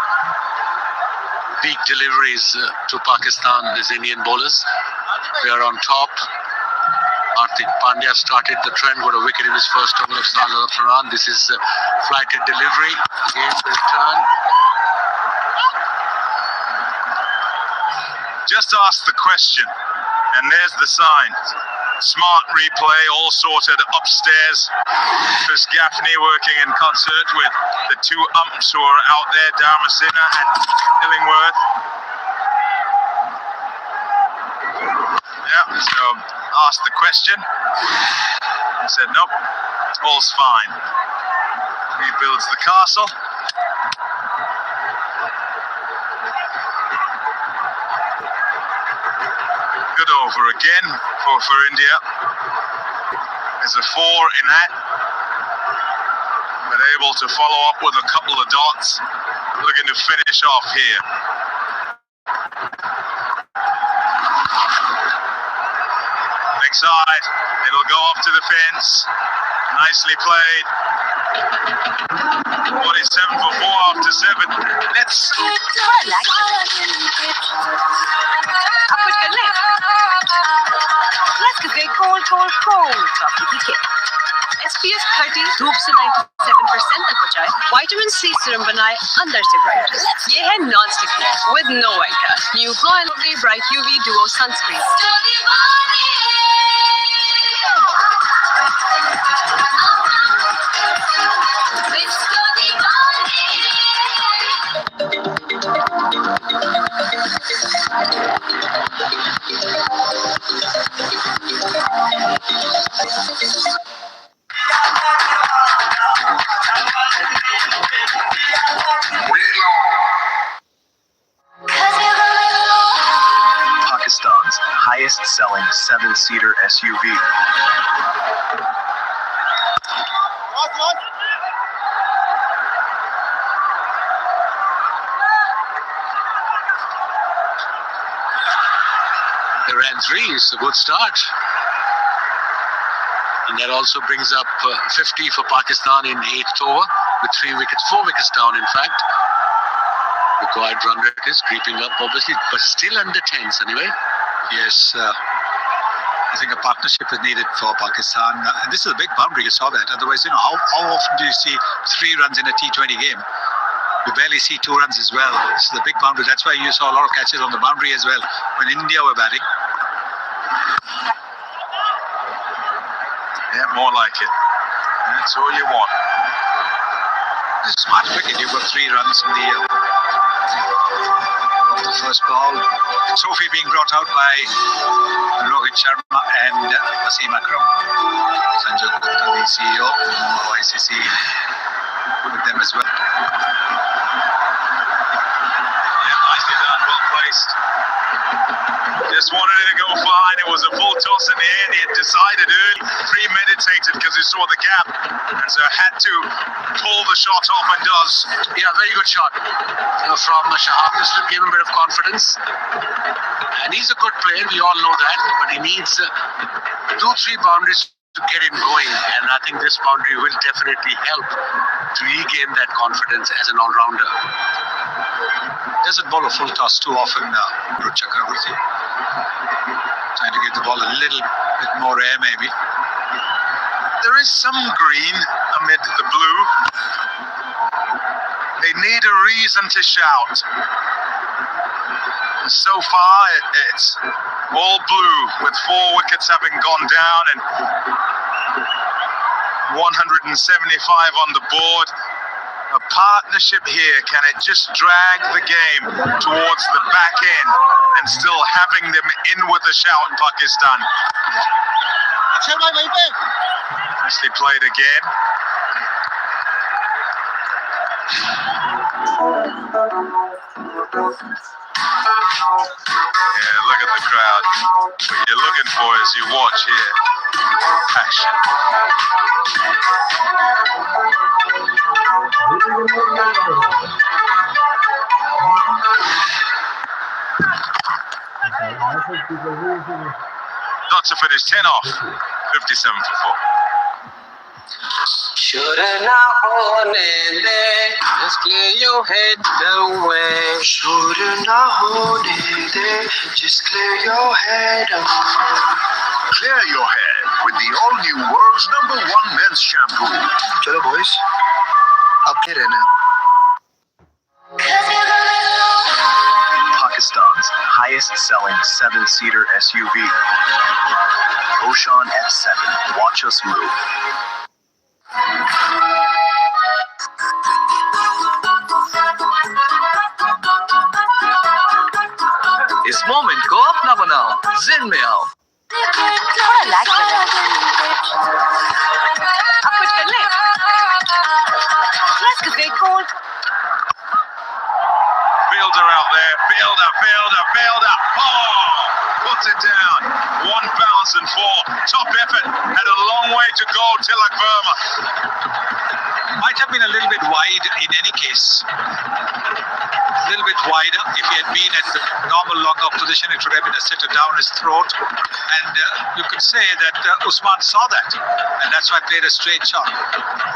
big deliveries to Pakistan, these Indian bowlers. They are on top. Hardik Pandya started the trend, got a wicket in his first over of Sajid Farhan. This is flighted delivery. Again, the return. Just ask the question, and there's the sign. Smart replay, all sorted upstairs. Chris Gaffney working in concert with the 2 umps who are out there, Dharmasena and Illingworth. Yeah, so asked the question. He said, nope, all's fine. Rebuilds the castle. Good over again for India. There's a 4 in that. But able to follow up with a couple of dots. Looking to finish off here. Next side. It'll go up to the fence. Nicely played. 47 for 4 after 7. Let's cricket cold coffee की खेल SPF 30 धूप से 97% तक बचाए, vitamin C serum बनाए अंदर से bright. ये है non stick with no white cast new glow and lovely bright UV duo sunscreen. Pakistan's highest-selling 7-seater SUV. They ran 3, it's a good start. And that also brings up 50 for Pakistan in 8th over with 4 wickets down in fact. Required run rate is creeping up obviously, but still under 10s anyway. Yes, I think a partnership is needed for Pakistan. And this is a big boundary, you saw that. Otherwise, how often do you see 3 runs in a T20 game? You barely see 2 runs as well. This is a big boundary. That's why you saw a lot of catches on the boundary as well when India were batting. Yeah, more like it. That's all you want. This is smart cricket. You've got 3 runs in the first ball. Sophie being brought out by Rohit Sharma and Wasim Akram. Sanjay Gupta, the CEO of ICC, with them as well. Yeah, nicely done, well placed. Just wanted it to go fine. It was a full toss in the end. He had decided early, premeditated because he saw the gap, and so had to pull the shot off and does. Yeah, very good shot from Shahab. This will give him a bit of confidence. And he's a good player, we all know that, but he needs 2-3 boundaries to get him going, and I think this boundary will definitely help to regain that confidence as an all-rounder. Doesn't bowl a full toss too often, Chakravarti. Trying to give the ball a little bit more air maybe. There is some green amid the blue. They need a reason to shout. And so far, it's all blue, with 4 wickets having gone down, and 175 on the board. A partnership here. Can it just drag the game towards the back end and still having them in with a shout, Pakistan? Nicely played again. Yeah, look at the crowd. What you're looking for as you watch here. Passion. Not to finish 10 off. 57 for 4. Should not hold it, just clear your head away. Should not hold it, just clear your head away. Clear your head with the all-new world's #1 men's shampoo. Chalo boys, up here rehna. Pakistan's highest-selling 7-seater SUV. Oshan F7. Watch us move. इस moment को अपना बनाओ, जिन में आओ। थोड़ा lag कर रहा है। अब कुछ कर ले। Let's get cold. Fielder out there. Fielder. Oh! Puts it down. 1 bounce and 4. Top effort. Had a long way to go, Tilak Verma. Might have been a little bit wide in any case. A little bit wider. If he had been at the normal longer position, it would have been a sitter down his throat. And you could say that Usman saw that. And that's why he played a straight shot.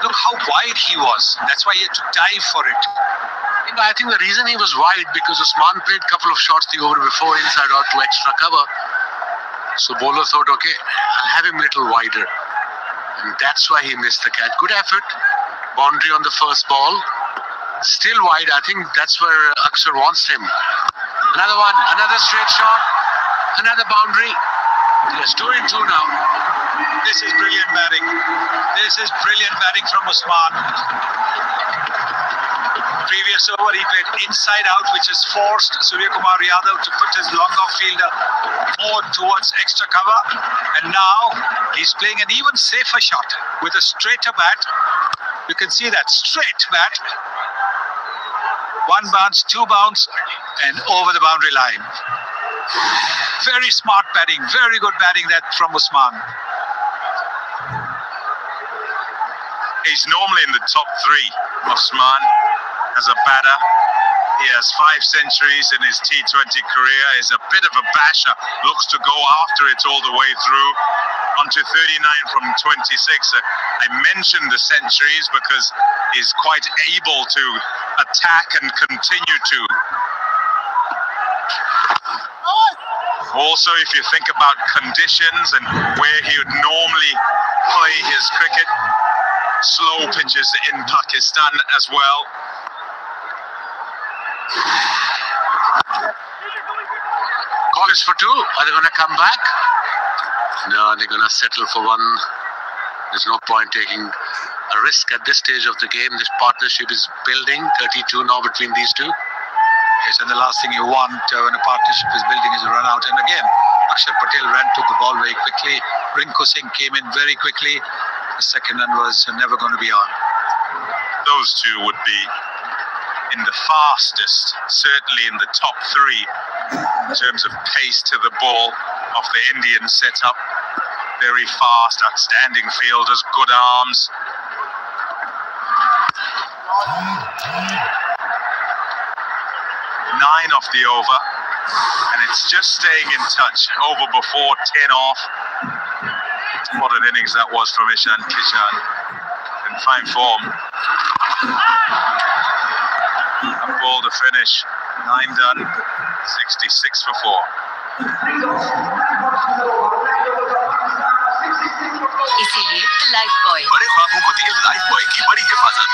Look how wide he was. That's why he had to dive for it. I think the reason he was wide because Usman played a couple of shots the over before inside out to extra cover. So bowler thought, okay, I'll have him a little wider. And that's why he missed the catch. Good effort. Boundary on the first ball. Still wide. I think that's where Akshar wants him. Another one. Another straight shot. Another boundary. Yes, 2 in 2 now. This is brilliant batting. This is brilliant batting from Usman. Previous over, he played inside out, which has forced Surya Kumar Yadav to put his long off fielder more towards extra cover. And now he's playing an even safer shot with a straighter bat. You can see that straight bat. 1 bounce, 2 bounce, and over the boundary line. Very smart batting, very good batting that from Usman. He's normally in the top 3. Usman as a batter. He has 5 centuries in his T20 career. He's a bit of a basher. Looks to go after it all the way through. Onto 39 from 26. I mentioned the centuries because he's quite able to attack and continue to. Also, if you think about conditions and where he would normally play his cricket, slow pitches in Pakistan as well. Call is for 2. Are they going to come back? No, they're going to settle for 1. There's no point taking a risk at this stage of the game. This partnership is building. 32 now between these two. Yes, and the last thing you want when a partnership is building is a run out. And again, Akshar Patel took the ball very quickly. Rinku Singh came in very quickly. The second run was never going to be on. Those two would be in the fastest, certainly in the top 3 in terms of pace to the ball of the Indian setup. Very fast, outstanding fielders, good arms. Nine off the over, and it's just staying in touch. Over before 10 off. What an innings that was from Kishan in fine form. A ball to finish. 9 done. 66 for 4. इसीलिए Lifebuoy बड़े बाबू को दिए life boy की बड़ी हिफाजत।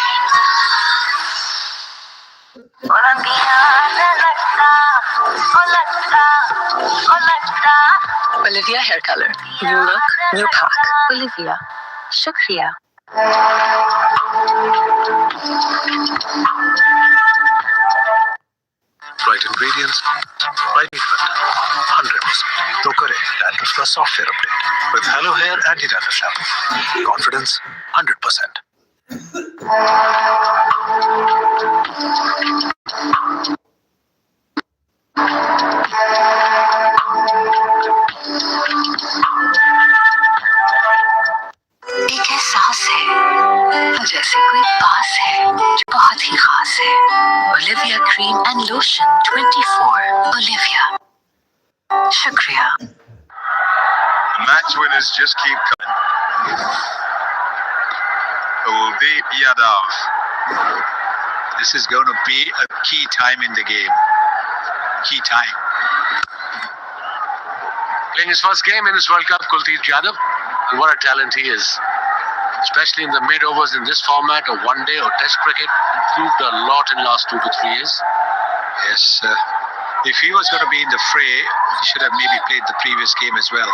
Olivia hair color. New look, new pack. Olivia. Shukriya. Right ingredients, right treatment, 100%. तो करें dandruff का software update with Hello Hair Anti-Dandruff Shampoo. Confidence 100%. एक एहसास है जैसे कोई पास है जो बहुत ही खास है। Olivia cream and lotion 24 Olivia. शुक्रिया। The match winners just keep coming. Kuldeep Yadav. This is going to be a key time in the game. Key time. Playing his first game in this World Cup, Kuldeep Yadav. And what a talent he is. Especially in the mid-overs in this format of one-day or test cricket. Improved a lot in the last 2 to 3 years. Yes, if he was going to be in the fray, he should have maybe played the previous game as well.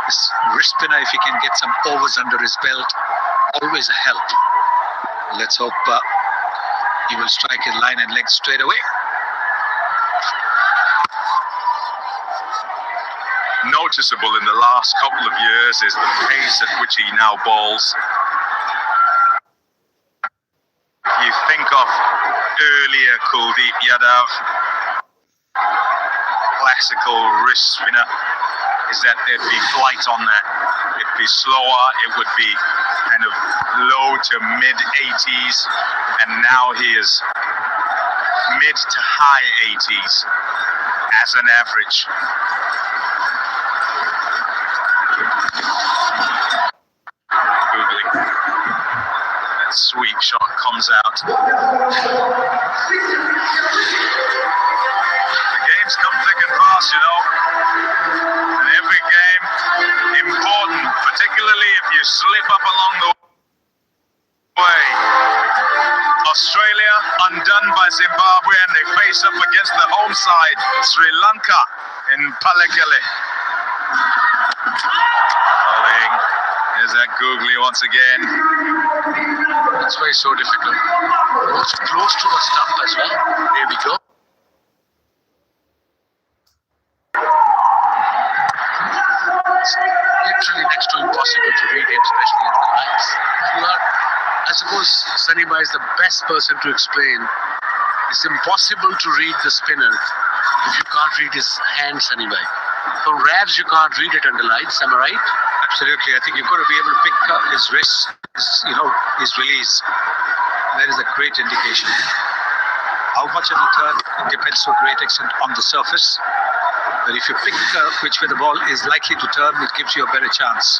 This wrist spinner, if he can get some overs under his belt, always a help. Let's hope he will strike his line and leg straight away. Noticeable in the last couple of years is the pace at which he now bowls. You think of earlier Kuldeep Yadav, classical wrist spinner, is that there'd be flight on that. It'd be slower, it would be kind of low to mid 80s, and now he is mid to high 80s as an average. Googling. That sweep shot comes out. The games come thick and fast, you know. And every game important, particularly if you slip up along the way. Australia undone by Zimbabwe, and they face up against the home side, Sri Lanka, in Palekele. Bowling. There's that googly once again. That's why it's so difficult. It's close to the stump as well. There we go. It's literally next to impossible to read him, especially in the lines. I suppose Sunnyba is the best person to explain. It's impossible to read the spinner if you can't read his hand, Sunnyba. From Ravs, you can't read it under lights, am I right? Absolutely. I think you've got to be able to pick up his wrist, his release. That is a great indication. How much it will turn, it depends to a great extent on the surface. But if you pick which way the ball is likely to turn, it gives you a better chance.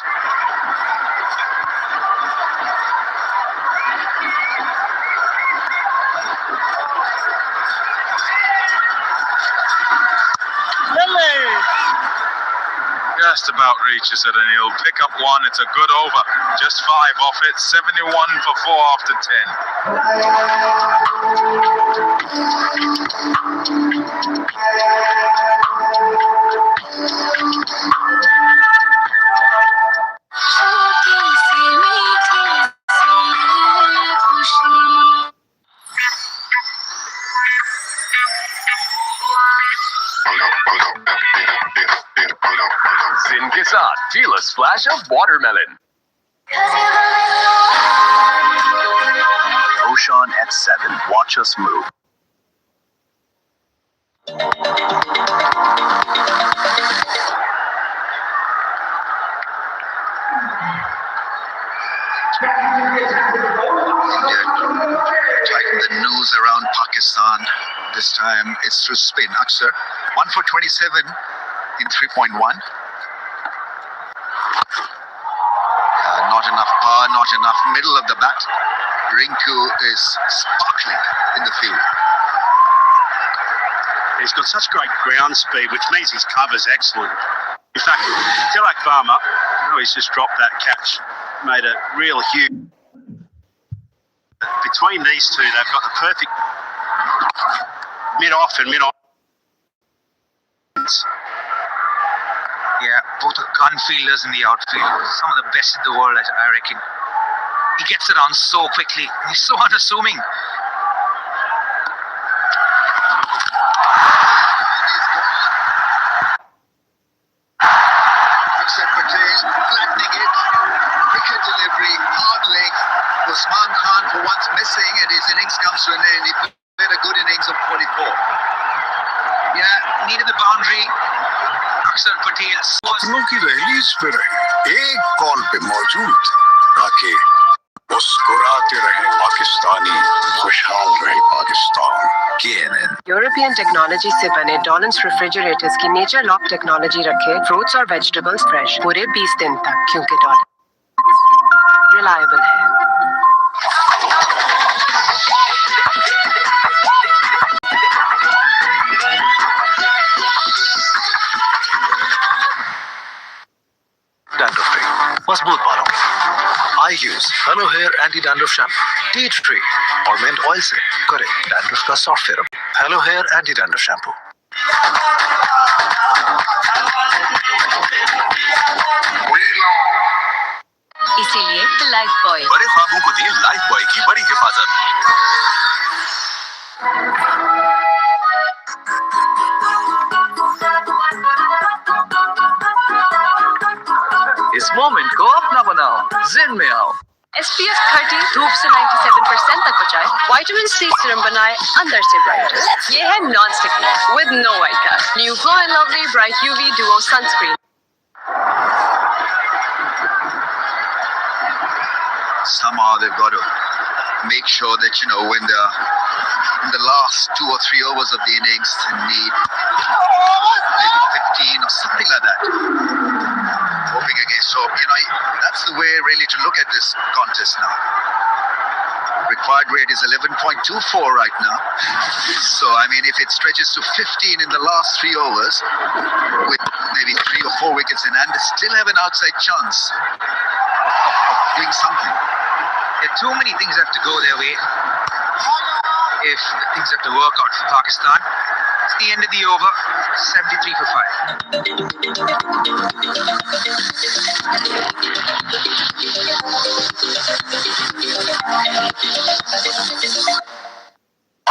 Just about reaches it, and he'll pick up one. It's a good over. Just 5 off it. 71 for 4 after 10. Zin के साथ feel a splash of watermelon. Kishan at 7. Watch us move. Tighten the noose around Pakistan. This time it's through spin. Aksar, 1 for 27 in 3.1. Not enough power, not enough middle of the bat. Rinku is sparkling in the field. He's got such great ground speed, which means his cover's excellent. In fact, Tilak Varma, he's just dropped that catch, made a real huge. Between these two, they've got the perfect mid-off and mid-on. Yeah, both are gun fielders in the outfield. Some of the best in the world, I reckon. He gets around so quickly. He's so unassuming. Aksar Patel flattening it. Wicket delivery, hard leg. Usman Khan for once missing, and his innings comes to an end. He played a good innings of 44. Yeah, needed the boundary. Aksar Patel. अपनों की rallies पे रहे, एक call पे मौजूद ताकि मुस्कुराते रहे पाकिस्तानी, खुशहाल रहे पाकिस्तान। KNN यूरोपियन टेक्नोलॉजी से बने डॉलन्स रेफ्रिजरेटर्स की नेचर लॉक टेक्नोलॉजी रखे फ्रूट्स और वेजिटेबल्स फ्रेश पूरे 20 दिन तक, क्योंकि डॉलन रिलायबल है। Dandruff free, मजबूत बालों के I use hello hair anti dandruff shampoo, tea tree और मिंट ऑयल से करें डैंड्रफ का soft therapy. Hello hair anti dandruff shampoo. इसीलिए लाइफ बॉय बड़े ख्वाबों को दी लाइफ बॉय की बड़ी हिफाजत। इस मोमेंट को अपना बनाओ, जिन में आओ। SPF 30 धूप से 97% तक बचाए, विटामिन सी सीरम बनाए अंदर से ब्राइट। ये है non sticky with no white cast, new Glow and Lovely bright UV duo sunscreen. Somehow they've got to make sure that, you know, when in the last 2 or 3 overs of the innings, they need maybe 15 or something like that. Hoping against hope. You know, that's the way really to look at this contest now. Required rate is 11.24 right now. So, I mean, if it stretches to 15 in the last 3 overs, with maybe 3 or 4 wickets in hand, they still have an outside chance of doing something. Yeah, too many things have to go their way if things have to work out for Pakistan. It's the end of the over, 73 for 5.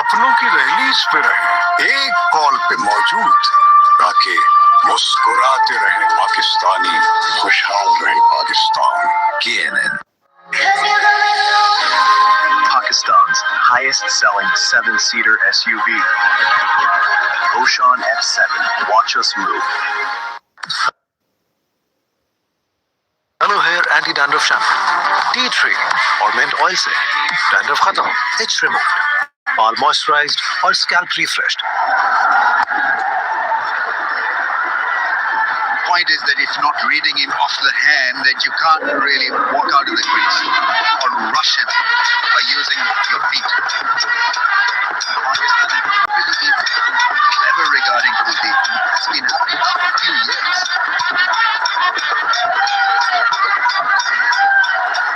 अपनों की rallies पे रहे, एक call पे मौजूद ताकि मुस्कुराते रहे पाकिस्तानी, खुशहाल रहे Pakistan. KNN Pakistan's highest-selling 7-seater SUV, Kishan F7. Watch us move. Hello hair anti dandruff shampoo, tea tree और मिंट ऑयल से डैंड्रफ खत्म, इच रिमूव्ड, बाल मॉइस्चराइज्ड और scalp refreshed. Point is that if you're not reading him off the hand, that you can't really walk out of the crease or rush him by using your feet. Pakistan have really been clever regarding Kuldeep. It's been happening now for a few years.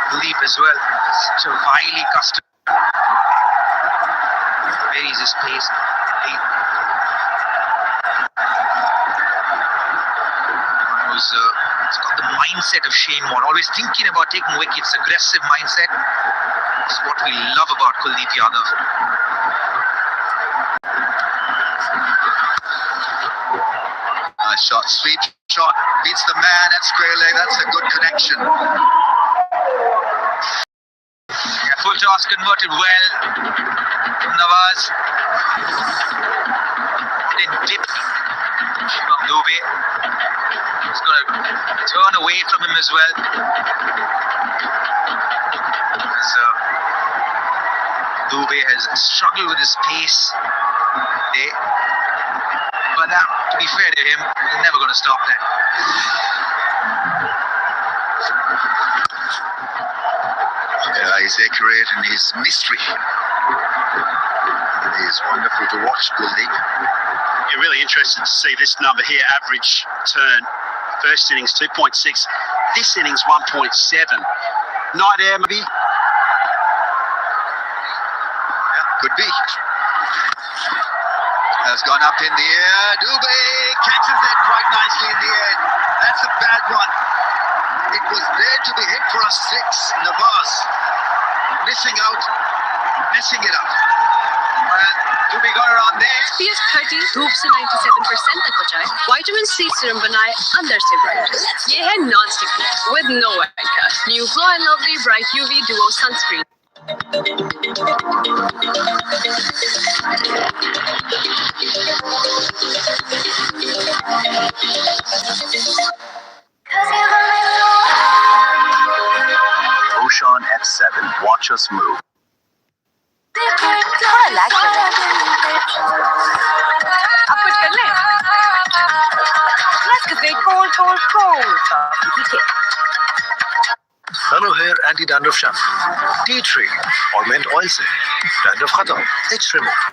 Kuldeep as well, such a highly custom. Varies his pace. He's got the mindset of Shane Warne, always thinking about taking wickets, aggressive mindset. It's what we love about Kuldeep Yadav. Nice shot, sweet shot, beats the man at square leg. That's a good connection. Yeah, full toss converted well. Nawaz. Then dip. Shivam Dubey. He's going to turn away from him as well. As Dubey has struggled with his pace today. But now, to be fair to him, he's never going to stop that. Yeah, he's accurate and he's mystery. It is wonderful to watch Kuldeep. You're really interested to see this number here, average turn. First innings 2.6, this innings 1.7. Night air maybe? Yeah, could be. Has gone up in the air. Dubey catches it quite nicely in the end. That's a bad one. It was there to be hit for a 6. Nawaz missing out, messing it up. Dubey got it on there. SPF 30 धूप से 97% तक बचाए, vitamin C serum बनाए अंदर से bright. ये है non sticky with no white cast. New Glow and Lovely Bright UV Duo Sunscreen. Ocean F7. Watch us move. थोड़ा लैग कर रहा है। अब कुछ कर ले। Let's get cold. Hello Hair Anti-Dandruff Shampoo. Tea tree और mint oil से dandruff खत्म, itch removed,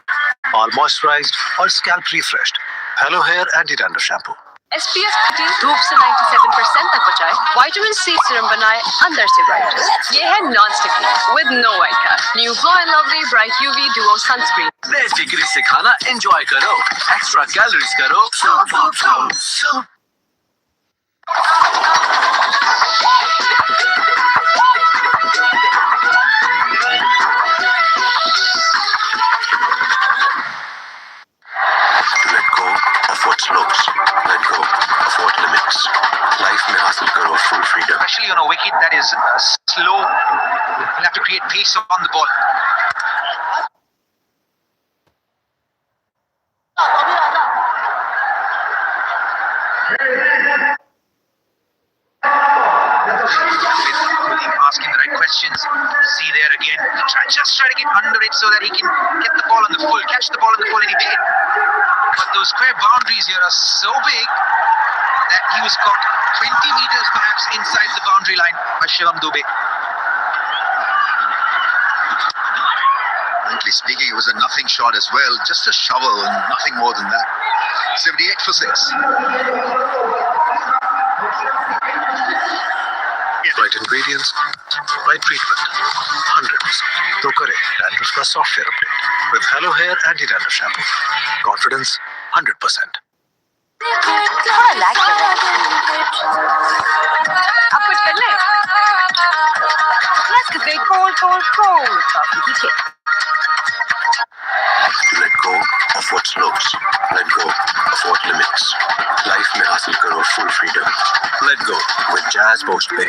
all moisturized और scalp refreshed. Hello Hair Anti-Dandruff Shampoo. SPF 30 धूप से 97% तक बचाए, विटामिन सी सीरम बनाए अंदर से ब्राइट। ये है non sticky with no white cast. New Glow and Lovely Bright UV Duo Sunscreen. बेफिक्री से खाना एंजॉय करो, एक्स्ट्रा कैलोरीज करो। Let go of what slows. Let go of what limits. Life में हासिल करो full freedom. Especially on a wicket that is slow, you'll have to create pace on the ball. Asking the right questions. See there again. Just try to get under it so that he can get the ball on the full, catch the ball on the full, and he did. But those square boundaries here are so big that he was caught 20 meters perhaps inside the boundary line by Shivam Dubey. Frankly speaking, it was a nothing shot as well. Just a shovel and nothing more than that. 78 for 6. Right ingredients, right treatment, 100%. तो करे dandruff का software update with Hello Hair Anti-Dandruff Shampoo. Confidence 100%. थोड़ा lag कर रहा है। अब कुछ कर ले। Let's get cold. Let go of what slows. Let go of what limits. Life में हासिल करो full freedom. Let go with Jazz Post Pay.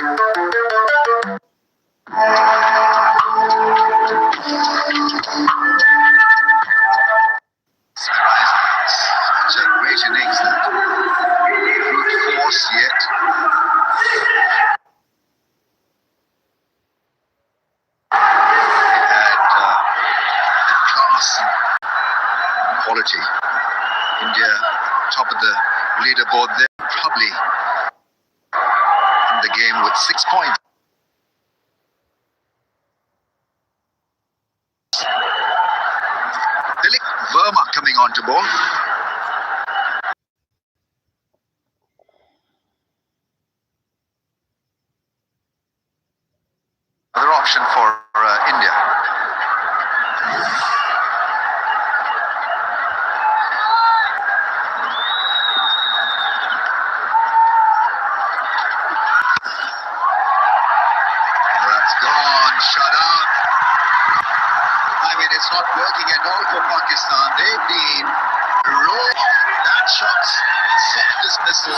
Such a great innings that. Brute force yet. It had class and quality. India top of the leaderboard there. Probably in the game with 6 points. Dilip Verma coming on to ball. Another option for India. That's gone, shut up. I mean, it's not working at all for Pakistan. They've been rolled. That shot's soft dismissal.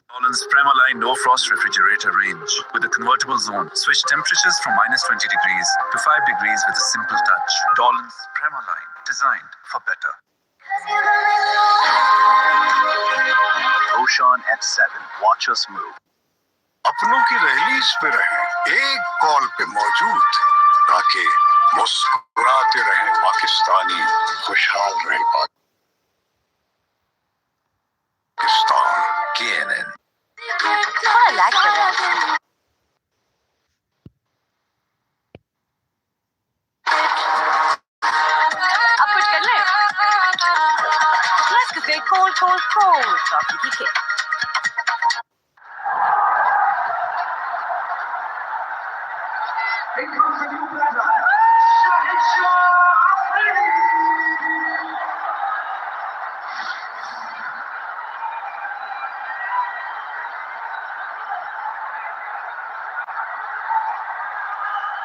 Nolan's Premaline No Frost Refrigerator range with a convertible zone. Switch temperatures from -20 degrees to 5 degrees with a simple touch. Nolan's Premaline, designed for better. Ocean F7. Watch us move. अपनों की रहलीज पे रहे, एक call पे मौजूद, ताकि मुस्कुराते रहे पाकिस्तानी, खुशहाल रहे पाकिस्तान। KNN. थोड़ा लैग कर रहा है। अब कुछ कर ले। Let's get cold.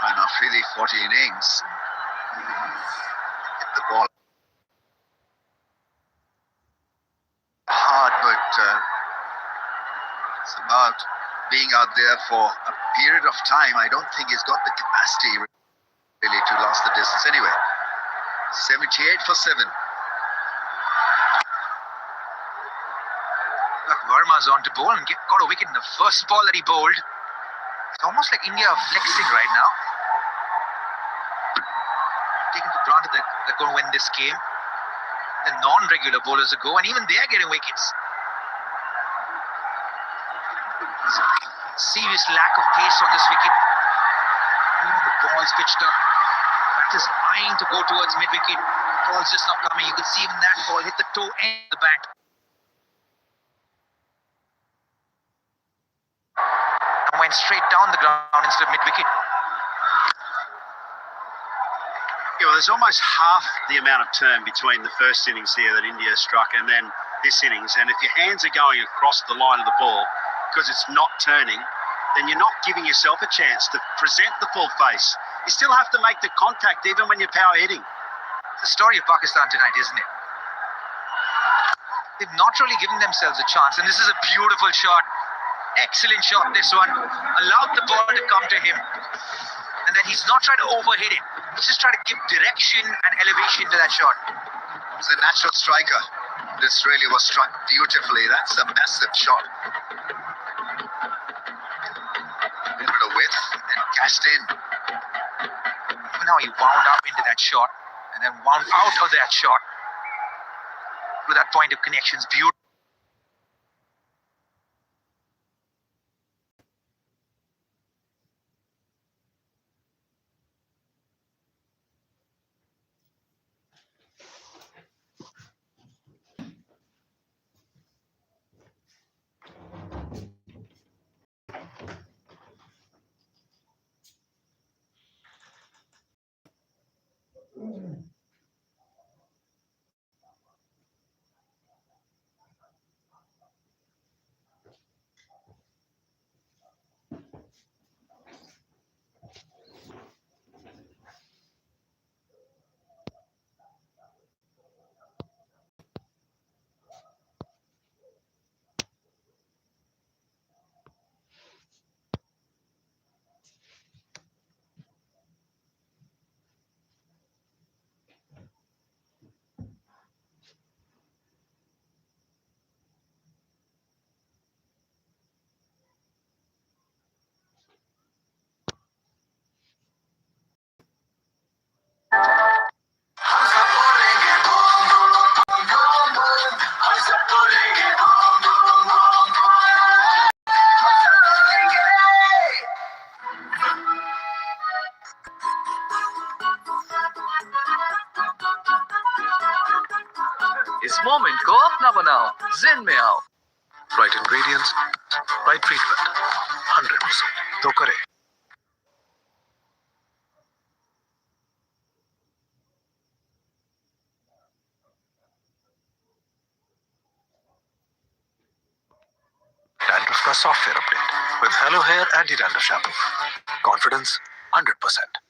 And Afridi 40 innings. Hit the ball hard, but it's about being out there for a period of time. I don't think he's got the capacity really to last the distance. Anyway, 78 for 7. Look, Verma's on to bowl and got a wicket in the first ball that he bowled. It's almost like India are flexing right now. Taking for granted that they're going to win this game. The non-regular bowlers are go, and even they're getting wickets. Serious lack of pace on this wicket. The ball's pitched up. Bat is eyeing to go towards mid-wicket. Ball's just not coming. You could see even that ball hit the toe and the bat. And went straight down the ground instead of mid-wicket. Yeah, well, there's almost half the amount of turn between the first innings here that India struck and then this innings. And if your hands are going across the line of the ball because it's not turning, then you're not giving yourself a chance to present the full face. You still have to make the contact even when you're power hitting. It's the story of Pakistan tonight, isn't it? They've not really given themselves a chance. And this is a beautiful shot. Excellent shot, this one. Allowed the ball to come to him. And then he's not trying to overhit it. He's just trying to give direction and elevation to that shot. He's a natural striker. This really was struck beautifully. That's a massive shot. A little bit of width and cashed in. Even how he wound up into that shot and then wound out of that shot. To that point of connections, beautiful. इस moment को अपना बनाओ, जिन में आओ. Right ingredients, right treatment, 100%. तो करे. Dandruff का software update with Hello Hair Anti-Dandruff Shampoo. Confidence 100%.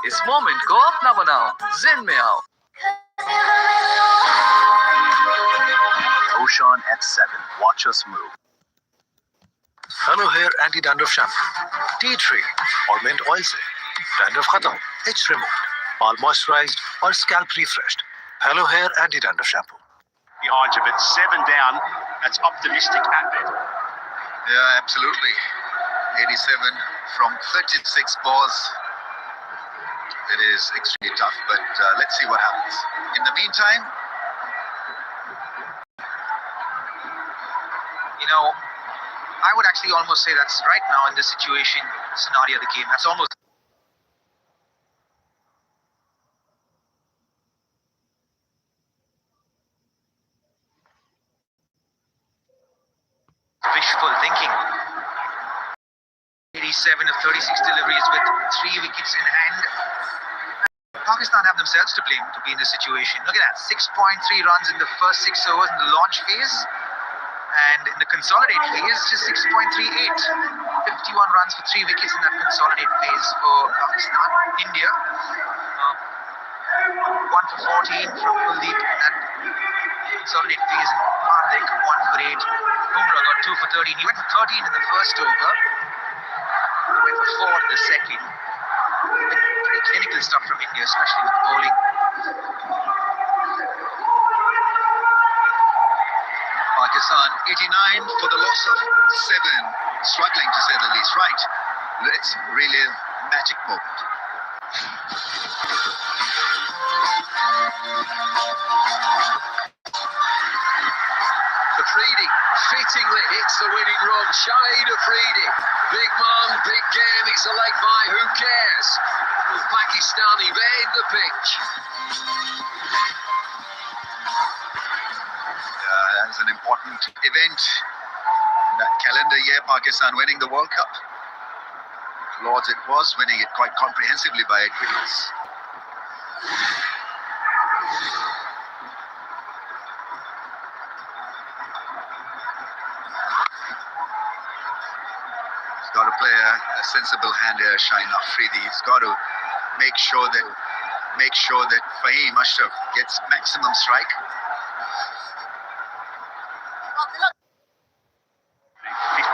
इस मोमेंट को अपना बनाओ, जिन में आओ. Ocean at 7. Watch us move. Hello Hair Anti-Dandruff Shampoo. Tea tree और mint oil से dandruff खत्म, itch removed, all moisturized और scalp refreshed. Hello Hair Anti-Dandruff Shampoo. Behind you, but 7 down, that's optimistic at best. Yeah, absolutely. 87 from 36 balls. It is extremely tough, but let's see what happens. In the meantime, You know, I would actually almost say that's right now in this situation, scenario of the game. That's almost wishful thinking. 27 of 36 deliveries with 3 wickets in hand. Pakistan have themselves to blame to be in this situation. Look at that, 6.3 runs in the first 6 overs in the launch phase. And in the consolidate phase, just 6.38. 51 runs for 3 wickets in that consolidate phase for Pakistan. India, 1 for 14 from Kuldeep in that consolidate phase. Hardik, 1 for 8. Bumrah got 2 for 13. He went for 13 in the first over. Went for 4 in the second. Pretty clinical stuff from India, especially with bowling. Pakistan 89 for the loss of 7. Struggling to say the least, right? It's really a magic moment. Afridi fittingly hits the winning run. Shahid Afridi. Big man, big game. It's a leg by. Who cares? Pakistan evade the pitch. That's an important event. That calendar year, Pakistan winning the World Cup. Lords it was, winning it quite comprehensively by 8 wickets. He's got to play a sensible hand here, Shahid Afridi. He's got to make sure that Fahim Ashraf gets maximum strike.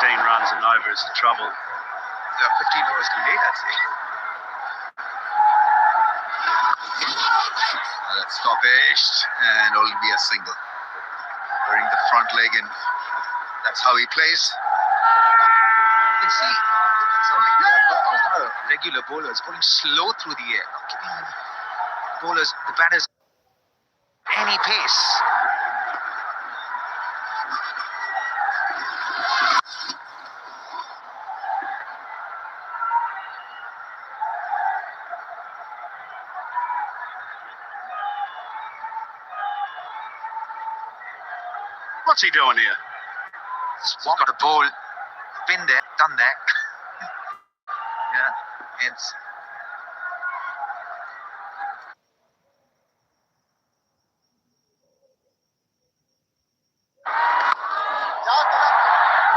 15 runs and over is the trouble. 15 overs too late, I'd say. That's stoppaged and it'll be a single. Wearing the front leg, and that's how he plays. You can see, it's not a regular bowler. It's bowling slow through the air, not giving bowlers, the batters, any pace. What's he doing here? He's got a bowl. Been there, done that. Yeah, it's.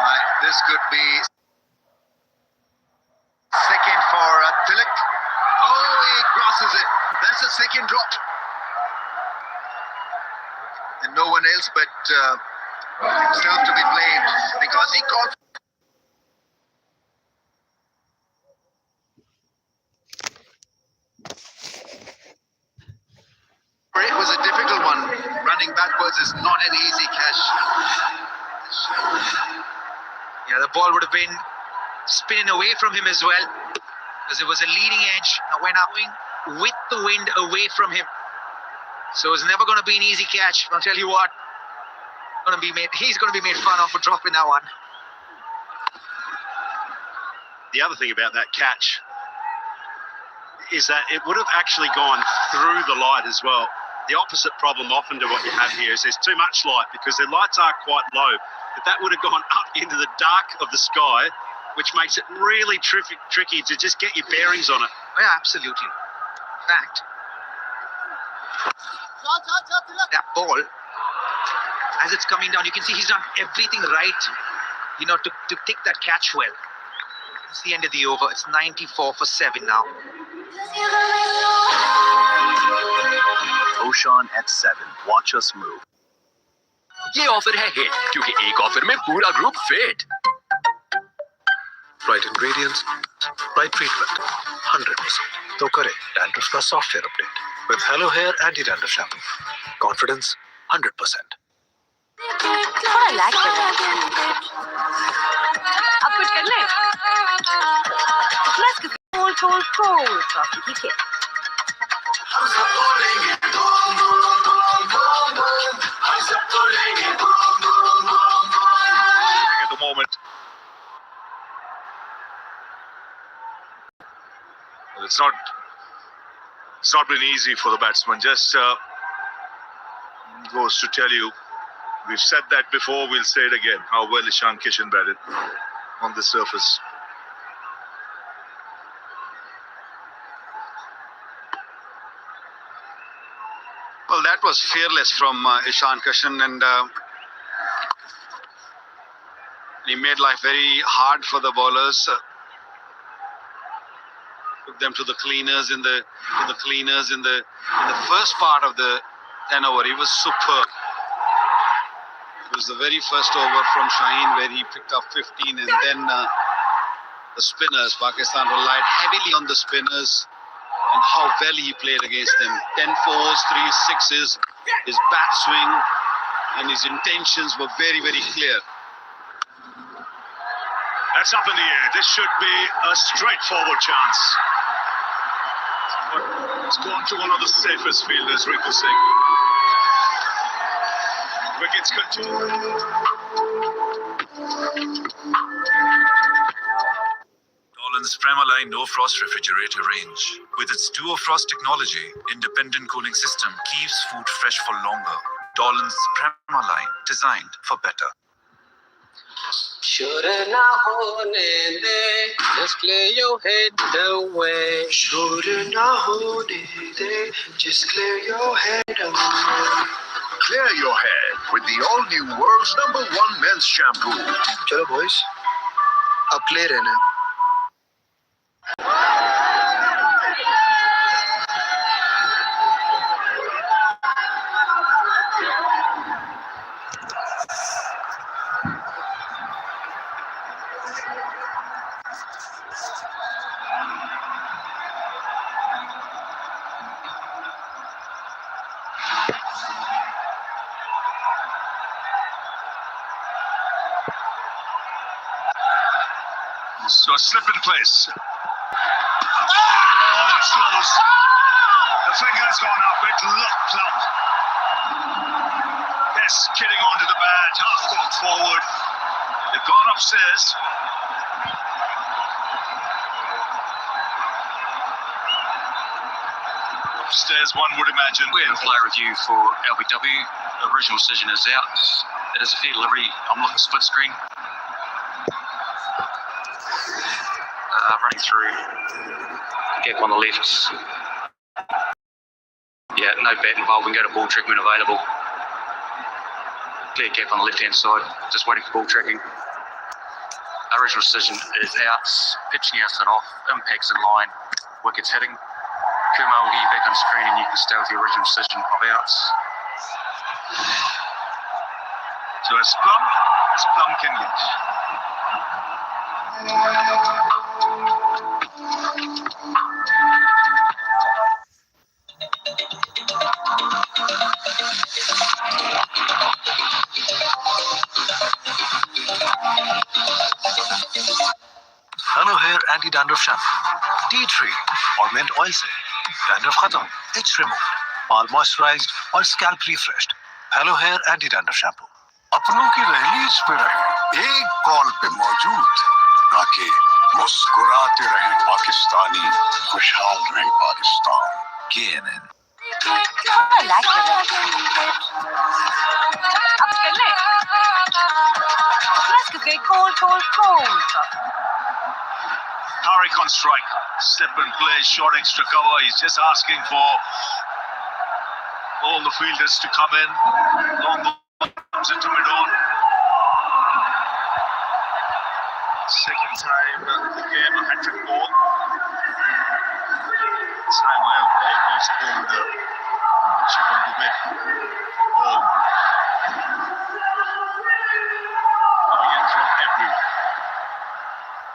Right, this could be second for Tilak. Oh, he crosses it. That's a second drop. And no one else but himself to be blamed because he called. It was a difficult one. Running backwards is not an easy catch. Yeah, the ball would have been spinning away from him as well, because it was a leading edge that went out with the wind away from him. So it's never going to be an easy catch. I'll tell you what, he's going to be made fun of for dropping that one. The other thing about that catch is that it would have actually gone through the light as well. The opposite problem often to what you have here is there's too much light because the lights are quite low. But that would have gone up into the dark of the sky, which makes it really tricky to just get your bearings on it. Yeah, absolutely. In fact, that ball, as it's coming down, you can see he's done everything right, to take that catch well. It's the end of the over. It's 94 for 7 now. Kishan at 7. Watch us move. ये offer है hit क्योंकि एक offer में पूरा group fit. Right ingredients, right treatment, 100%. तो करें dandruff का software update with Hello Hair Anti-Dandruff Shampoo. Confidence 100%. थोड़ा लैग कर रहा है. अब कुछ कर ले. Let's go cold coffee की खेल. At the moment, it's not been easy for the batsman. Just goes to tell you, we've said that before, we'll say it again, how well Kishan batted on the surface. was fearless from Kishan, and he made life very hard for the bowlers. Took them to the cleaners in the first part of the 10 over. He was superb. It was the very first over from Shaheen where he picked up 15, and then the spinners. Pakistan relied heavily on the spinners, and how well he played against them. 10 fours, 3 sixes, his bat swing and his intentions were very, very clear. That's up in the air. This should be a straightforward chance. But it's gone to one of the safest fielders, Riku Singh. Wickets continue. Dolan's Premaline No Frost refrigerator range. With its Duo Frost technology, independent cooling system keeps food fresh for longer. Dolan's Premaline, designed for better. Should not hold it, just clear your head away. Should not hold it, just clear your head away. Clear your head with the all-new world's #1 men's shampoo. चलो boys, अब play रहना. So a slip in place. Oh, that slows. The finger's gone up. It looked plump. Yes, kidding onto the bat, half cocked forward. They've gone upstairs. Upstairs, one would imagine. We have a player review for LBW. The original decision is out. It is a fair delivery. I'm looking at split screen. Running through. Gap on the left. Yeah, no bat involved. We can go to ball track when available. Clear gap on the left-hand side. Just waiting for ball tracking. Original decision is out. Pitching out and off. Impacts in line. Wickets hitting. Kumar will get you back on screen and you can stay with the original decision of outs. So as plumb can get. Hello Hair Anti-Dandruff Shampoo. Tea tree और mint oil से dandruff खत्म, itch removed, all moisturized और scalp refreshed. Hello Hair Anti-Dandruff Shampoo. अपनों की release पे रहे, एक call पे मौजूद, ताकि मुस्कुराते रहे पाकिस्तानी, खुशहाल रहे Pakistan. KNN. Tariq on strike. Step and play, short extra cover. He's just asking for all the fielders to come in. Long comes into mid-on. Second time the game, a hat-trick ball. This time I have almost pulled the chip on the bit. Ball coming in from everywhere.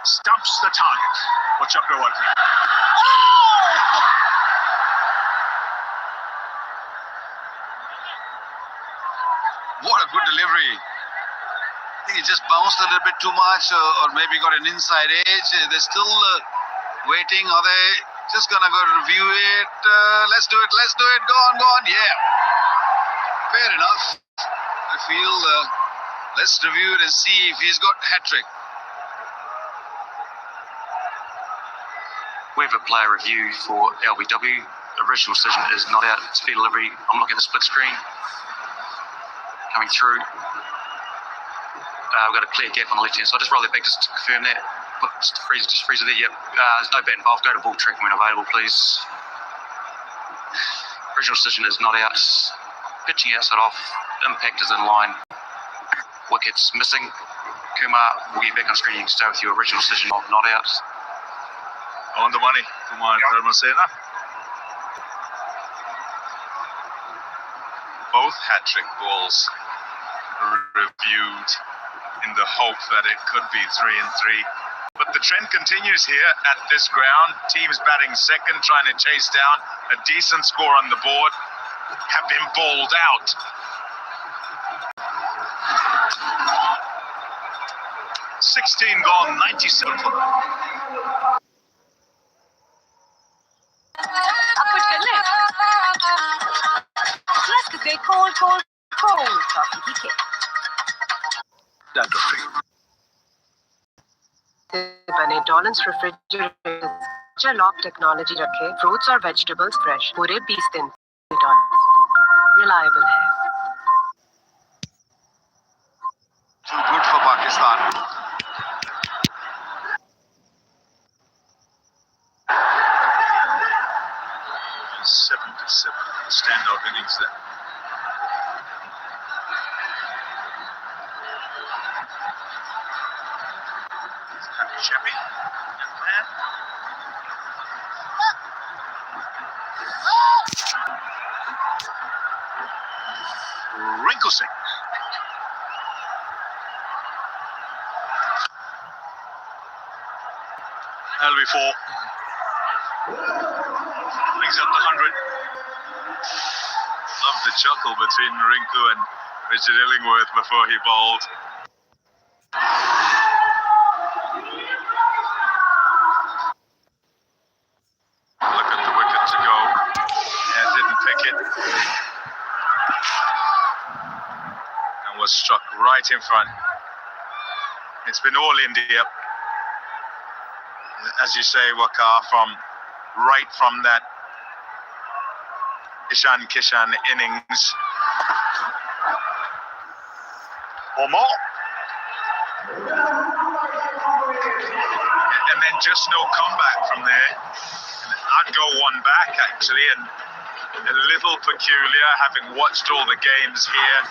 Stumps the target for Chakravarti. What a good delivery. I think he just bounced a little bit too much, or maybe got an inside edge. They're still waiting. Are they just gonna go review it? Let's do it. Go on. Yeah. Fair enough. I feel let's review it and see if he's got hat-trick. We have a player review for LBW. The original decision is not out. It's fair delivery. I'm looking at the split screen. Coming through. We've got a clear gap on the left hand side. Just roll it back just to confirm that. Just freeze it there. Yep. There's no bat involved. Go to ball tracking when available, please. Original decision is not out. pitching asset off. Impact is in line. Wickets missing. Kumar will get back on screen. You can stay with your original decision of not out. On the money, Kumar Dharmasena. Both hat-trick balls reviewed in the hope that it could be 3-3. But the trend continues here at this ground. Teams batting second, trying to chase down a decent score on the board, have been bowled out. $16 gone, 97 for them. Upward good leg. Let's go great cold coffee kick. Dandruff free. बने tolerance refrigerator lock technology रखे fruits और vegetables fresh पूरे 20 दिन reliable है Too good for Pakistan. Standout innings there. Shaky. Rinku Singh. That'll be 4. Brings up the 100. Love the chuckle between Rinku and Richard Illingworth before he bowled. Look at the wicket to go. Yeah, didn't pick it. And was struck right in front. It's been all India. As you say, Waqar, right from that Kishan innings. Or more. And then just no comeback from there. I'd go one back, actually, and a little peculiar, having watched all the games here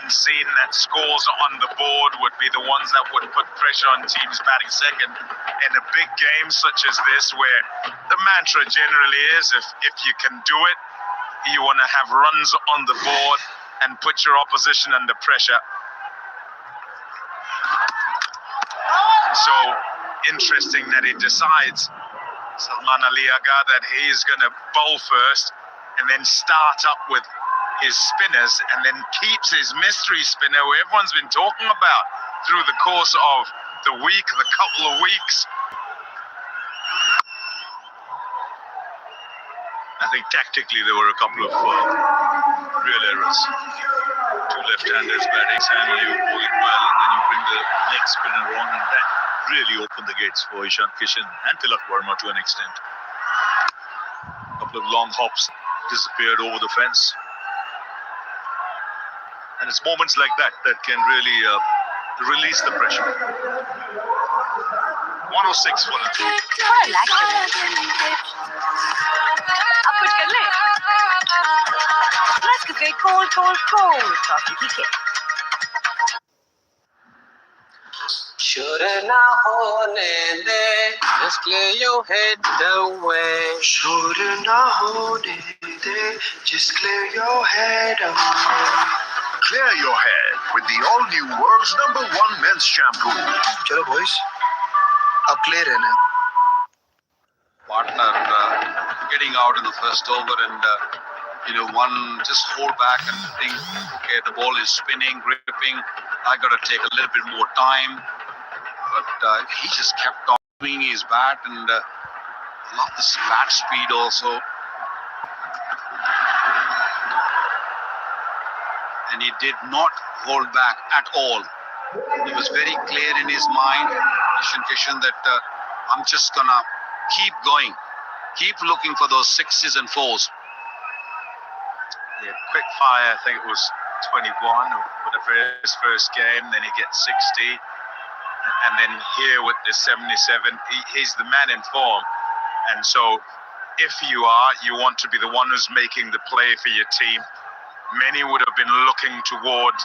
and seen that scores on the board would be the ones that would put pressure on teams batting second. In a big game such as this, where the mantra generally is, if you can do it, you want to have runs on the board and put your opposition under pressure. So interesting that he decides, Salman Ali Agha, that he is going to bowl first and then start up with his spinners and then keeps his mystery spinner who everyone's been talking about through the course of the week, the couple of weeks. I think tactically there were a couple of real errors. Two left-handers batting, Samuel bowling well, and then you bring the leg spinner on, and that really opened the gates for Kishan and Tilak Verma to an extent. A couple of long hops disappeared over the fence. And it's moments like that that can really release the pressure. 106 for them. Upward good leg. Let's go great cold coffee kick. Should na hone de, just clear your head away. Should na hone de, just clear your head away. Clear your head with the all-new world's #1 men's shampoo. चलो boys, अब clear है ना? Partner getting out in the first over and one just hold back and think, okay, the ball is spinning, gripping. I got to take a little bit more time. But he just kept on swinging his bat and love the bat speed also. And he did not hold back at all. He was very clear in his mind, Kishan, that I'm just gonna keep going, keep looking for those 6s and 4s. Yeah, quick fire, I think it was 21 whatever his first game, then he gets 60. And then here with the 77, he's the man in form. And so if you want to be the one who's making the play for your team, Many would have been looking toward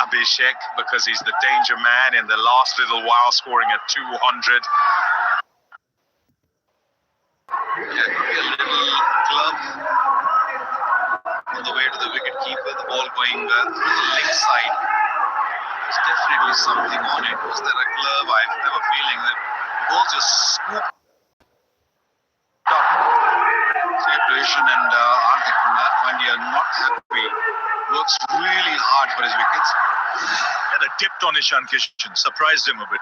Abhishek because he's the danger man in the last little while, scoring at 200. Yeah, could be a little glove on the way to the wicket keeper. The ball going through the leg side. There's definitely something on it. Was there a glove? I have a feeling that the ball just scooped up. Situation and Hardik Pandya not happy. Works really hard for his wickets. Yeah, that dipped on Kishan, surprised him a bit.